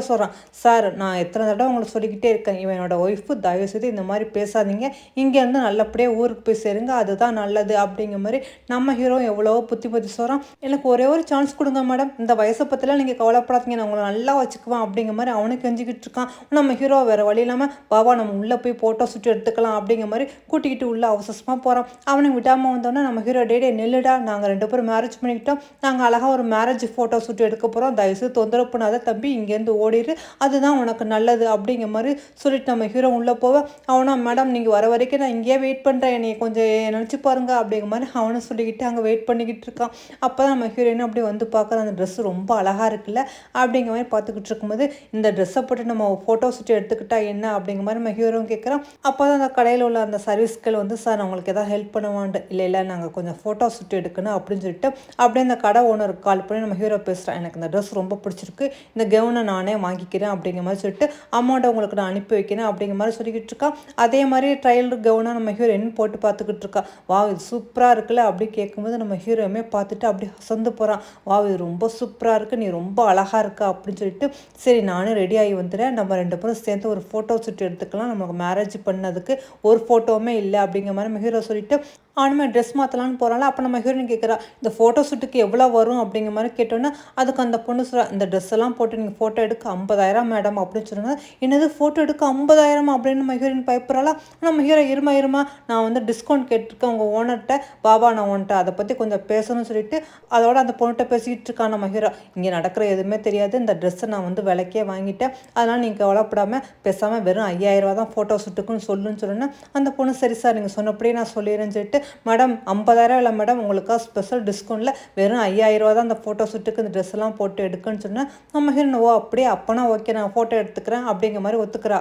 சொல்கிறான், சார் நான் எத்தனை தடவை உங்களுக்கு சொல்லிக்கிட்டே இருக்கேன், இவன் என்னோட ஒய்ஃபு, தயவுசெய்து இந்த மாதிரி பேசாதீங்க, இங்கேருந்து நல்லபடியாக ஊருக்கு போய் சேருங்க, அதுதான் நல்லது அப்படிங்கிற மாதிரி நம்ம ஹீரோ எவ்வளவோ புத்தி சொல்கிறான். எனக்கு ஒரே ஒரு சான்ஸ் கொடுங்க மேடம், இந்த வயசை பற்றிலாம் நீங்கள் கவலைப்படாதீங்க, நான் உங்களை நல்லா வச்சுக்குவேன் அப்படிங்கிற மாதிரி அவனுக்கு கெஞ்சிக்கிட்டு இருக்கான். நம்ம ஹீரோ வேறு வழி இல்லாமல் பாபா நம்ம உள்ளே போய் ஃபோட்டோ ஷூட் எடுத்துக்கலாம் அப்படிங்கிற மாதிரி கூட்டிக்கிட்டு உள்ளே அவசரமாக போகிறான். அவனுக்கு விடாமல் வந்தோன்னே நம்ம ஹீரோ டே நெல்லுடா, நாங்கள் 2 பேரும் மேரேஜ் பண்ணிக்கிட்டோம், நாங்கள் அழகாக ஒரு மேரேஜ் ஃபோட்டோ ஷூட் எடுக்க போகிறோம், தயவுசெய்து தொந்தரவு பண்ணாத தம்பி, இங்கேருந்து ஓடிடு, அதுதான் உனக்கு நல்லது அப்படிங்கிற மாதிரி சொல்லிட்டு நம்ம ஹீரோ உள்ளே போவேன். அவனா மேடம் நீங்கள் வர வரைக்கும் நான் இங்கேயே வெயிட் பண்ணுறேன், நீ கொஞ்சம் நினச்சி பாருங்க அப்படிங்கிற மாதிரி அவனும் சொல்லிக்கிட்டு அங்கே வெயிட் பண்ணிக்கிட்டு இருக்கான். அப்போ தான் நம்ம ஹீரோயின் அப்படி வந்து பார்க்குற அந்த ட்ரெஸ் ரொம்ப அழகாக இருக்குல்ல அப்படிங்கிற மாதிரி பார்த்துக்கிட்டு இருக்கும்போது, இந்த ட்ரெஸ்ஸை போட்டு நம்ம ஃபோட்டோ ஷூட் எடுத்துக்கிட்டா என்ன அப்படிங்கிற மாதிரி நம்ம ஹீரோவும் கேட்குறான். அப்போ தான் அந்த கடையில் உள்ள அந்த சர்வீஸ்கள் வந்து, சார் நான் உங்களுக்கு எதாவது ஹெல்ப் பண்ணுவான்ட்டு, இல்லை நாங்கள் கொஞ்சம் ஃபோட்டோ ஷூட் எடுக்கணும் அப்படின்னு சொல்லிட்டு அப்படியே அந்த கடை ஓனருக்கு கால் பண்ணி நம்ம ஹீரோ பேசுகிறேன், எனக்கு இந்த ட்ரெஸ் ரொம்ப பிடிச்சிருக்கு, இந்த கவுனை நானே வாங்கிக்கிறேன் அப்படிங்கிற மாதிரி சொல்லிட்டு அமௌண்ட்டை உங்களுக்கு நான் அனுப்பி வைக்கிறேன் அப்படிங்கிற மாதிரி சொல்லிக்கிட்டு இருக்கான். அதே மாதிரி ட்ரையல் கவுனாக நம்ம ஹீரோயின் போட்டு பார்த்துக்கிட்டு இருக்கா. வா இது சூப்பராக இருக்குல்ல அப்படி கேட்கும்போது நம்ம ஹீரோயுமே பார்த்துட்டு அப்படி அசந்து போகிறான். வா இது ரொம்ப சூப்பராக இருக்குது, நீ ரொம்ப அழகாக இருக்கா அப்படின்னு சொல்லிட்டு, சரி நானும் ரெடி ஆகி வந்துடுறேன், நம்ம 2 பேரும் சேர்ந்து ஒரு ஃபோட்டோ ஷூட் எடுத்துக்கலாம், நமக்கு மேரேஜ் பண்ணதுக்கு ஒரு ஃபோட்டோவுமே இல்லை அப்படிங்கிற மாதிரி நம்ம ஹீரோ சொல்லிட்டு அவனுமே ட்ரெஸ் மாற்றலான்னு போகிறாள். அப்போ நம்ம ஹீரோயின் கேட்குறா, இந்த ஃபோட்டோ ஷூட்டுக்கு எவ்வளோ வரும் அப்படிங்கிற மாதிரி கேட்டோன்னே அதுக்கு அந்த பொண்ணு சொல்கிறா, இந்த ட்ரெஸ் எல்லாம் போட்டு நீங்கள் ஃபோட்டோ எடுக்க 50,000 மேடம் அப்படின்னு சொன்னால், என்னது ஃபோட்டோ எடுக்க 50,000 அப்படின்னு நம்ம ஹீரோயின் பயப்படுறாளா. நம்ம ஹீரோ இருமா நான் வந்து டிஸ்கவுண்ட் கேட்டிருக்கேன் உங்கள் ஓனர்கிட்ட, பாபா நான் உன்ட்ட அதை பற்றி கொஞ்சம் பேசணும்னு சொல்லிட்டு அதோட அந்த பொண்ணுகிட்ட பேசிக்கிட்டு இருக்கான் நம்ம ஹீரோ. இங்கே நடக்கிற எதுவுமே தெரியாது, இந்த ட்ரெஸ்ஸை நான் வந்து விலைக்கே வாங்கிட்டேன், அதனால் நீங்கள் கவலைப்படாமல் பேசாமல் வெறும் 5,000 தான் ஃபோட்டோ ஷூட்டுக்குன்னு சொல்லுன்னு சொன்னேன்னா அந்த பொண்ணு சரி சார் நீங்கள் சொன்னபடியே நான் சொல்லிடுறேன்னு சொல்லிட்டு, மேடம் 50,000 இல்லை மேடம், உங்களுக்காக ஸ்பெஷல் டிஸ்கவுண்ட்டில் வெறும் 5,000 தான் அந்த ஃபோட்டோ ஷூட்டுக்கு இந்த ட்ரெஸ் எல்லாம் போட்டு எடுக்குன்னு சொன்னால் நம்ம ஹீரோயின் ஓ அப்படியே அப்போனா ஓகே நான் ஃபோட்டோ எடுத்துக்கிறேன் அப்படிங்கிற மாதிரி ஒத்துக்கிறா.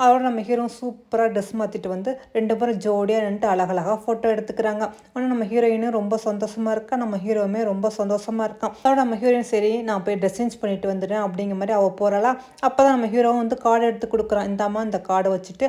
அதோட நம்ம ஹீரோ சூப்பராக ட்ரெஸ் மாற்றிட்டு வந்து 2 பேரும் ஜோடியாக நின்றுட்டு அழகழகாக ஃபோட்டோ எடுத்துக்கிறாங்க. ஆனால் நம்ம ஹீரோயினும் ரொம்ப சந்தோஷமாக இருக்கா, நம்ம ஹீரோவுமே ரொம்ப சந்தோஷமாக இருக்கான். அதோட நம்ம ஹீரோயின் சரி நான் போய் ட்ரெஸ் சேஞ்ச் பண்ணிட்டு வந்துடுறேன் அப்படிங்கிற மாதிரி அவள் போகிறாளா. அப்போ தான் நம்ம ஹீரோவும் வந்து கார்டு எடுத்து கொடுக்குறான், இந்தாம்மா இந்த கார்டை வச்சுட்டு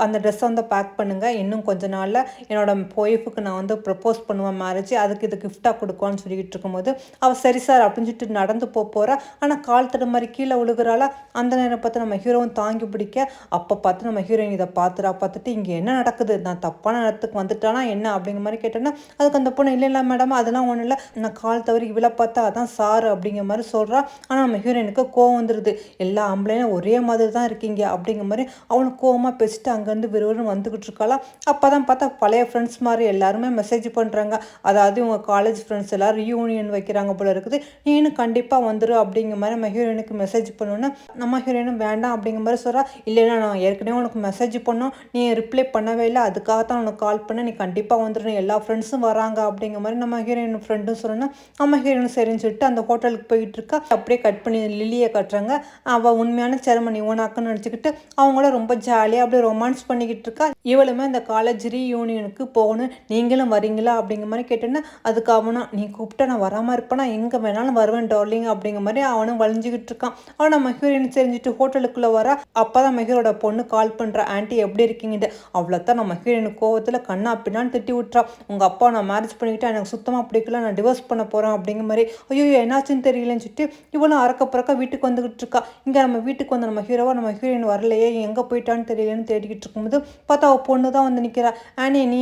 அந்த ட்ரெஸ்ஸை வந்து பேக் பண்ணுங்கள், இன்னும் கொஞ்ச நாளில் என்னோட ஒய்ஃபுக்கு நான் வந்து ப்ரப்போஸ் பண்ணுவேன் மேரேஜ், அதுக்கு இது கிஃப்டாக கொடுக்குவான்னு சொல்லிக்கிட்டு இருக்கும்போது அவள் சரி சார் அப்படின்னு சொல்லிட்டு நடந்து போகிறா. ஆனால் கால் தடு மாதிரி கீழே விழுகிறாளா. அந்த நேரம் பார்த்து நம்ம ஹீரோவும் தாங்கி பிடிக்க, அப்போ பார்த்து நம்ம ஹீரோயின் இதை பார்த்துட்டு இங்கே என்ன நடக்குது, நான் தப்பான இடத்துக்கு வந்துட்டானா என்ன அப்படிங்கிற மாதிரி கேட்டோன்னா அதுக்கு அந்த பொண்ணு இல்லை மேடம் அதெல்லாம் ஒன்றும் இல்லை, நான் கால் தவறி இவ்வளோ பார்த்தா அதான் சாரு அப்படிங்கிற மாதிரி சொல்கிறா. ஆனால் நம்ம ஹீரோயினுக்கு கோவம் வந்துடுது, எல்லா ஆம்பளையும் ஒரே மாதிரி தான் இருக்கீங்க அப்படிங்கிற மாதிரி அவனுக்கு கோவமாக பேசிட்டு அங்கேருந்து விறுவிறுன்னு வந்துக்கிட்டு இருக்காளா. அப்போ தான் பார்த்தா பழைய ஃப்ரெண்ட்ஸ் மாதிரி எல்லாருமே மெசேஜ் பண்ணுறாங்க, அதாவது இவங்க காலேஜ் ஃப்ரெண்ட்ஸ் எல்லோரும் ரியூனியன் வைக்கிறாங்க போல இருக்குது, நீனும் கண்டிப்பாக வந்துடும் அப்படிங்கிற மாதிரி நம்ம ஹீரோயினுக்கு மெசேஜ் பண்ணோன்னா நம்ம ஹீரோயினும் வேண்டாம் அப்படிங்கிற மாதிரி சொல்கிறா. இல்லைன்னா நான் ஏற்கனவே உனக்கு மெசேஜ் பண்ணோம், நீ ரிப்ளை பண்ணவே இல்லை, அதுக்காகத்தான் உனக்கு கால் பண்ண, நீ கண்டிப்பாக வந்துடணும், எல்லா ஃப்ரெண்ட்ஸும் வராங்க அப்படிங்கிற மாதிரி நம்ம ஹீரோயின் ஃப்ரெண்டும் சொல்லணும். நம்ம ஹீரோயின் சரின்னு சொல்லிட்டு அந்த ஹோட்டலுக்கு போயிட்டு இருக்கா. அப்படியே கட் பண்ணி லில்லியை கட்டுறாங்க, அவள் உண்மையான செரமனி ஓனாக்குன்னு நினச்சிக்கிட்டு அவங்கள ரொம்ப ஜாலியாக அப்படியே ரொமான்ஸ் பண்ணிக்கிட்டு இருக்கா. இவளுமே அந்த காலேஜ் ரீயூனியனுக்கு போகணும், நீங்களும் வரீங்களா அப்படிங்கிற மாதிரி கேட்டோன்னா அதுக்கு அவனும் நீ கூப்பிட்டா நான் வராமல் இருப்பேனா, எங்கே வேணாலும் வருவேன் டார்லிங் அப்படிங்கிற மாதிரி அவனும் வளைஞ்சிக்கிட்டு இருக்கான். அவன் நம்ம ஹீரோயின் தெரிஞ்சுட்டு ஹோட்டலுக்குள்ளே வர. அப்போ தான் நம்ம ஹீரோட பொண்ணு கால் பண்ணுற, ஆண்டி எப்படி இருக்கீங்கன்ட்டு. அவ்வளோத்தான் நம்ம ஹீரோயின் கோவத்தில் கண்ணா பின்னான்னு திட்டி விட்டுறா, உங்கள் அப்பா நான் மேரேஜ் பண்ணிக்கிட்டேன், எனக்கு சுத்தமாக பிடிக்கல, நான் டிவோர்ஸ் பண்ண போகிறேன் அப்படிங்கிற மாதிரி. ஐயோ என்னாச்சுன்னு தெரியலன்னு சொல்லிட்டு இவளும் அறக்க பறக்க வீட்டுக்கு வந்துக்கிட்டு இருக்கா. இங்கே நம்ம வீட்டுக்கு வந்து நம்ம ஹீரோவா நம்ம ஹீரோயின் வரலையே, எங்கே போயிட்டான்னு தெரியலன்னு தேடிக்கிட்டு இருக்கும்போது பார்த்தா அவள் பொண்ணு தான் வந்து நிற்கிறா. ஆனி நீ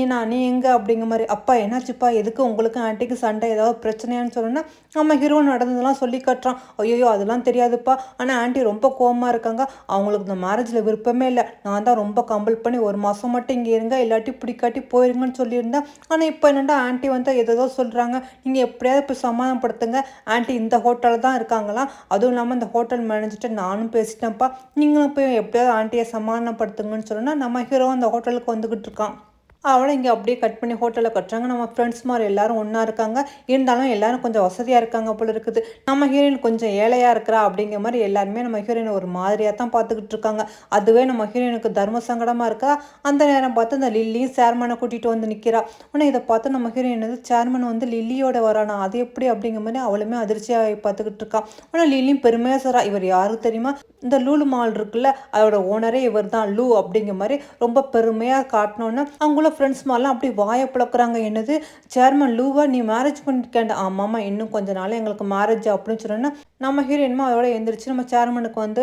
எங்கே அப்படிங்கிற மாதிரி. அப்பா என்னாச்சுப்பா, எதுக்கு உங்களுக்கு ஆண்டிக்கு சண்டை, ஏதாவது பிரச்சனையான்னு சொன்னோன்னா நம்ம ஹீரோ நடந்ததெல்லாம் சொல்லி காட்டுறான். ஐயோ அதெல்லாம் தெரியாதுப்பா, ஆனால் ஆண்டி ரொம்ப கோவமாக இருக்காங்க, அவங்களுக்கு இந்த மேரேஜில் விருப்பமே இல்லை, நான் தான் ரொம்ப கம்பல் பண்ணி 1 மாதம் மட்டும் இங்கே இருங்க, இல்லாட்டி பிடிக்காட்டி போயிருங்கன்னு சொல்லியிருந்தேன். ஆனால் இப்போ என்னென்னா ஆண்டி வந்து ஏதோ சொல்கிறாங்க, நீங்கள் எப்படியாவது போய் சமாதானப்படுத்துங்க, ஆண்டி இந்த ஹோட்டலில் தான் இருக்காங்களாம், அதுவும் இல்லாமல் இந்த ஹோட்டல் மேனேஜர்கிட்ட நானும் பேசிட்டேன்ப்பா, நீங்களும் போய் எப்படியாவது ஆண்டியை சமாதானப்படுத்துங்கன்னு சொன்னால் நம்ம ஹீரோ அந்த ஹோட்டலுக்கு வந்துக்கிட்டு இருக்கான். அவளை இங்கே அப்படியே கட் பண்ணி ஹோட்டலில் கட்டுறாங்க. நம்ம ஃப்ரெண்ட்ஸ் மாதிரி எல்லாரும் ஒன்றா இருக்காங்க. இருந்தாலும் எல்லாரும் கொஞ்சம் வசதியாக இருக்காங்க போல இருக்குது. நம்ம ஹீரோயின் கொஞ்சம் ஏழையாக இருக்கிறா அப்படிங்கிற மாதிரி எல்லாருமே நம்ம ஹீரோயினை ஒரு மாதிரியாக தான் பார்த்துக்கிட்டு இருக்காங்க. அதுவே நம்ம ஹீரோயினுக்கு தர்ம சங்கடமாக இருக்கா. அந்த நேரம் பார்த்து அந்த லில்லியும் சேர்மனை கூட்டிகிட்டு வந்து நிற்கிறா. ஆனால் இதை பார்த்து நம்ம ஹீரோயின் வந்து சேர்மன் வந்து லில்லியோட வரானா, அது எப்படி அப்படிங்கிற மாதிரி அவளுமே அதிர்ச்சியாக பார்த்துக்கிட்டு இருக்கா. ஆனால் லில்லியும் பெருமையாக சொல்றா, இவர் யாரு தெரியுமா, இந்த லூலு மால் இருக்குல்ல அதோட ஓனரே இவர் தான் லூ அப்படிங்கிற மாதிரி ரொம்ப பெருமையாக காட்டினோன்னு அவங்கள ஃப்ரெண்ட்ஸ் மாதிரிலாம் அப்படி வாயை பிளக்குறாங்க. என்னது சேர்மன் லூவா நீ மேரேஜ் பண்ணிருக்கேன்? ஆமாம்மா இன்னும் கொஞ்ச நாள் எங்களுக்கு மேரேஜ் அப்படின்னு சொன்னோன்னா நம்ம ஹீரோயின்மா அதோட எழுந்திரிச்சு நம்ம சேர்மனுக்கு வந்து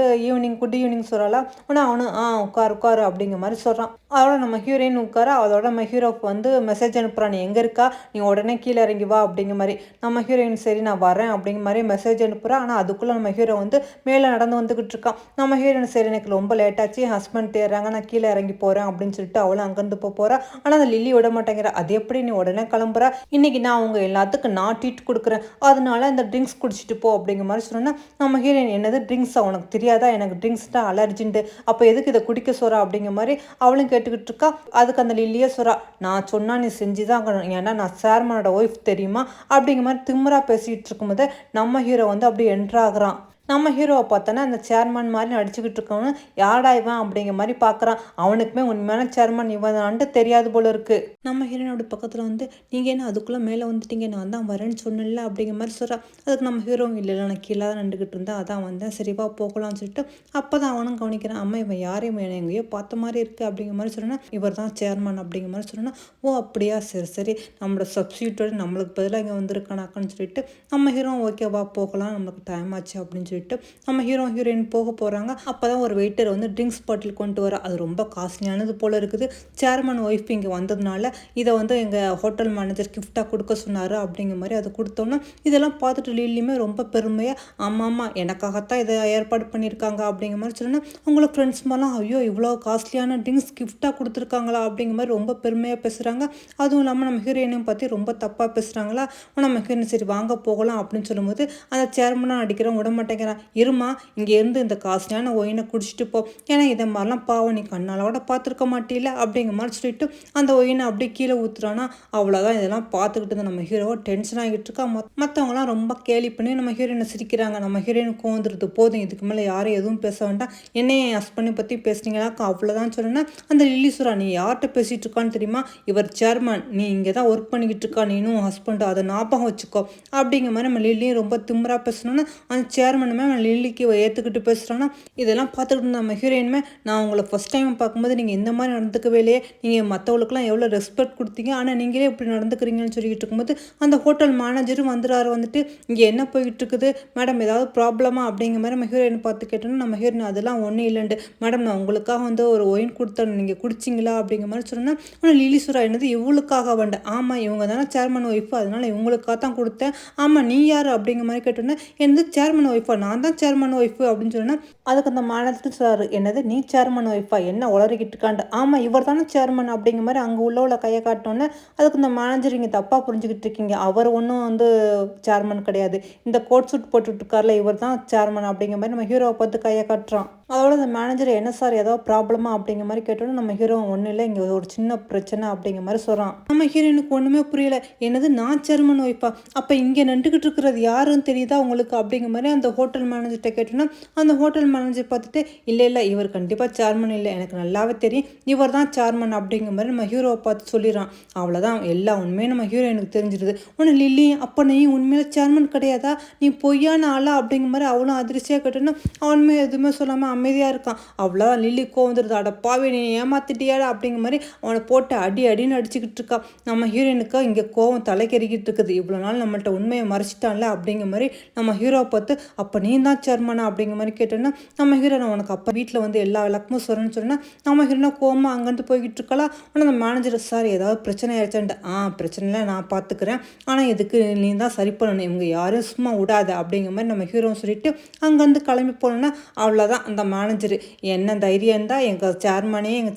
குட் ஈவினிங் சொல்லலாம். ஆனால் அவனு உட்காரு அப்படிங்கிற மாதிரி சொல்கிறான். அதோட நம்ம ஹீரோயின் உட்கார அதோட நம்ம ஹீரோக்கு வந்து மெசேஜ் அனுப்புகிறான், நீ எங்கே இருக்கா, நீ உடனே கீழே இறங்கி வா அப்படிங்கிற மாதிரி. நம்ம ஹீரோயின் சரி நான் வரேன் அப்படிங்கிற மாதிரி மெசேஜ் அனுப்புகிறா. ஆனால் அதுக்குள்ளே நம்ம ஹீரோ வந்து மேலே நடந்து வந்துக்கிட்டு இருக்கான். நம்ம ஹீரோயின் சரி எனக்கு ரொம்ப லேட்டாச்சு, என் ஹஸ்பண்ட் தேடுறாங்க, நான் கீழே இறங்கி போகிறேன் அப்படின்னு சொல்லிட்டு அவளும் அங்கேருந்து போகிறா. ஆனால் அந்த லில்லி விட மாட்டேங்கிறா. அது எப்படி நீ உடனே கிளம்புறா, இன்னைக்கு நான் அவங்க எல்லாத்துக்கும் நான் ட்ரீட் கொடுக்குறேன், அதனால இந்த ட்ரிங்க்ஸ் குடிச்சிட்டு போ அப்படிங்கிற மாதிரி சொன்னா நம்ம ஹீரோயின் என்னது ட்ரிங்க்ஸா, உனக்கு தெரியாதா எனக்கு ட்ரிங்க்ஸ் தான் அலர்ஜின்ட்டு, அப்போ எதுக்கு இதை குடிக்க சொல்கிறா அப்படிங்கிற மாதிரி அவளும் கேட்டுக்கிட்டு இருக்கா. அதுக்கு அந்த லில்லியே சொல்கிறா, நான் சொன்னால் நீ செஞ்சு தான் ஏன்னா நான் சேர்மனோட ஒய்ஃப் தெரியுமா அப்படிங்கிற மாதிரி திமிரா பேசிகிட்டு இருக்கும்போது நம்ம ஹீரோ வந்து அப்படி என்ட்ராகிறான். நம்ம ஹீரோவை பார்த்தோன்னா அந்த சேர்மன் மாதிரி நடிச்சுக்கிட்டு இருக்கவனு யாரா இவன் அப்படிங்கிற மாதிரி பார்க்குறான். அவனுக்குமே உண்மையான சேர்மன் இவன் தான்ட்டு தெரியாது போல இருக்குது. நம்ம ஹீரோனோட பக்கத்தில் வந்து நீங்கள் என்ன அதுக்குள்ளே மேலே வந்துட்டீங்க, நான் தான் வரேன்னு சொன்னல அப்படிங்கிற மாதிரி சொல்கிறான். அதுக்கு நம்ம ஹீரோ இல்லை நான் கீழே தான் நின்றுக்கிட்டு இருந்தேன், அதான் வந்தேன், சரிவா போகலான்னு சொல்லிட்டு அப்போ தான் அவனும் கவனிக்கிறான். அம்மா இவன் யாரையும் எங்கேயோ பார்த்த மாதிரி இருக்குது அப்படிங்கிற மாதிரி சொன்னா இவர் தான் சேர்மன் அப்படிங்கிற மாதிரி சொன்னா ஓ அப்படியா சரி சரி நம்மளோட சப்ஸ்டியூட்டோட நம்மளுக்கு பதிலாக இங்கே வந்திருக்கானாக்கான்னு சொல்லிட்டு நம்ம ஹீரோ ஓகேவா போகலாம் நம்மளுக்கு டைம் ஆச்சு அப்படின்னு சொல்லிட்டு நம்ம ஹீரோயின் போக போகிறாங்க. அப்போ தான் ஒரு வெயிட்டர் வந்து ட்ரிங்க்ஸ் பாட்டில் கொண்டு வர, அது ரொம்ப காஸ்ட்லியானது போல் இருக்குது. சேர்மன் ஒய்ஃப் இங்கே வந்ததுனால இதை வந்து எங்கள் ஹோட்டல் மேனேஜர் கிஃப்டாக கொடுக்க சொன்னார் அப்படிங்கிற மாதிரி அதை கொடுத்தோன்னா இதெல்லாம் பார்த்துட்டு லில்லியுமே ரொம்ப பெருமையாக ஆமாம் எனக்காகத்தான் இதை ஏற்பாடு பண்ணியிருக்காங்க அப்படிங்கிற மாதிரி சொன்னால் உங்களை ஃப்ரெண்ட்ஸ் மாதிரிலாம் ஐயோ இவ்வளோ காஸ்ட்லியான ட்ரிங்க்ஸ் கிஃப்டாக கொடுத்துருக்காங்களா அப்படிங்கிற மாதிரி ரொம்ப பெருமையாக பேசுகிறாங்க. அதுவும் இல்லாமல் நம்ம ஹீரோயினையும் பற்றி ரொம்ப தப்பாக பேசுகிறாங்களா. நம்ம ஹீரோயின் சரி வாங்க போகலாம் அப்படின்னு சொல்லும்போது அந்த சேர்மனாக அடிக்கிறவங்க விட மாட்டேங்கிறான். இருமா இங்கே இருந்து இந்த காஸ்ட்லியான ஒயினை குடிச்சிட்டு போ, ஏன்னா இதை மாதிரிலாம் பாவம் நீ கண்ணாலோட பார்த்துருக்க மாட்டீல அப்படிங்கிற மாதிரி சொல்லிட்டு அந்த ஒயினை அப்படியே கீழே ஊற்றுறானா. அவ்வளோதான் இதெல்லாம் பார்த்துக்கிட்டு நம்ம ஹீரோ டென்ஷன் ஆகிட்டு இருக்கா. மற்றவங்களாம் ரொம்ப கேலி பண்ணி நம்ம ஹீரோயினை சிரிக்கிறாங்க. நம்ம ஹீரோயினுக்கு கோந்துருது, போதும் இதுக்கு மேலே யாரும் எதுவும் பேச வேண்டாம், என்னைய என் ஹஸ்பண்டை பற்றி பேசுனீங்களாக்கா அவ்வளோதான் சொன்னா அந்த லில்லி சுரா நீ யார்கிட்ட பேசிகிட்டு இருக்கான்னு தெரியுமா, இவர் சேர்மன், நீ இங்கே தான் ஒர்க் பண்ணிக்கிட்டு இருக்கா, நீனும் ஹஸ்பண்டு அதை ஞாபகம் வச்சுக்கோ அப்படிங்கிற மாதிரி நம்ம லில்லியும் ரொம்ப திமிரா பேசணுன்னா அந்த சேர்மனுமே லில்லிக்கு ஏற்றுக்கிட்டு பேசுகிறான்னா இதெல்லாம் பார்த்துக்கிட்டு நம்ம ஹீரோயினுமே நான் உங்களை ஃபஸ்ட் டைம் பார்க்கும்போது நீங்கள் இந்த மாதிரி நடந்துக்கவே இல்லையே, நீங்கள் மற்றவங்களுக்குலாம் எவ்வளோ ரெஸ்பெக்ட் கொடுத்தீங்க, ஆனால் நீங்களே இப்படி நடந்துக்கிறீங்கன்னு சொல்லிக்கிட்டு இருக்கும்போது அந்த ஹோட்டல் மேனேஜரும் வந்துட்டு இங்கே என்ன போய்கிட்டு இருக்குது மேடம் ஏதாவது ப்ராப்ளமா அப்படிங்கிற மாதிரி நம்ம ஹீரோயின் பார்த்து கேட்டோன்னா நம்ம ஹீரோயின் அதெல்லாம் ஒன்றும் இல்லைண்டு மேடம் நான் உங்களுக்காக வந்து ஒரு ஒயின் கொடுத்தேன் நீங்கள் குடிச்சிங்களா அப்படிங்கிற மாதிரி சொன்னால் ஆனால் லில்லி சுரா என்னது இவங்களுக்காக வேண்டேன், ஆமாம் இவங்க தானே சேர்மன் ஒய்ஃபு அதனால இவங்களுக்காக தான் கொடுத்தேன், ஆமாம் நீ யார் அப்படிங்கிற மாதிரி கேட்டோன்னா என்னது சேர்மன் ஒய்ஃபா, நான் தான் சேர்மன் ஒய்ஃபு அப்படின்னு சொன்னால் அதுக்கு அந்த மேனேஜர் சார் என்னது நீ சேர்மன் ஒய்ஃபா என்ன உளறிக்கிட்டு இருக்காண்டு, ஆமாம் இவர் தானே சேர்மன் அப்படிங்கிற மாதிரி அங்கே உள்ள கையை காட்டினோன்னே அதுக்கு இந்த மேனேஜர் இங்கே தப்பாக புரிஞ்சுக்கிட்டு இருக்கீங்க, அவர் ஒன்றும் வந்து சேர்மன் கிடையாது, இந்த கோட் சூட் போட்டுட்டு இருக்கார்ல இவர் தான் சேர்மன் அப்படிங்கிற மாதிரி நம்ம ஹீரோவை பார்த்து கையை காட்டுறான். அதோட அந்த மேனேஜர் என்ன சார் ஏதாவது ப்ராப்ளமா அப்படிங்கிற மாதிரி கேட்டோன்னா நம்ம ஹீரோ ஒன்றும் இல்லை இங்கே ஒரு சின்ன பிரச்சனை அப்படிங்கிற மாதிரி சொல்கிறான். நம்ம ஹீரோயினுக்கு ஒன்றுமே புரியல, என்னது நான் சேர்மன் ஒய்ஃபா, அப்போ இங்கே நின்றுக்கிட்டு இருக்கிறது யாருன்னு தெரியுதா உங்களுக்கு அப்படிங்கிற மாதிரி அந்த ஹோட்டல் மேனேஜர்கிட்ட கேட்டோன்னா அந்த ஹோட்டல் மேனேஜர் பார்த்துட்டு இல்லை இவர் கண்டிப்பாக சேர்மன் இல்லை, எனக்கு நல்லாவே தெரியும் இவர் தான் சேர்மன் அப்படிங்கிற மாதிரி நம்ம ஹீரோவை பார்த்து சொல்லிடுறான். அவ்வளோதான் எல்லா உண்மையும் நம்ம ஹீரோயினுக்கு தெரிஞ்சிருது. ஒன்று லில்லி அப்போ நீ உண்மையில சேர்மன் கிடையாதா, நீ பொய்யான ஆளா அப்படிங்கிற மாதிரி அவளும் அதிர்ச்சியாக கேட்டோன்னா அவனுமே எதுவுமே சொல்லாமல் அமைதியாக இருக்கான். அவ்வளோதான் லில்லி கோவந்துருது, அட பாவி நீ ஏமாத்திட்டியாடா அப்படிங்கிற மாதிரி அவனை போட்டு அடின்னு அடிச்சுக்கிட்டு இருக்கா. நம்ம ஹீரோயினுக்கு இங்கே கோவம் தலைக்கறிக்கிட்டு இருக்குது, இவ்வளோ நாள் நம்மள்ட்ட உண்மையை மறைச்சிட்டான்ல அப்படிங்கிற மாதிரி நம்ம ஹீரோவை பார்த்து அப்போ நீ தான் சேர்மனா அப்படிங்கிற மாதிரி கேட்டோன்னா நம்ம ஹீரோ நான் உனக்கு அப்போ வீட்டில் வந்து எல்லா விளக்கமும் சொல்கிறேன்னு சொன்னால் நம்ம ஹீரோனா கோவமாக அங்கேருந்து போய்கிட்டு இருக்கலாம். ஆனால் அந்த மேனேஜர் சார் ஏதாவது பிரச்சனை ஆயிடுச்சான்ட்டு பிரச்சனைல நான் பார்த்துக்கிறேன், ஆனால் இதுக்கு நீ தான் சரி பண்ணணும், இவங்க யாரும் சும்மா விடாத அப்படிங்கிற மாதிரி நம்ம ஹீரோன்னு சொல்லிட்டு அங்கேருந்து கிளம்பி போனோன்னா அவ்வளோதான் அந்த மேனேஜர், என்ன தைரியம் இருந்தால் எங்கள்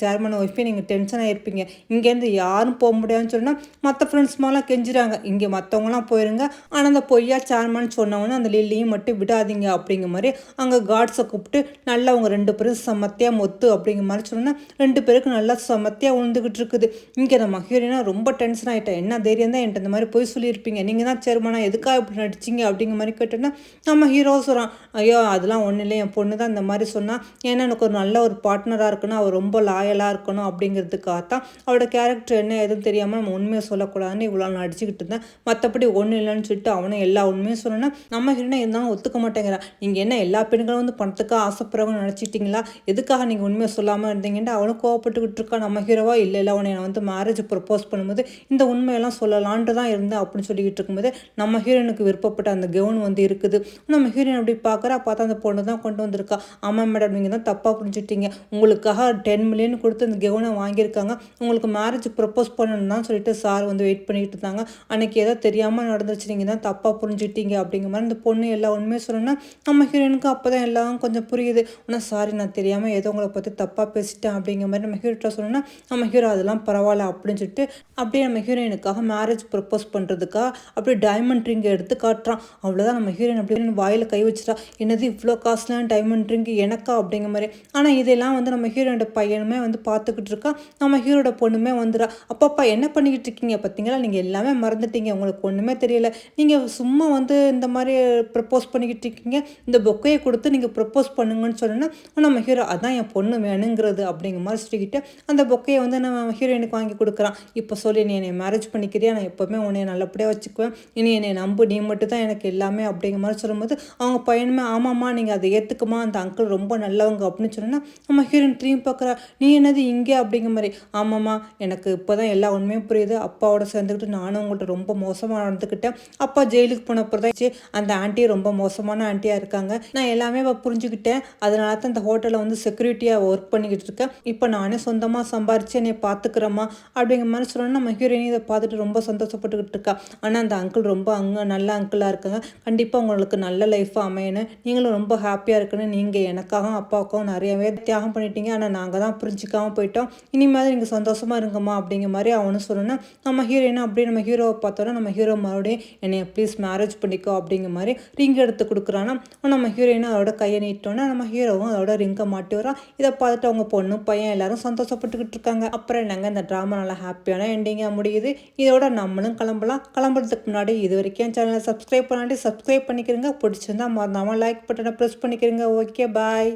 சேர்மன் ஒய்ஃபே நீங்கள் டென்ஷன் ஆகிருப்பீங்க, இங்கேருந்து யாரும் போக முடியாதுன்னு சொன்னால் மற்ற ஃப்ரெண்ட்ஸ் மேலாம் கெஞ்சுறாங்க, இங்கே மற்றவங்களாம் போயிருங்க, ஆனால் அந்த பொய்யா சேர்மன் சொன்னவொன்னே அந்த லில்லியும் மட்டும் விடாதீங்க அப்படிங்கிற மாதிரி அங்கே கார்ட்ஸை கூப்பிட்டு நல்லா அவங்க 2 பேரும் சமத்தியாக மொத்து அப்படிங்கிற மாதிரி சொன்னால் 2 பேருக்கு நல்லா சமத்தியாக உழுந்துக்கிட்டு இருக்குது. இங்கே நம்ம ஹீரோயினா ரொம்ப டென்ஷன் ஆகிட்டேன், என்ன தைரியம் தான் என்கிட்ட இந்த மாதிரி போய் சொல்லியிருப்பீங்க, நீங்கள் தான் சேர்மனா எதுக்காக இப்படி நடிச்சிங்க அப்படிங்கிற மாதிரி கேட்டோன்னா நம்ம ஹீரோ சொல்கிறான், ஐயோ அதெல்லாம் ஒன்றும் இல்லை, என் பொண்ணு தான் இந்த மாதிரி சொன்னால், ஏன்னா எனக்கு ஒரு நல்ல ஒரு பார்ட்னராக இருக்கணும், அவர் ரொம்ப லாயலாக இருக்கணும் அப்படிங்கிறதுக்காகத்தான் அவரோட கேரக்டர் என்ன எதுவும் தெரியாமல் நம்ம உண்மையை சொல்லக்கூடாதுன்னு இவ்வளோ நடிச்சுக்கிட்டு இருந்தேன், மற்றபடி ஒன்றும் இல்லைன்னு சொல்லிட்டு அவனை எல்லா உண்மையும் சொன்னோன்னா நம்ம ஹீரோனா இருந்தாலும் ஒத்துக்க மாட்டேங்கிறான். நீங்கள் என்ன எல்லா பெண்களும் வந்து பணத்துக்காக ஆசைப்படுறவங்க நினச்சிட்டிங்களா, எதுக்காக நீங்கள் உண்மையை சொல்லாமல் இருந்தீங்கன்னு அவனும் கோவப்பட்டுக்கிட்டு இருக்கான். நம்ம ஹீரோவா இல்லை அவனை நான் வந்து மேரேஜ் ப்ரப்போஸ் பண்ணும்போது இந்த உண்மையெல்லாம் சொல்லலான்ட்டு தான் இருந்தேன் அப்படின்னு சொல்லிக்கிட்டு இருக்கும்போது நம்ம ஹீரோனுக்கு விருப்பப்பட்ட அந்த கவுன் வந்து இருக்குது. நம்ம ஹீரோயின் அப்படி பார்த்தா அந்த பொண்ணு தான் கொண்டு வந்திருக்கா. ஆமாம் மேடம், நீங்கள் தான் தப்பாக புரிஞ்சுட்டீங்க, உங்களுக்காக 10 மில்லியன் கொடுத்து அந்த கவுனை வாங்கியிருக்காங்க, உங்களுக்கு மேரேஜ் ப்ரப்போஸ் பண்ணணும் தான் சொல்லிட்டு சார் வந்து வெயிட் பண்ணிக்கிட்டு இருந்தாங்க, அன்றைக்கி ஏதோ தெரியாமல் நடந்துச்சு, நீங்கள் தான் தப்பாக புரிஞ்சுட்டீங்க அப்படிங்கிற மாதிரி அந்த பொண்ணு எல்லா உண்மையும் சொல்லணும்னா நம்ம ஹீரோயினுக்கு அப்போ தான் எல்லாம் கொஞ்சம் புரியுது. ஆனால் சாரி, நான் தெரியாமல் ஏதோ உங்களை பற்றி தப்பாக பேசிட்டேன் அப்படிங்கிற மாதிரி நம்ம ஹீரோட்ட சொன்னோன்னா நம்ம ஹீரோ அதெல்லாம் பரவாயில்ல அப்படின்னு சொல்லிட்டு அப்படியே நம்ம ஹீரோயினுக்காக மேரேஜ் ப்ரப்போஸ் பண்ணுறதுக்காக அப்படியே டைமண்ட் ரிங் எடுத்து காட்டுறான். அவ்வளோதான் நம்ம ஹீரோயின் அப்படின்னு வாயில் கை வச்சுட்டா, என்னது இவ்வளோ காஸ்ட்லியான டைமண்ட் ரிங் எனக்கா அப்படிங்கிற மாதிரி. ஆனால் இதெல்லாம் வந்து நம்ம ஹீரோட பையனுமே வந்து பார்த்துக்கிட்டு இருக்கா, நம்ம ஹீரோட பொண்ணுமே வந்துடா, அப்பப்பா என்ன பண்ணிக்கிட்டு இருக்கீங்க பார்த்தீங்களா, நீங்கள் எல்லாமே மறந்துட்டீங்க, உங்களுக்கு ஒன்றுமே தெரியல, நீங்கள் சும்மா வந்து இந்த மாதிரி ப்ரப்போஸ் பண்ணிக்கிட்டு இருக்கீங்க, இந்த பொக்கையை கொடுத்து நீங்கள் ப்ரப்போஸ் பண்ணுங்கன்னு சொன்னோன்னா நம்ம ஹீரோ அதான் என் பொண்ணு வேணுங்கிறது அப்படிங்கிற மாதிரி சொல்லிக்கிட்டு அந்த பொக்கையை வந்து நம்ம ஹீரோயினுக்கு வாங்கி கொடுக்குறான். இப்போ சொல்லி நீ என்னை மேரேஜ் பண்ணிக்கிறியா, நான் எப்போவுமே உன்னை நல்லபடியாக வச்சுக்குவேன், இனி என்னை நம்பு, நீ மட்டும் தான் எனக்கு எல்லாமே அப்படிங்கிற மாதிரி சொல்லும்போது அவங்க பையனுமே ஆமாம்மா நீங்கள் அதை ஏற்றுக்குமா, அந்த அங்கிள் ரொம்ப நல்லவங்க அப்படின்னு சொன்னால் நம்ம ஹீரோயின் திரும்பி பார்க்குறா, நீ என்னது இங்கே அப்படிங்கிற மாதிரி. ஆமாம்மா, எனக்கு இப்போ தான் எல்லா உண்மையும் புரியுது, அப்பாவோட சேர்ந்துக்கிட்டு நானும் உங்கள்கிட்ட ரொம்ப மோசமாக நடந்துக்கிட்டேன், அப்பா ஜெயிலுக்கு போனப்போ தான் அந்த ஆண்டி ரொம்ப மோசமான ஆண்டியாக இருக்காங்க, நான் எல்லாமே இப்போ புரிஞ்சுக்கிட்டேன், அதனால தான் இந்த ஹோட்டலில் வந்து செக்யூரிட்டியாக ஒர்க் பண்ணிக்கிட்டு இருக்கேன், இப்போ நானே சொந்தமாக சம்பாரித்து என்னை பார்த்துக்கிறேம்மா அப்படிங்கிற மாதிரி சொல்லணும்னா நம்ம ஹீரோயின் இதை பார்த்துட்டு ரொம்ப சந்தோஷப்பட்டுக்கிட்டு இருக்கா. ஆனால் அந்த அங்கிள் ரொம்ப நல்ல அங்கிளாக இருக்காங்க, கண்டிப்பாக உங்களுக்கு நல்ல லைஃப்பாக அமையணும், நீங்களும் ரொம்ப ஹாப்பியாக இருக்கணும், நீங்கள் எனக்காகவும் அப்பாவுக்காகவும் நிறையவே தியாகம் பண்ணிட்டீங்க, ஆனால் நாங்கள் தான் புரிஞ்சிக்காமல் போயிட்டோம், இனிமேல் நீங்கள் சந்தோஷமாக இருங்கம்மா அப்படிங்கிற மாதிரி அவனு சொல்லணும்னா நம்ம ஹீரோயினா அப்படியே நம்ம ஹீரோவை பார்த்தோன்னா நம்ம ஹீரோ மறுபடியும் என்னை ப்ளீஸ் மேரேஜ் பண்ணிக்கோ அப்படிங்கிற மாதிரி ரிங் எடுத்து கொடுக்குறான்னா நம்ம ஹீரோயினா அதோட கையை நீட்டோன்னா நம்ம ஹீரோவும் அதோட ரிங்கை மாட்டி வரோம். இதை பார்த்துட்டு அவங்க பொண்ணு பையன் எல்லாரும் சந்தோஷப்பட்டுக்கிட்டு இருக்காங்க. அப்புறம் என்னங்க, இந்த ட்ராமா நல்லா ஹாப்பியான எண்டிங்காக முடியுது. இதோட நம்மளும் கிளம்புறதுக்கு முன்னாடி இது வரைக்கும் என் சேனலை சப்ஸ்கிரைப் பண்ணிக்கிறங்க, பிடிச்சிருந்தா மறந்தாமல் லைக் பட்டனை ப்ரெஸ் பண்ணிக்கிறங்க. ஓகே, பாய்.